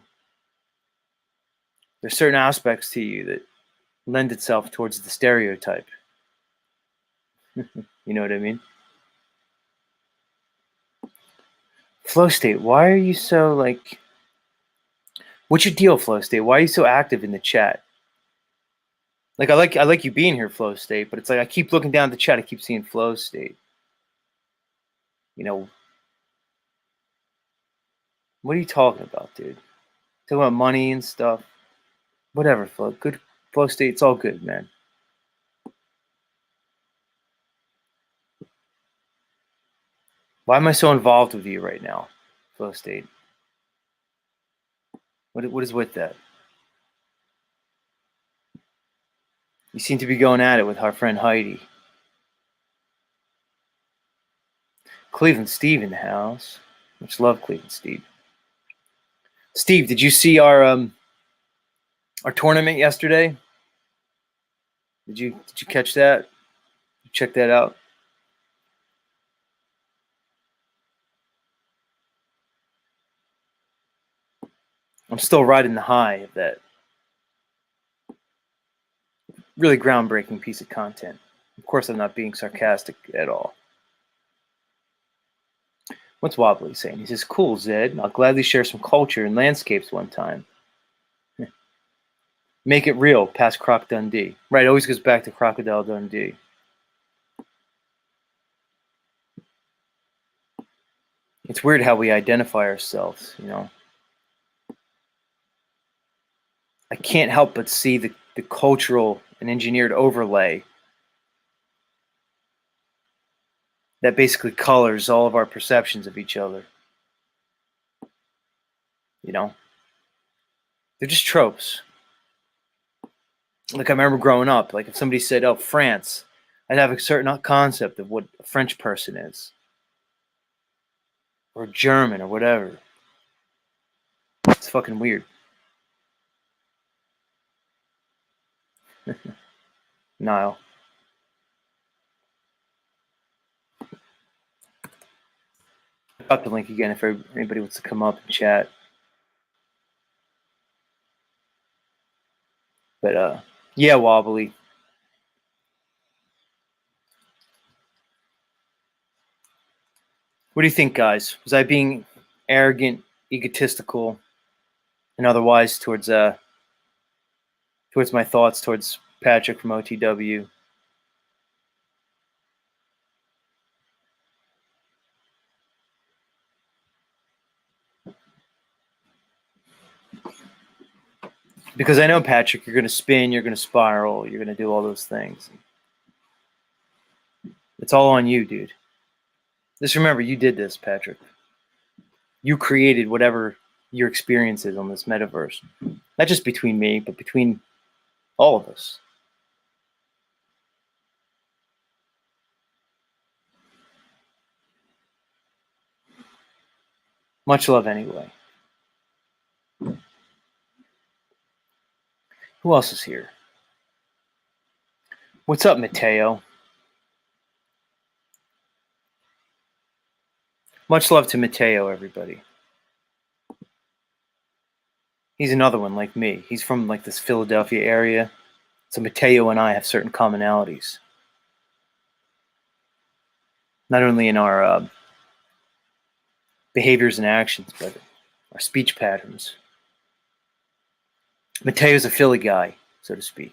There's certain aspects to you that lend itself towards the stereotype. You know what I mean? Flow state, why are you so like... What's your deal, flow state? Why are you so active in the chat? Like I like you being here, flow state, but it's like I keep looking down at the chat, I keep seeing flow state. You know, what are you talking about, dude? Talking about money and stuff. Whatever, flow. Good flow state, it's all good, man. Why am I so involved with you right now, flow state? What is with that? You seem to be going at it with our friend Heidi. Cleveland Steve in the house. Much love, Cleveland Steve. Steve, did you see our tournament yesterday? Did you catch that? Check that out. I'm still riding the high of that really groundbreaking piece of content. Of course, I'm not being sarcastic at all. What's Wobbly saying? He says, cool, Zed. I'll gladly share some culture and landscapes one time. Make it real, past Croc Dundee. Right, it always goes back to Crocodile Dundee. It's weird how we identify ourselves, you know. I can't help but see the cultural and engineered overlay that basically colors all of our perceptions of each other. You know? They're just tropes. Like I remember growing up, like if somebody said, oh, France, I'd have a certain concept of what a French person is. Or German or whatever. It's fucking weird. Niall. Drop the link again if anybody wants to come up and chat. But yeah, Wobbly. What do you think, guys? Was I being arrogant, egotistical, and otherwise towards my thoughts towards Patrick from OTW? Because I know, Patrick, you're going to spin, you're going to spiral, you're going to do all those things. It's all on you, dude. Just remember, you did this, Patrick. You created whatever your experience is on this metaverse. Not just between me, but between all of us. Much love anyway. Who else is here? What's up, Mateo? Much love to Mateo, everybody. He's another one like me. He's from like this Philadelphia area. So Mateo and I have certain commonalities. Not only in our behaviors and actions, but our speech patterns. Mateo's a Philly guy, so to speak.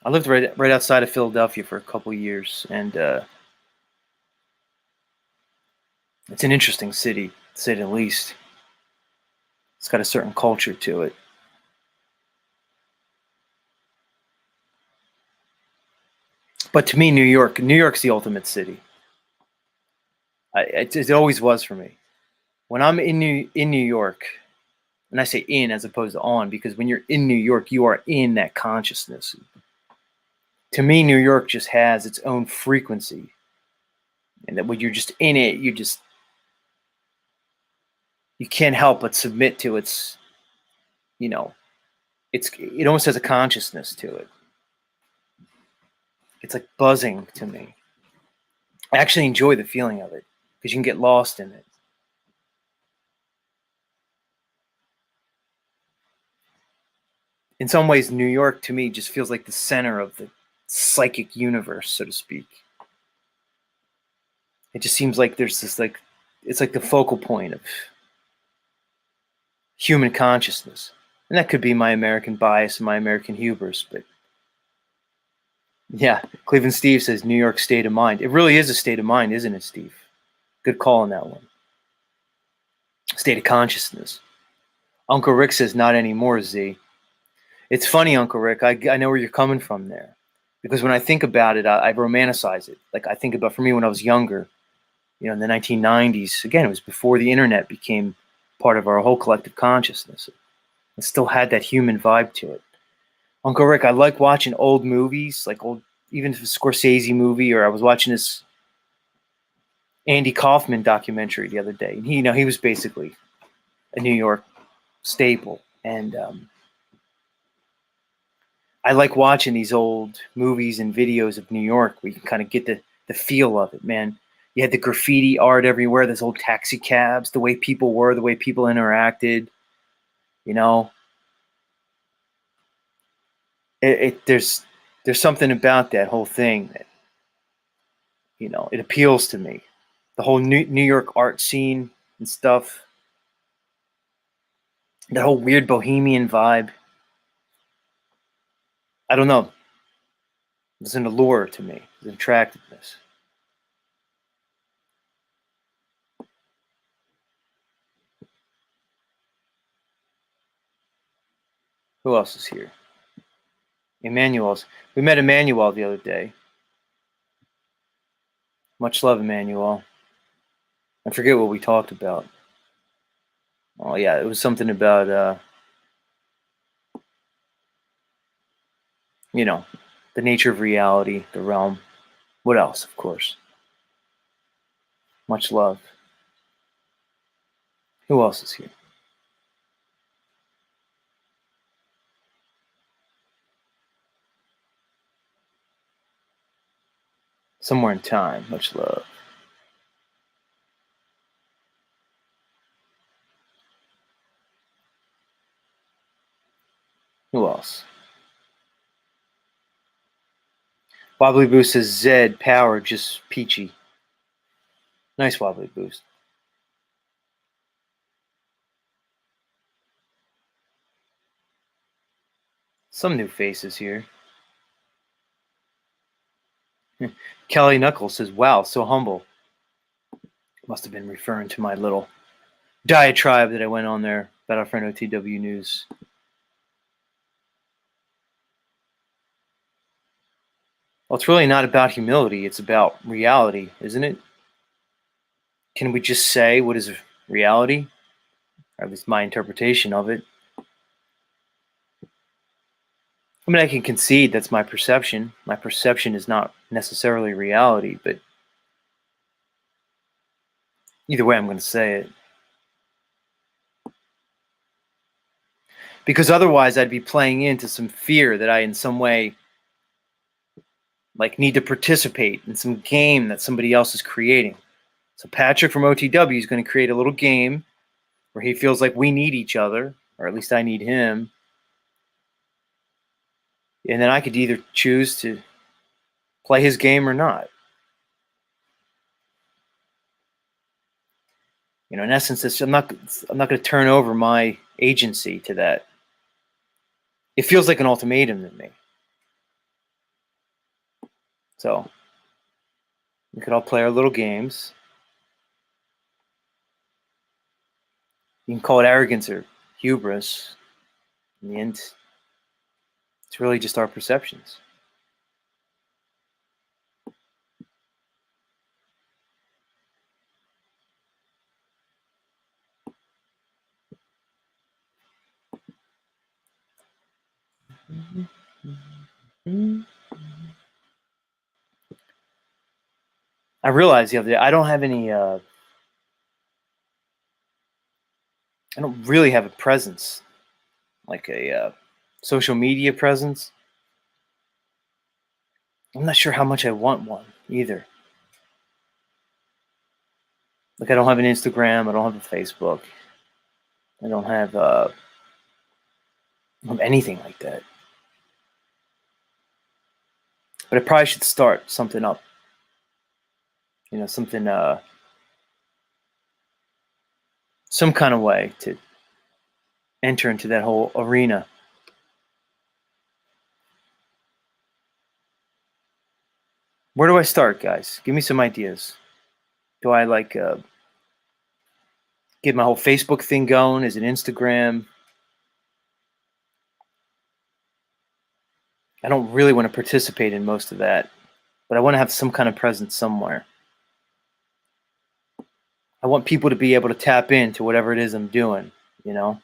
I lived right outside of Philadelphia for a couple years, and it's an interesting city, to say the least. It's got a certain culture to it. But to me, New York's the ultimate city. It always was for me. When I'm in New York, and I say in as opposed to on, because when you're in New York, you are in that consciousness. To me, New York just has its own frequency. And that when you're just in it, you can't help but submit to its, it almost has a consciousness to it. it's like buzzing to me. I actually enjoy the feeling of it because you can get lost in it. In some ways, New York to me just feels like the center of the psychic universe, so to speak. It just seems like there's this like it's like the focal point of human consciousness. And that could be my American bias and my American hubris, but yeah, Cleveland Steve says New York state of mind. It really is a state of mind, isn't it, Steve? Good call on that one. State of consciousness. Uncle Rick says not anymore, Z. It's funny, Uncle Rick. I know where you're coming from there. Because when I think about it, I romanticize it. Like I think about, for me, when I was younger, in the 1990s, again, it was before the internet became part of our whole collective consciousness. It still had that human vibe to it. Uncle Rick, I like watching old movies, like even if it's a Scorsese movie, or I was watching this Andy Kaufman documentary the other day. And he was basically a New York staple. And I like watching these old movies and videos of New York where you can kind of get the feel of it, man. You had the graffiti art everywhere, those old taxi cabs, the way people were, the way people interacted, there's something about that whole thing that, it appeals to me. The whole New York art scene and stuff, that whole weird bohemian vibe. I don't know. There's an allure to me, there's an attractiveness. Who else is here? Emmanuel's. We met Emmanuel the other day. Much love, Emmanuel. I forget what we talked about. Oh yeah, it was something about the nature of reality, the realm. What else, of course? Much love. Who else is here? Somewhere in time. Much love. Who else? Wobbly Boost says Zed power just peachy. Nice Wobbly Boost. Some new faces here. Kelly Knuckles says, wow, so humble. Must have been referring to my little diatribe that I went on there about our friend OTW News. Well, it's really not about humility. It's about reality, isn't it? Can we just say what is reality? Or at least my interpretation of it. I mean, I can concede that's my perception. My perception is not necessarily reality, but either way, I'm going to say it. Because otherwise, I'd be playing into some fear that I, in some way, need to participate in some game that somebody else is creating. So Patrick from OTW is going to create a little game where he feels like we need each other, or at least I need him. And then I could either choose to play his game or not. In essence, I'm not going to turn over my agency to that. It feels like an ultimatum to me. So we could all play our little games. You can call it arrogance or hubris. In the end, it's really just our perceptions. I realized the other day I don't have any. I don't really have a presence, like a social media presence. I'm not sure how much I want one either. Like, I don't have an Instagram. I don't have a Facebook. I don't have anything like that. But I probably should start something up. You know, something, some kind of way to enter into that whole arena. Where do I start, guys? Give me some ideas. Do I get my whole Facebook thing going? Is it Instagram? I don't really want to participate in most of that, but I want to have some kind of presence somewhere. I want people to be able to tap into whatever it is I'm doing, you know?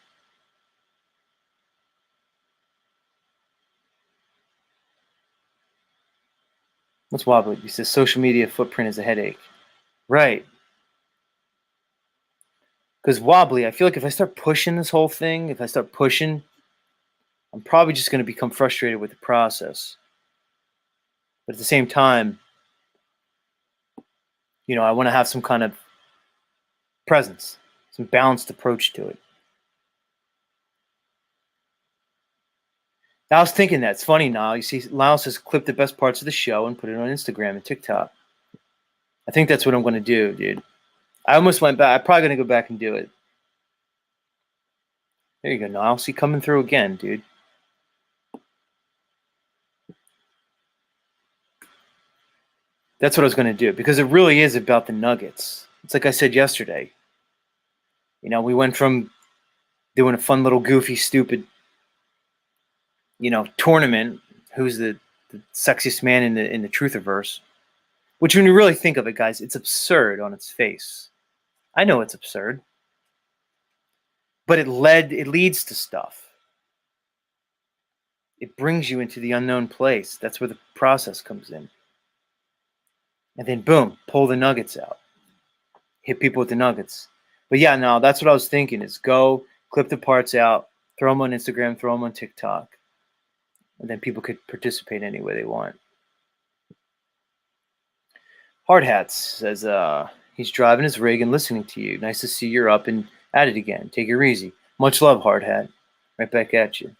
What's wobbly? He says social media footprint is a headache. Right. Because wobbly, I feel like if I start pushing this whole thing, if I start pushing, I'm probably just going to become frustrated with the process. But at the same time, you know, I want to have some kind of presence, some balanced approach to it. Now, I was thinking that. It's funny now. You see, Lyle says clip the best parts of the show and put it on Instagram and TikTok. I think that's what I'm going to do, dude. I almost went back. I'm probably going to go back and do it. There you go, Niall. See, coming through again, dude. That's what I was going to do, because it really is about the nuggets. It's like I said yesterday. You know, we went from doing a fun little goofy, stupid, you know, tournament. Who's the sexiest man in the Truthiverse? Which, when you really think of it, guys, it's absurd on its face. I know it's absurd, but it leads to stuff. It brings you into the unknown place. That's where the process comes in. And then, boom, pull the nuggets out. Hit people with the nuggets. But yeah, no, that's what I was thinking is go, clip the parts out, throw them on Instagram, throw them on TikTok. And then people could participate any way they want. Hard Hats says he's driving his rig and listening to you. Nice to see you're up and at it again. Take it easy. Much love, Hard Hat. Right back at you.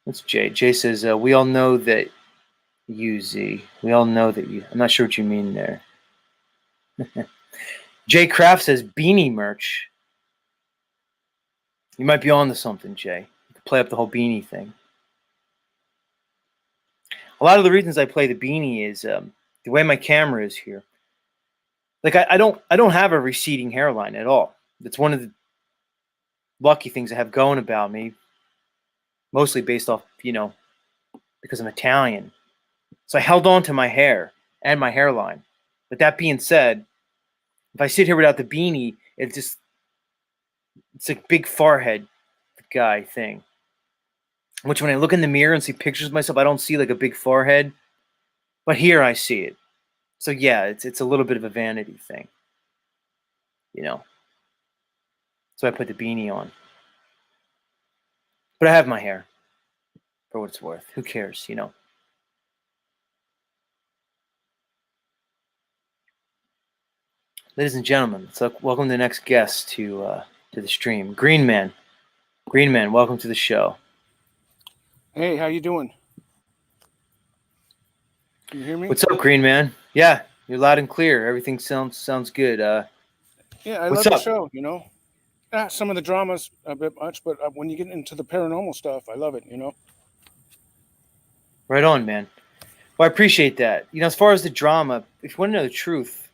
That's Jay. Jay says, we all know that you, Z. We all know that you. I'm not sure what you mean there. Jay Kraft says, beanie merch. You might be on to something, Jay. You could play up the whole beanie thing. A lot of the reasons I play the beanie is the way my camera is here. Like I don't have a receding hairline at all. It's one of the lucky things I have going about me. Mostly based off, you know, because I'm Italian. So I held on to my hair and my hairline. But that being said, if I sit here without the beanie, it's a big forehead guy thing. Which when I look in the mirror and see pictures of myself, I don't see like a big forehead. But here I see it. So yeah, it's a little bit of a vanity thing. You know. So I put the beanie on. But I have my hair. For what it's worth. Who cares, you know? Ladies and gentlemen, so welcome the next guest to the stream. Green Man, welcome to the show. Hey, how you doing? Can you hear me? What's up, Green Man? Yeah, you're loud and clear. Everything sounds good. Yeah, I what's love the up? show, you know. Some of the drama's a bit much, but when you get into the paranormal stuff, I love it, you know. Right on, man. Well, I appreciate that. You know, as far as the drama, if you want to know the truth,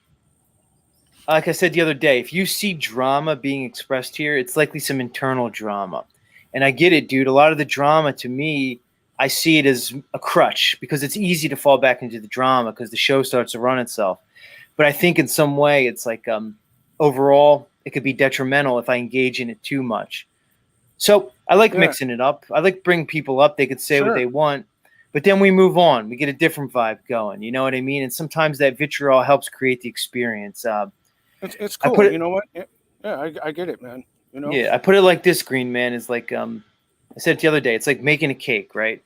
like I said the other day, if you see drama being expressed here, it's likely some internal drama. And I get it, dude. A lot of the drama, to me, I see it as a crutch because it's easy to fall back into the drama because the show starts to run itself. But I think in some way it's like overall it could be detrimental if I engage in it too much. So I like mixing it up. I like bringing people up. They could say what they want. But then we move on. We get a different vibe going. You know what I mean? And sometimes that vitriol helps create the experience. It's cool. You know what? Yeah, I get it, man. You know? Yeah, I put it like this, Green Man, is like I said it the other day, it's like making a cake, right?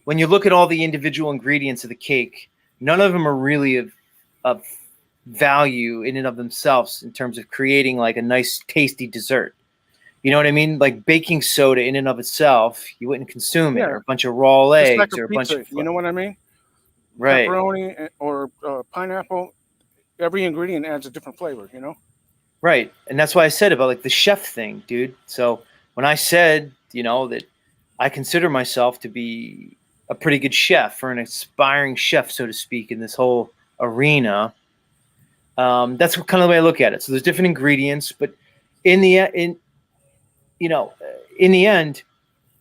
when you look at all the individual ingredients of the cake, none of them are really of value in and of themselves in terms of creating like a nice, tasty dessert. You know what I mean? Like baking soda in and of itself, you wouldn't consume it, Yeah, or a bunch of raw just like eggs, a or a bunch pizza. of You know what I mean? right, Pepperoni or pineapple. Every ingredient adds a different flavor. You know. right. And that's why I said about like the chef thing, dude. So when I said, that I consider myself to be a pretty good chef or an aspiring chef, so to speak, in this whole arena, that's kind of the way I look at it. So there's different ingredients, but in the in you know, in the end,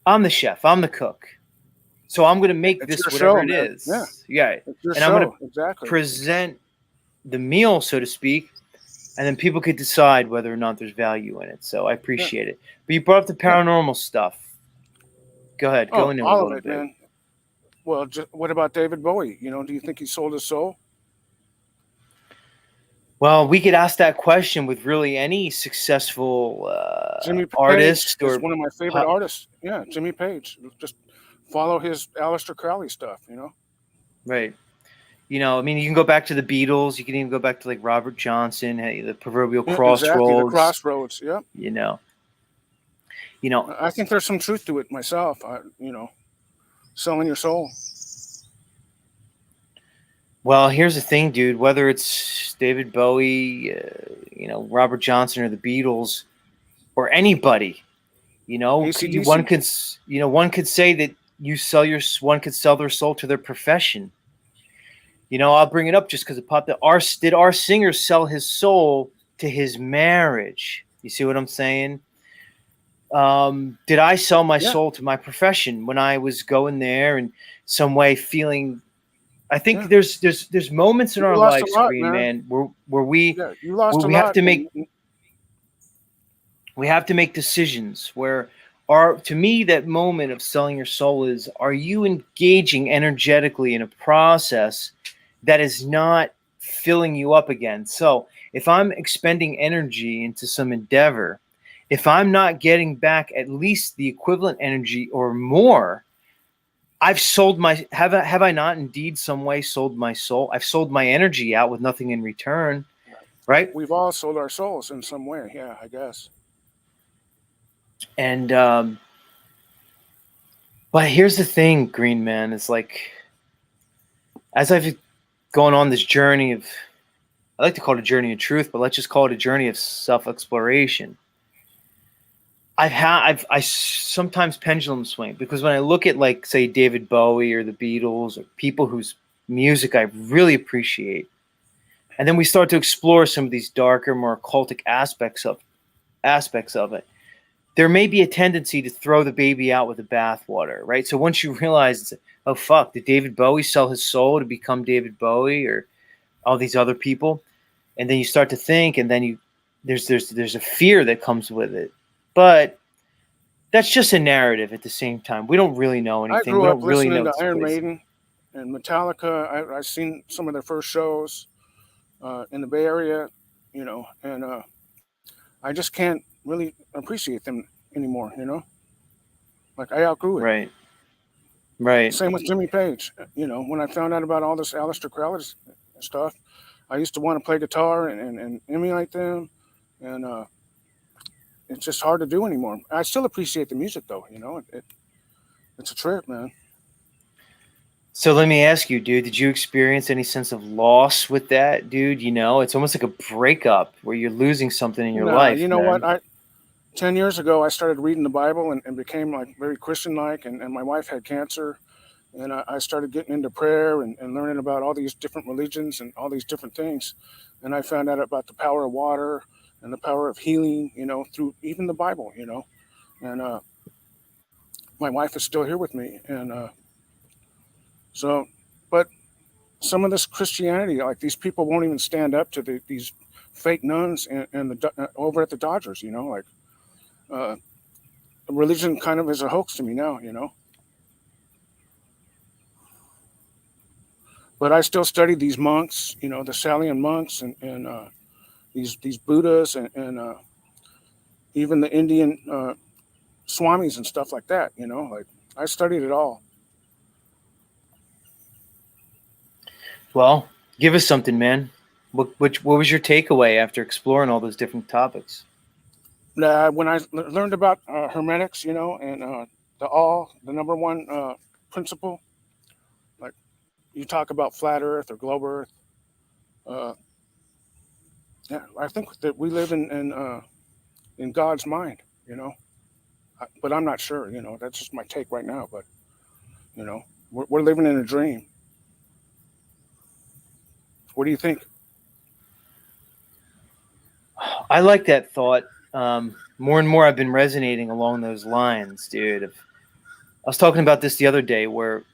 I'm the chef, I'm the cook. So I'm going to make It's this your whatever show, it man. Yeah, is. Yeah. it's your And I'm going to show. Exactly. present the meal, so to speak, and then people could decide whether or not there's value in it. So I Yeah. appreciate it. But you brought up the Yeah. paranormal stuff. Go ahead, go Oh, into it a all of little it, bit. man. Well, what about David Bowie? You know, do you think he sold his soul? Well, we could ask that question with really any successful Jimmy Page artist is or one of my favorite artists. Yeah, Jimmy Page. Just follow his Aleister Crowley stuff. You know. right. I mean, you can go back to the Beatles. You can even go back to like Robert Johnson, hey, the proverbial Yeah, exactly. The crossroads. crossroads. Yeah. You know, you know. I think there's some truth to it myself. Selling your soul. Well, here's the thing, dude. Whether it's David Bowie, Robert Johnson, or the Beatles, or anybody, one AC/DC. could say that one could sell their soul to their profession. I'll bring it up just because it popped up. Did our singer sell his soul to his marriage? You see what I'm saying? Did I sell my Yeah. soul to my profession when I was going there in some way feeling? I think Yeah. there's moments in You our lost a lives, lot, Green man. Man, where we Yeah, you lost where a we have lot. to make decisions where to me that moment of selling your soul is, are you engaging energetically in a process that is not filling you up again? So if I'm expending energy into some endeavor, if I'm not getting back at least the equivalent energy or more, I've sold have I not indeed some way sold my soul? I've sold my energy out with nothing in return, right? We've all sold our souls in some way. Yeah, I guess. And but here's the thing, Green Man, is like, as I've gone on this journey of, I like to call it a journey of truth, but let's just call it a journey of self-exploration. I sometimes pendulum swing, because when I look at, like, say, David Bowie or the Beatles or people whose music I really appreciate, and then we start to explore some of these darker, more occultic aspects of it, there may be a tendency to throw the baby out with the bathwater, right? So once you realize, oh fuck, did David Bowie sell his soul to become David Bowie or all these other people? And then you start to think, and then there's a fear that comes with it. But that's just a narrative at the same time. We don't really know I anything. We grew up don't really know listening to this Iron place. Maiden and Metallica. I've seen some of their first shows in the Bay Area, and I just can't really appreciate them anymore. Like I outgrew it. Right. Right. Same with Jimmy Page. When I found out about all this Aleister Crowley stuff, I used to want to play guitar and emulate them, and it's just hard to do anymore. I still appreciate the music, though. It's a trip, man. So let me ask you, dude, did you experience any sense of loss with that, dude? It's almost like a breakup where you're losing something in your Nah, life, you know man. what? 10 years ago, I started reading the Bible and became like very Christian-like, and my wife had cancer, and I started getting into prayer and learning about all these different religions and all these different things, and I found out about the power of water and the power of healing, through even the Bible, and my wife is still here with me, and but some of this Christianity, like these people won't even stand up to these fake nuns and over at the Dodgers, like uh, religion kind of is a hoax to me now, But I still study these monks, the Salian monks and these Buddhas and even the Indian swamis and stuff like that, Like I studied it all. Well, give us something, man. What was your takeaway after exploring all those different topics? When I learned about hermetics, you know, and the number one principle, like you talk about flat Earth or globe Earth. Uh, yeah, I think that we live in God's mind, you know. But I'm not sure, you know. That's just my take right now. But you know, we're living in a dream. What do you think? I like that thought. More and more, I've been resonating along those lines, dude. I was talking about this the other day, where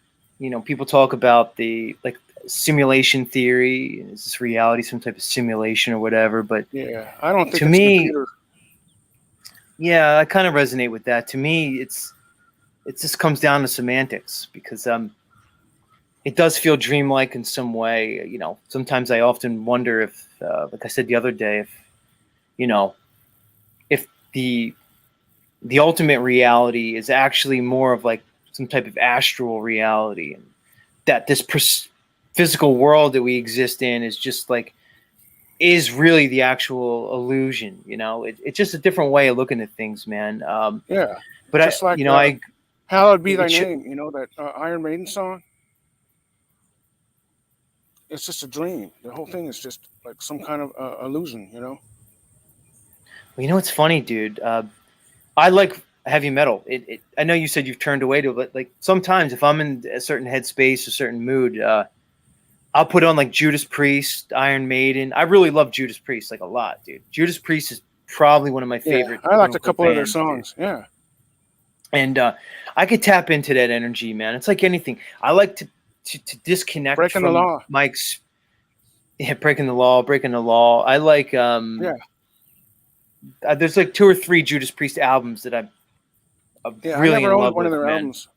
people talk about the like simulation theory. Is this reality some type of simulation or whatever? But Yeah, I don't think to it's me, computer. yeah, I kind of resonate with that. To me, it just comes down to semantics because it does feel dreamlike in some way. Sometimes I often wonder if, like I said the other day, if you know, if the ultimate reality is actually more of like some type of astral reality, and that this physical world that we exist in is just like is really the actual illusion. It's just a different way of looking at things, man. Yeah, But just like I "Hallowed Be Thy it should. Name," you know that Iron Maiden song. It's just a dream. The whole thing is just like some kind of illusion, you know. What's funny, dude? I like heavy metal. I know you said you've turned away to it, but like sometimes if I'm in a certain headspace, a certain mood, I'll put on like Judas Priest, Iron Maiden. I really love Judas Priest like a lot, dude. Judas Priest is probably one of my Yeah, favorite I quote liked a unquote couple of their bands, dude. songs. Yeah, And I could tap into that energy, man. It's like anything. I like to disconnect Breaking the from Law. yeah, breaking the law, breaking the law. I like Yeah, there's like 2 or 3 Judas Priest albums that I'm yeah. I really never in owned love one of with, their man. albums.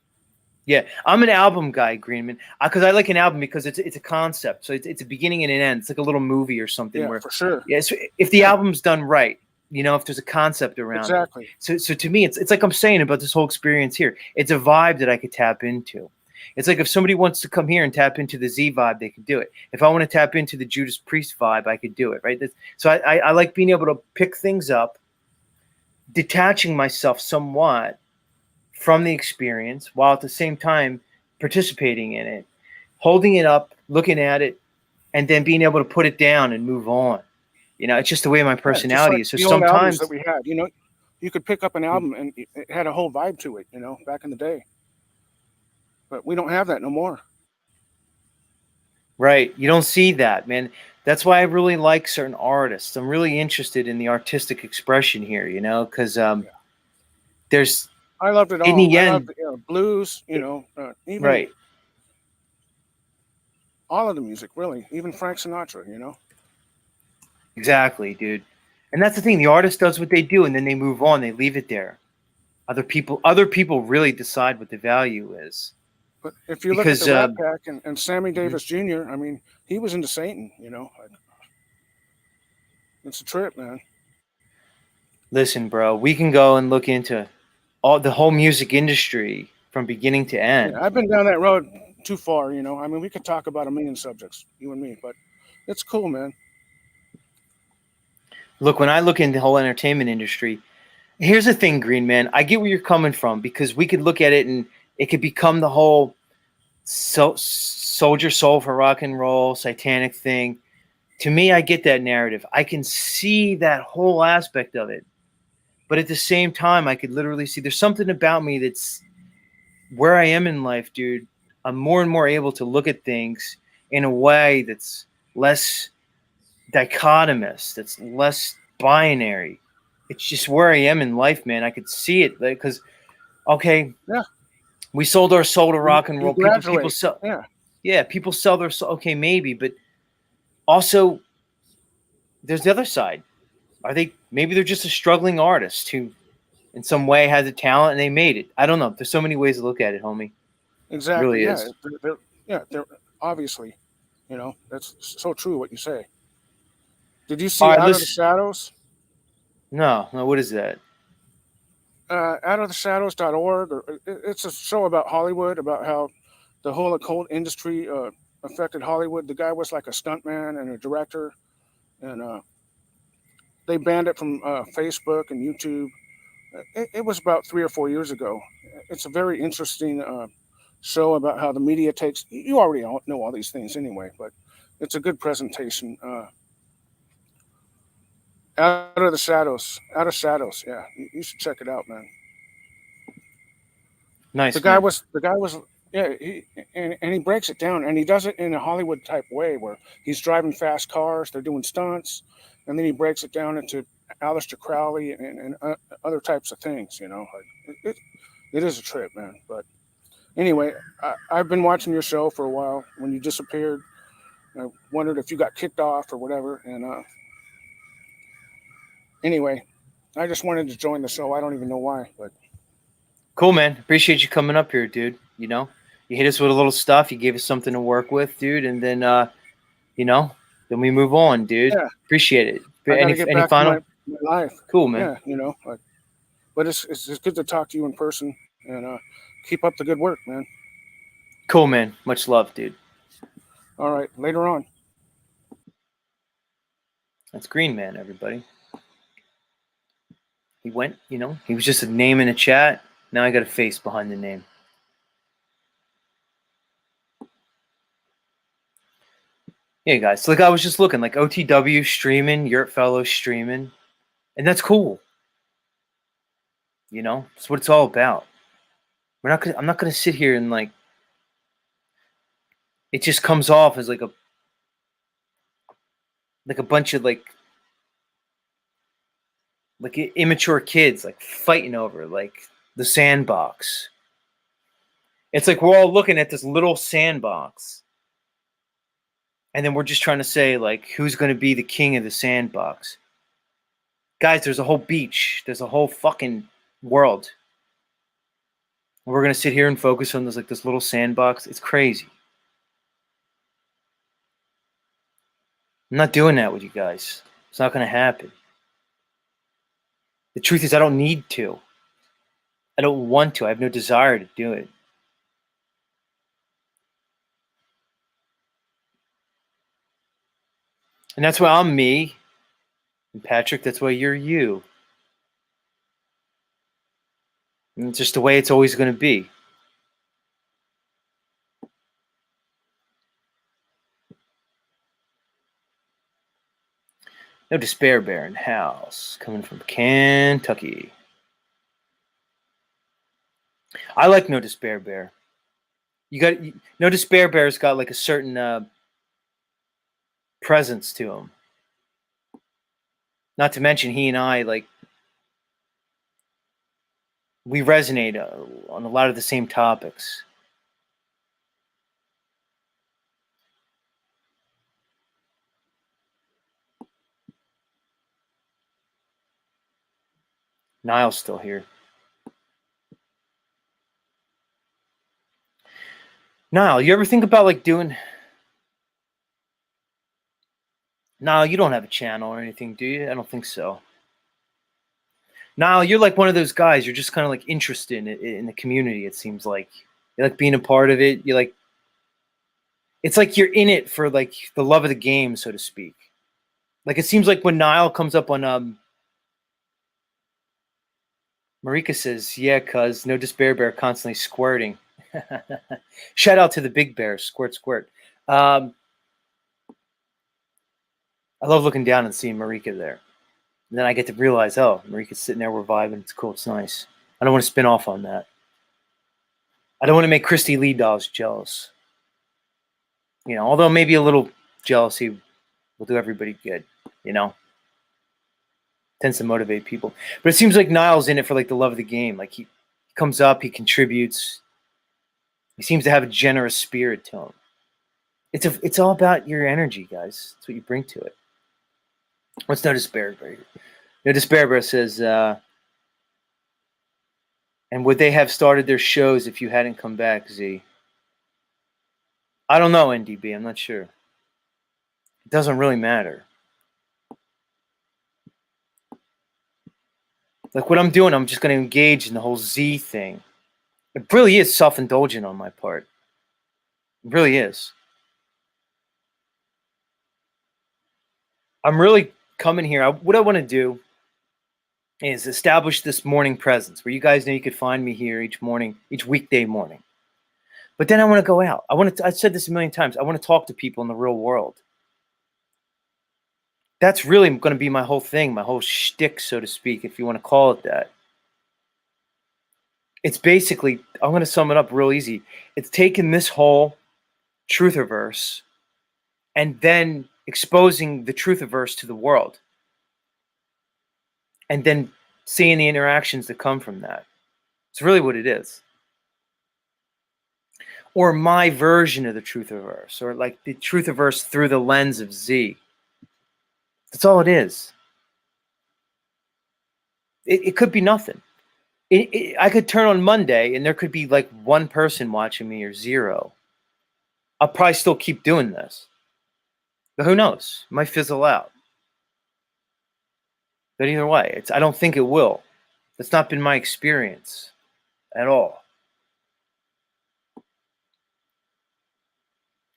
Yeah, I'm an album guy, Greenman, because I like an album because it's a concept. So it's a beginning and an end. It's like a little movie or something Yeah, where, for sure. yeah, so if the Yeah, album's done right, if there's a concept around it. exactly. So to me, it's like I'm saying about this whole experience here. It's a vibe that I could tap into. It's like if somebody wants to come here and tap into the Z vibe, they could do it. If I want to tap into the Judas Priest vibe, I could do it, right? So I like being able to pick things up, detaching myself somewhat from the experience while at the same time participating in it, holding it up, looking at it, and then being able to put it down and move on. It's just the way my Yeah, just personality like is. So the old albums that sometimes, we had. You know, you could pick up an album and it had a whole vibe to it. You know, back in the day. But we don't have that no more. right, you don't see that, man. That's why I really like certain artists. I'm really interested in the artistic expression here, because Yeah, there's, I loved it in all. the I loved end, the blues. You know, even right, all of the music, really. Even Frank Sinatra. You know. exactly, dude. And that's the thing. The artist does what they do, and then they move on. They leave it there. Other people really decide what the value is But if you look at the because Rat Pack and Sammy mhm. Davis Jr., I mean, he was into Satan. You know, like, it's a trip, man. Listen, bro, we can go and look into all the whole music industry from beginning to Yeah, end. I've been down that road too far. You know, I mean, we could talk about a million subjects, you and me, but it's cool, man. Look, when I look into the whole entertainment industry, here's the thing, Green Man. I get where you're coming from because we could look at it and it could become the whole soldier soul for rock and roll, satanic thing. To me, I get that narrative. I can see that whole aspect of it. But at the same time, I could literally see there's something about me that's where I am in life, dude. I'm more and more able to look at things in a way that's less dichotomous, that's less binary. It's just where I am in life, man. I could see it because, okay, Yeah, we sold our soul to rock and you roll. People graduate. sell, Yeah, yeah, people sell their soul. Okay, maybe, but also there's the other side. Are they? Maybe they're just a struggling artist who, in some way, has a talent and they made it. I don't know. There's so many ways to look at it, homie. It exactly. really Yeah, is. they're obviously, you know, that's so true what you say. Did you All see right, Out of the listen. Shadows? No, no. What is that? Outoftheshadows.org, or it's a show about Hollywood, about how the whole occult industry affected Hollywood. The guy was like a stuntman and a director, and they banned it from Facebook and YouTube. It was about 3 or 4 years ago. It's a very interesting show about how the media takes. You already know all these things anyway, but it's a good presentation. Out of the shadows, out of shadows. Yeah, you should check it out, man. Nice. The guy man. was, yeah, and he breaks it down, and he does it in a Hollywood type way where he's driving fast cars, they're doing stunts, and then he breaks it down into Aleister Crowley and other types of things. You know, like it is a trip, man. But anyway, I've been watching your show for a while. When you disappeared, I wondered if you got kicked off or whatever. And anyway, I just wanted to join the show. I don't even know why, but Cool, man. Appreciate you coming up here, dude. You know, you hit us with a little stuff. You gave us something to work with, dude. And then, you know, then we move on, dude. yeah, Appreciate it. I got to Any get any back to final? my life. Cool, man. Yeah, you know, like, but it's good to talk to you in person, and keep up the good work, man. Cool, man. Much love, dude. All right, later on. That's Green Man, everybody. He went, you know, he was just a name in a chat. Now I got a face behind the name. Yeah, guys. So like I was just looking, like OTW streaming, Yurt Fellow streaming, and that's cool. You know, that's what it's all about. I'm not gonna sit here and like it just comes off as like a bunch of like immature kids like fighting over like the sandbox. It's like we're all looking at this little sandbox, and then we're just trying to say like who's going to be the king of the sandbox. Guys, there's a whole beach. There's a whole fucking world. We're going to sit here and focus on this little sandbox. It's crazy. I'm not doing that with you guys. It's not going to happen. The truth is I don't need to. I don't want to. I have no desire to do it. And that's why I'm me. And Patrick, that's why you're you. And it's just the way it's always going to be. No Despair Bear in house. Coming from Kentucky. I like No Despair Bear. No Despair Bear's got like a certain presence to him. Not to mention he and I like we resonate on a lot of the same topics. Niall's still here. Niall, you ever think about like doing? Niall, you don't have a channel or anything, do you? I don't think so. Niall, you're like one of those guys. You're just kind of like interested in the community. It seems like you like being a part of it. You like. It's like you're in it for like the love of the game, so to speak. Like it seems like when Niall comes up on Marika says, yeah, cuz No Despair Bear constantly squirting. Shout out to the big bear, squirt, squirt. I love looking down and seeing Marika there. And then I get to realize, oh, Marika's sitting there, we're vibing, it's cool, it's nice. I don't want to spin off on that. I don't want to make Christy Lee dolls jealous. You know, although maybe a little jealousy will do everybody good, you know? Tends to motivate people. But it seems like Niall's in it for like the love of the game. Like he comes up, he contributes. He seems to have a generous spirit to him. It's all about your energy, guys. That's what you bring to it. What's No Despair Bear? No Despair Bear says, and would they have started their shows if you hadn't come back, Z? I don't know, NDB. I'm not sure. It doesn't really matter. Like what I'm doing, I'm just going to engage in the whole Z thing. It really is self-indulgent on my part. It really is. I'm really coming here. What I want to do is establish this morning presence where you guys know you could find me here each morning, each weekday morning. But then I want to go out. I've said this a million times. I want to talk to people in the real world. That's really going to be my whole thing, my whole shtick, so to speak, if you want to call it that. It's basically, I'm going to sum it up real easy. It's taking this whole truthiverse and then exposing the truthiverse to the world. And then seeing the interactions that come from that. It's really what it is. Or my version of the truthiverse, or like the truthiverse through the lens of Z. That's all it is. It could be nothing. I could turn on Monday and there could be like one person watching me or zero. I'll probably still keep doing this. But who knows? It might fizzle out. But either way, I don't think it will. That's not been my experience at all.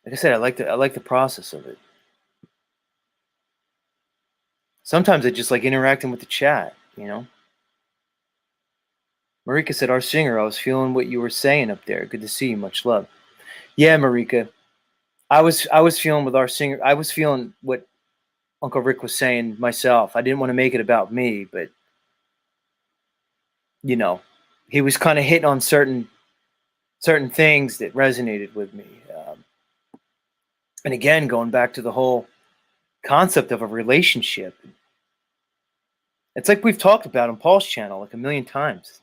Like I said, I like the process of it. Sometimes I just like interacting with the chat, you know? Marika said, our singer, I was feeling what you were saying up there. Good to see you. Much love. Yeah, Marika. I was feeling with our singer. I was feeling what Uncle Rick was saying myself. I didn't want to make it about me, but you know, he was kind of hitting on certain things that resonated with me. And again, going back to the whole concept of a relationship. It's like we've talked about on Paul's channel like a million times.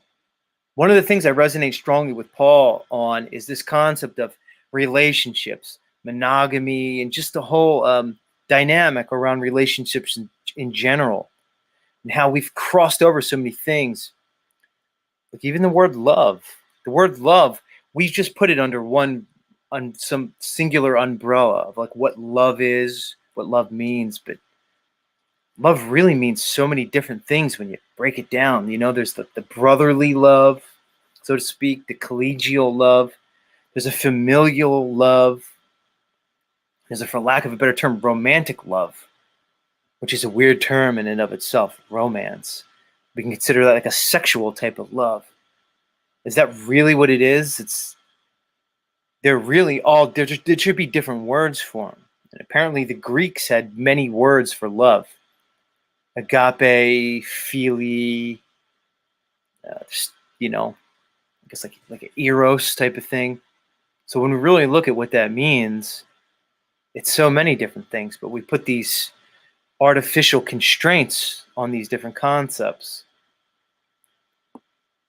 One of the things I resonate strongly with Paul on is this concept of relationships, monogamy, and just the whole dynamic around relationships in general, and how we've crossed over so many things. Like even the word love. The word love, we just put it under some singular umbrella of like what love is, what love means, but love really means so many different things when you break it down. You know, there's the brotherly love, so to speak, the collegial love. There's a familial love. There's a, for lack of a better term, romantic love, which is a weird term in and of itself, romance. We can consider that like a sexual type of love. Is that really what it is? They're really all, there should be different words for them. And apparently the Greeks had many words for love. Agape, phili, you know, I guess like an eros type of thing. So when we really look at what that means, it's so many different things, but we put these artificial constraints on these different concepts.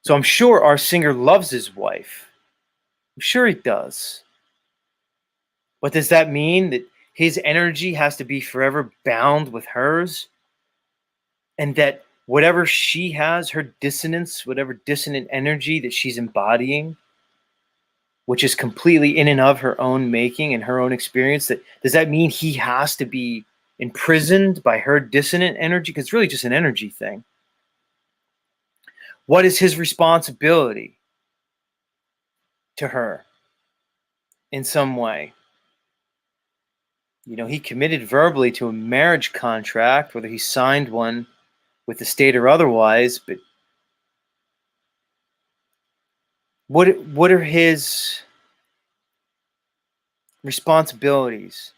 So I'm sure our singer loves his wife. I'm sure he does. But does that mean that his energy has to be forever bound with hers? And that whatever she has, her dissonance, whatever dissonant energy that she's embodying, which is completely in and of her own making and her own experience, does that mean he has to be imprisoned by her dissonant energy? Because it's really just an energy thing. What is his responsibility to her in some way? You know, he committed verbally to a marriage contract, whether he signed one with the state or otherwise, but what are his responsibilities?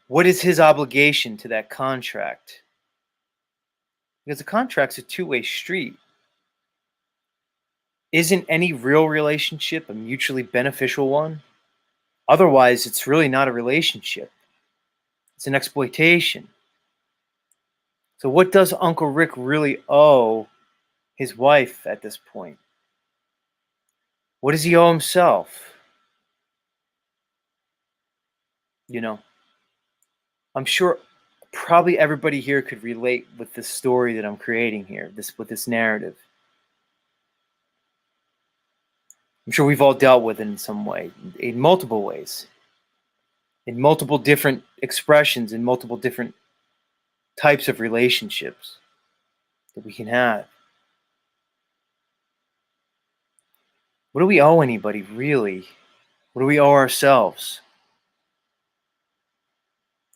What is his obligation to that contract? Because the contract's a two-way street. Isn't any real relationship a mutually beneficial one? Otherwise, it's really not a relationship. It's an exploitation. So what does Uncle Rick really owe his wife at this point? What does he owe himself? You know, I'm sure probably everybody here could relate with this story that I'm creating here, with this narrative. I'm sure we've all dealt with it in some way, in multiple ways, in multiple different expressions, in multiple different types of relationships that we can have. What do we owe anybody, really? What do we owe ourselves?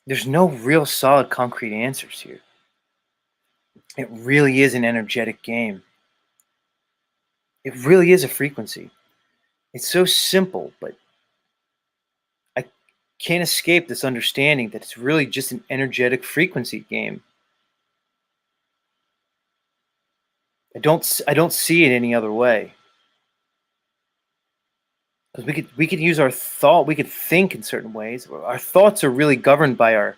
There's no real solid concrete answers here. It really is an energetic game. It really is a frequency. It's so simple, but I can't escape this understanding that it's really just an energetic frequency game. I don't see it any other way. Because we could use our thought, we could think in certain ways. Our thoughts are really governed by our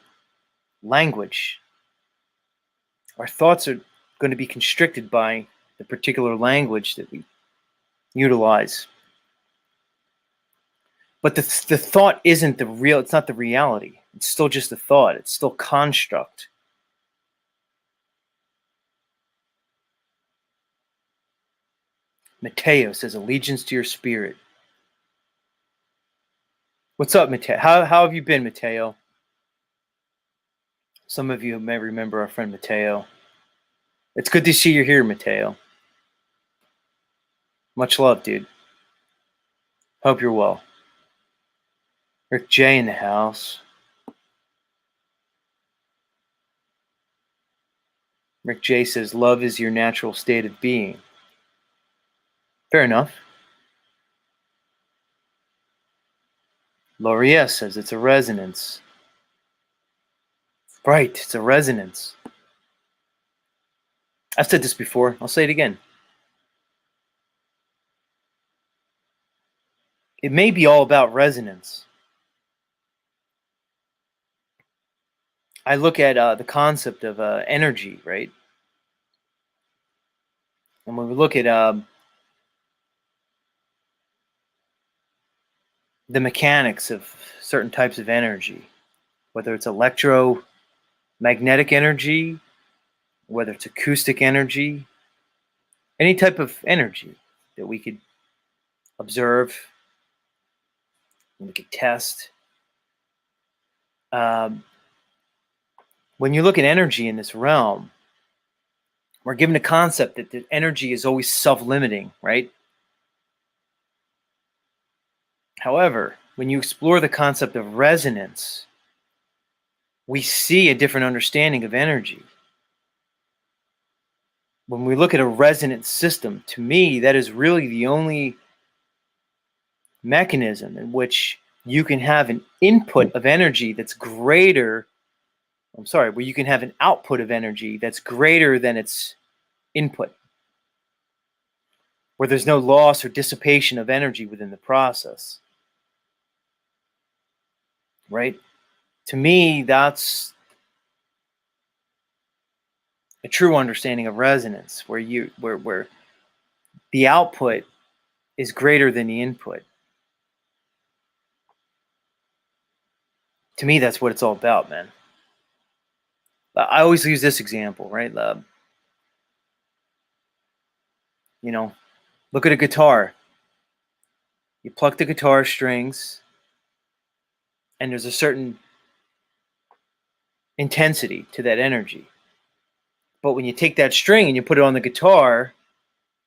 language. Our thoughts are going to be constricted by the particular language that we utilize. But the thought isn't the real, it's not the reality. It's still just a thought. It's still construct. Mateo says, allegiance to your spirit. What's up, Mateo? How have you been, Mateo? Some of you may remember our friend Mateo. It's good to see you here, Mateo. Much love, dude. Hope you're well. Rick J in the house. Rick J says, love is your natural state of being. Fair enough. Laurie S says, it's a resonance. Right, it's a resonance. I've said this before. I'll say it again. It may be all about resonance. I look at the concept of energy, right? And when we look at the mechanics of certain types of energy, whether it's electromagnetic energy, whether it's acoustic energy, any type of energy that we could observe, we could test. When you look at energy in this realm, we're given a concept that the energy is always self-limiting, right? However, when you explore the concept of resonance, we see a different understanding of energy. When we look at a resonance system, to me, that is really the only mechanism in which you can have an input of energy that's greater, where you can have an output of energy that's greater than its input, where there's no loss or dissipation of energy within the process, right? To me, that's a true understanding of resonance, where the output is greater than the input. To me, that's what it's all about, man. I always use this example, right? Look at a guitar. You pluck the guitar strings, and there's a certain intensity to that energy. But when you take that string and you put it on the guitar,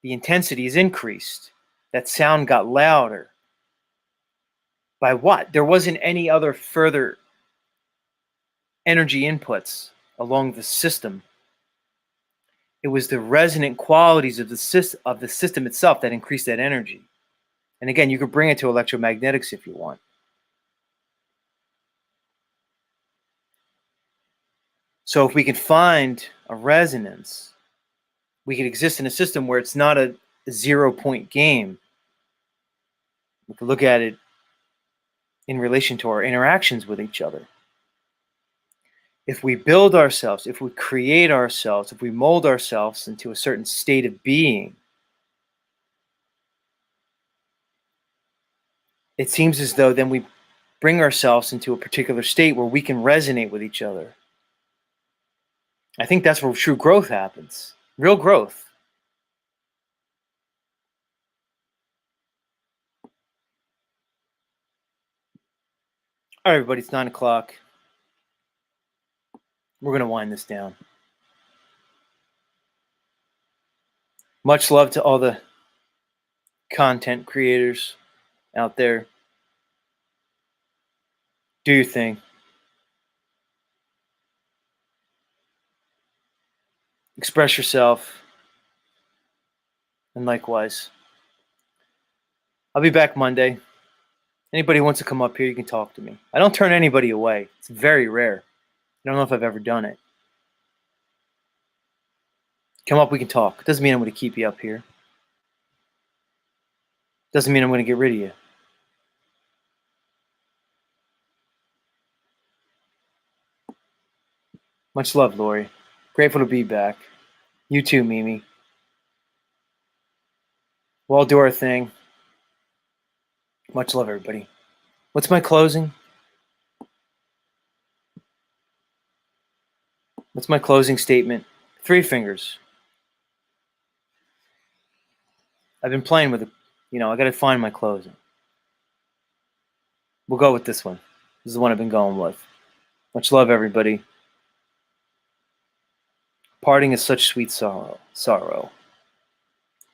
the intensity is increased. That sound got louder. By what? There wasn't any other further energy inputs along the system. It was the resonant qualities of the system itself that increased that energy. And again, you could bring it to electromagnetics if you want. So if we can find a resonance, we could exist in a system where it's not a 0-point game. We could look at it in relation to our interactions with each other. If we build ourselves, if we create ourselves, if we mold ourselves into a certain state of being, it seems as though then we bring ourselves into a particular state where we can resonate with each other. I think that's where true growth happens. Real growth. All right, everybody, it's 9 o'clock. We're going to wind this down. Much love to all the content creators out there. Do your thing. express yourself, and likewise. I'll be back Monday. Anybody who wants to come up here, you can talk to me. I don't turn anybody away. It's very rare. I don't know if I've ever done it. Come up, we can talk. Doesn't mean I'm going to keep you up here. Doesn't mean I'm going to get rid of you. Much love, Lori. Grateful to be back. You too, Mimi. We'll all do our thing. Much love, everybody. What's my closing? What's my closing statement? 3 fingers. I've been playing with it. I got to find my closing. We'll go with this one. This is the one I've been going with. Much love, everybody. Parting is such sweet sorrow. Sorrow.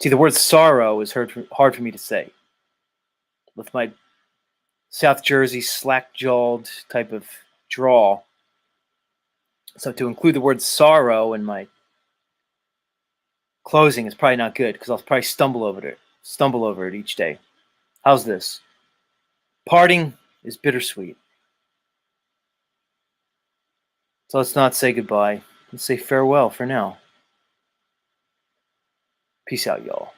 See, the word sorrow is hard for me to say. With my South Jersey slack-jawed type of drawl. So to include the word sorrow in my closing is probably not good because I'll probably stumble over it each day. How's this? Parting is bittersweet. So let's not say goodbye. Let's say farewell for now. Peace out, y'all.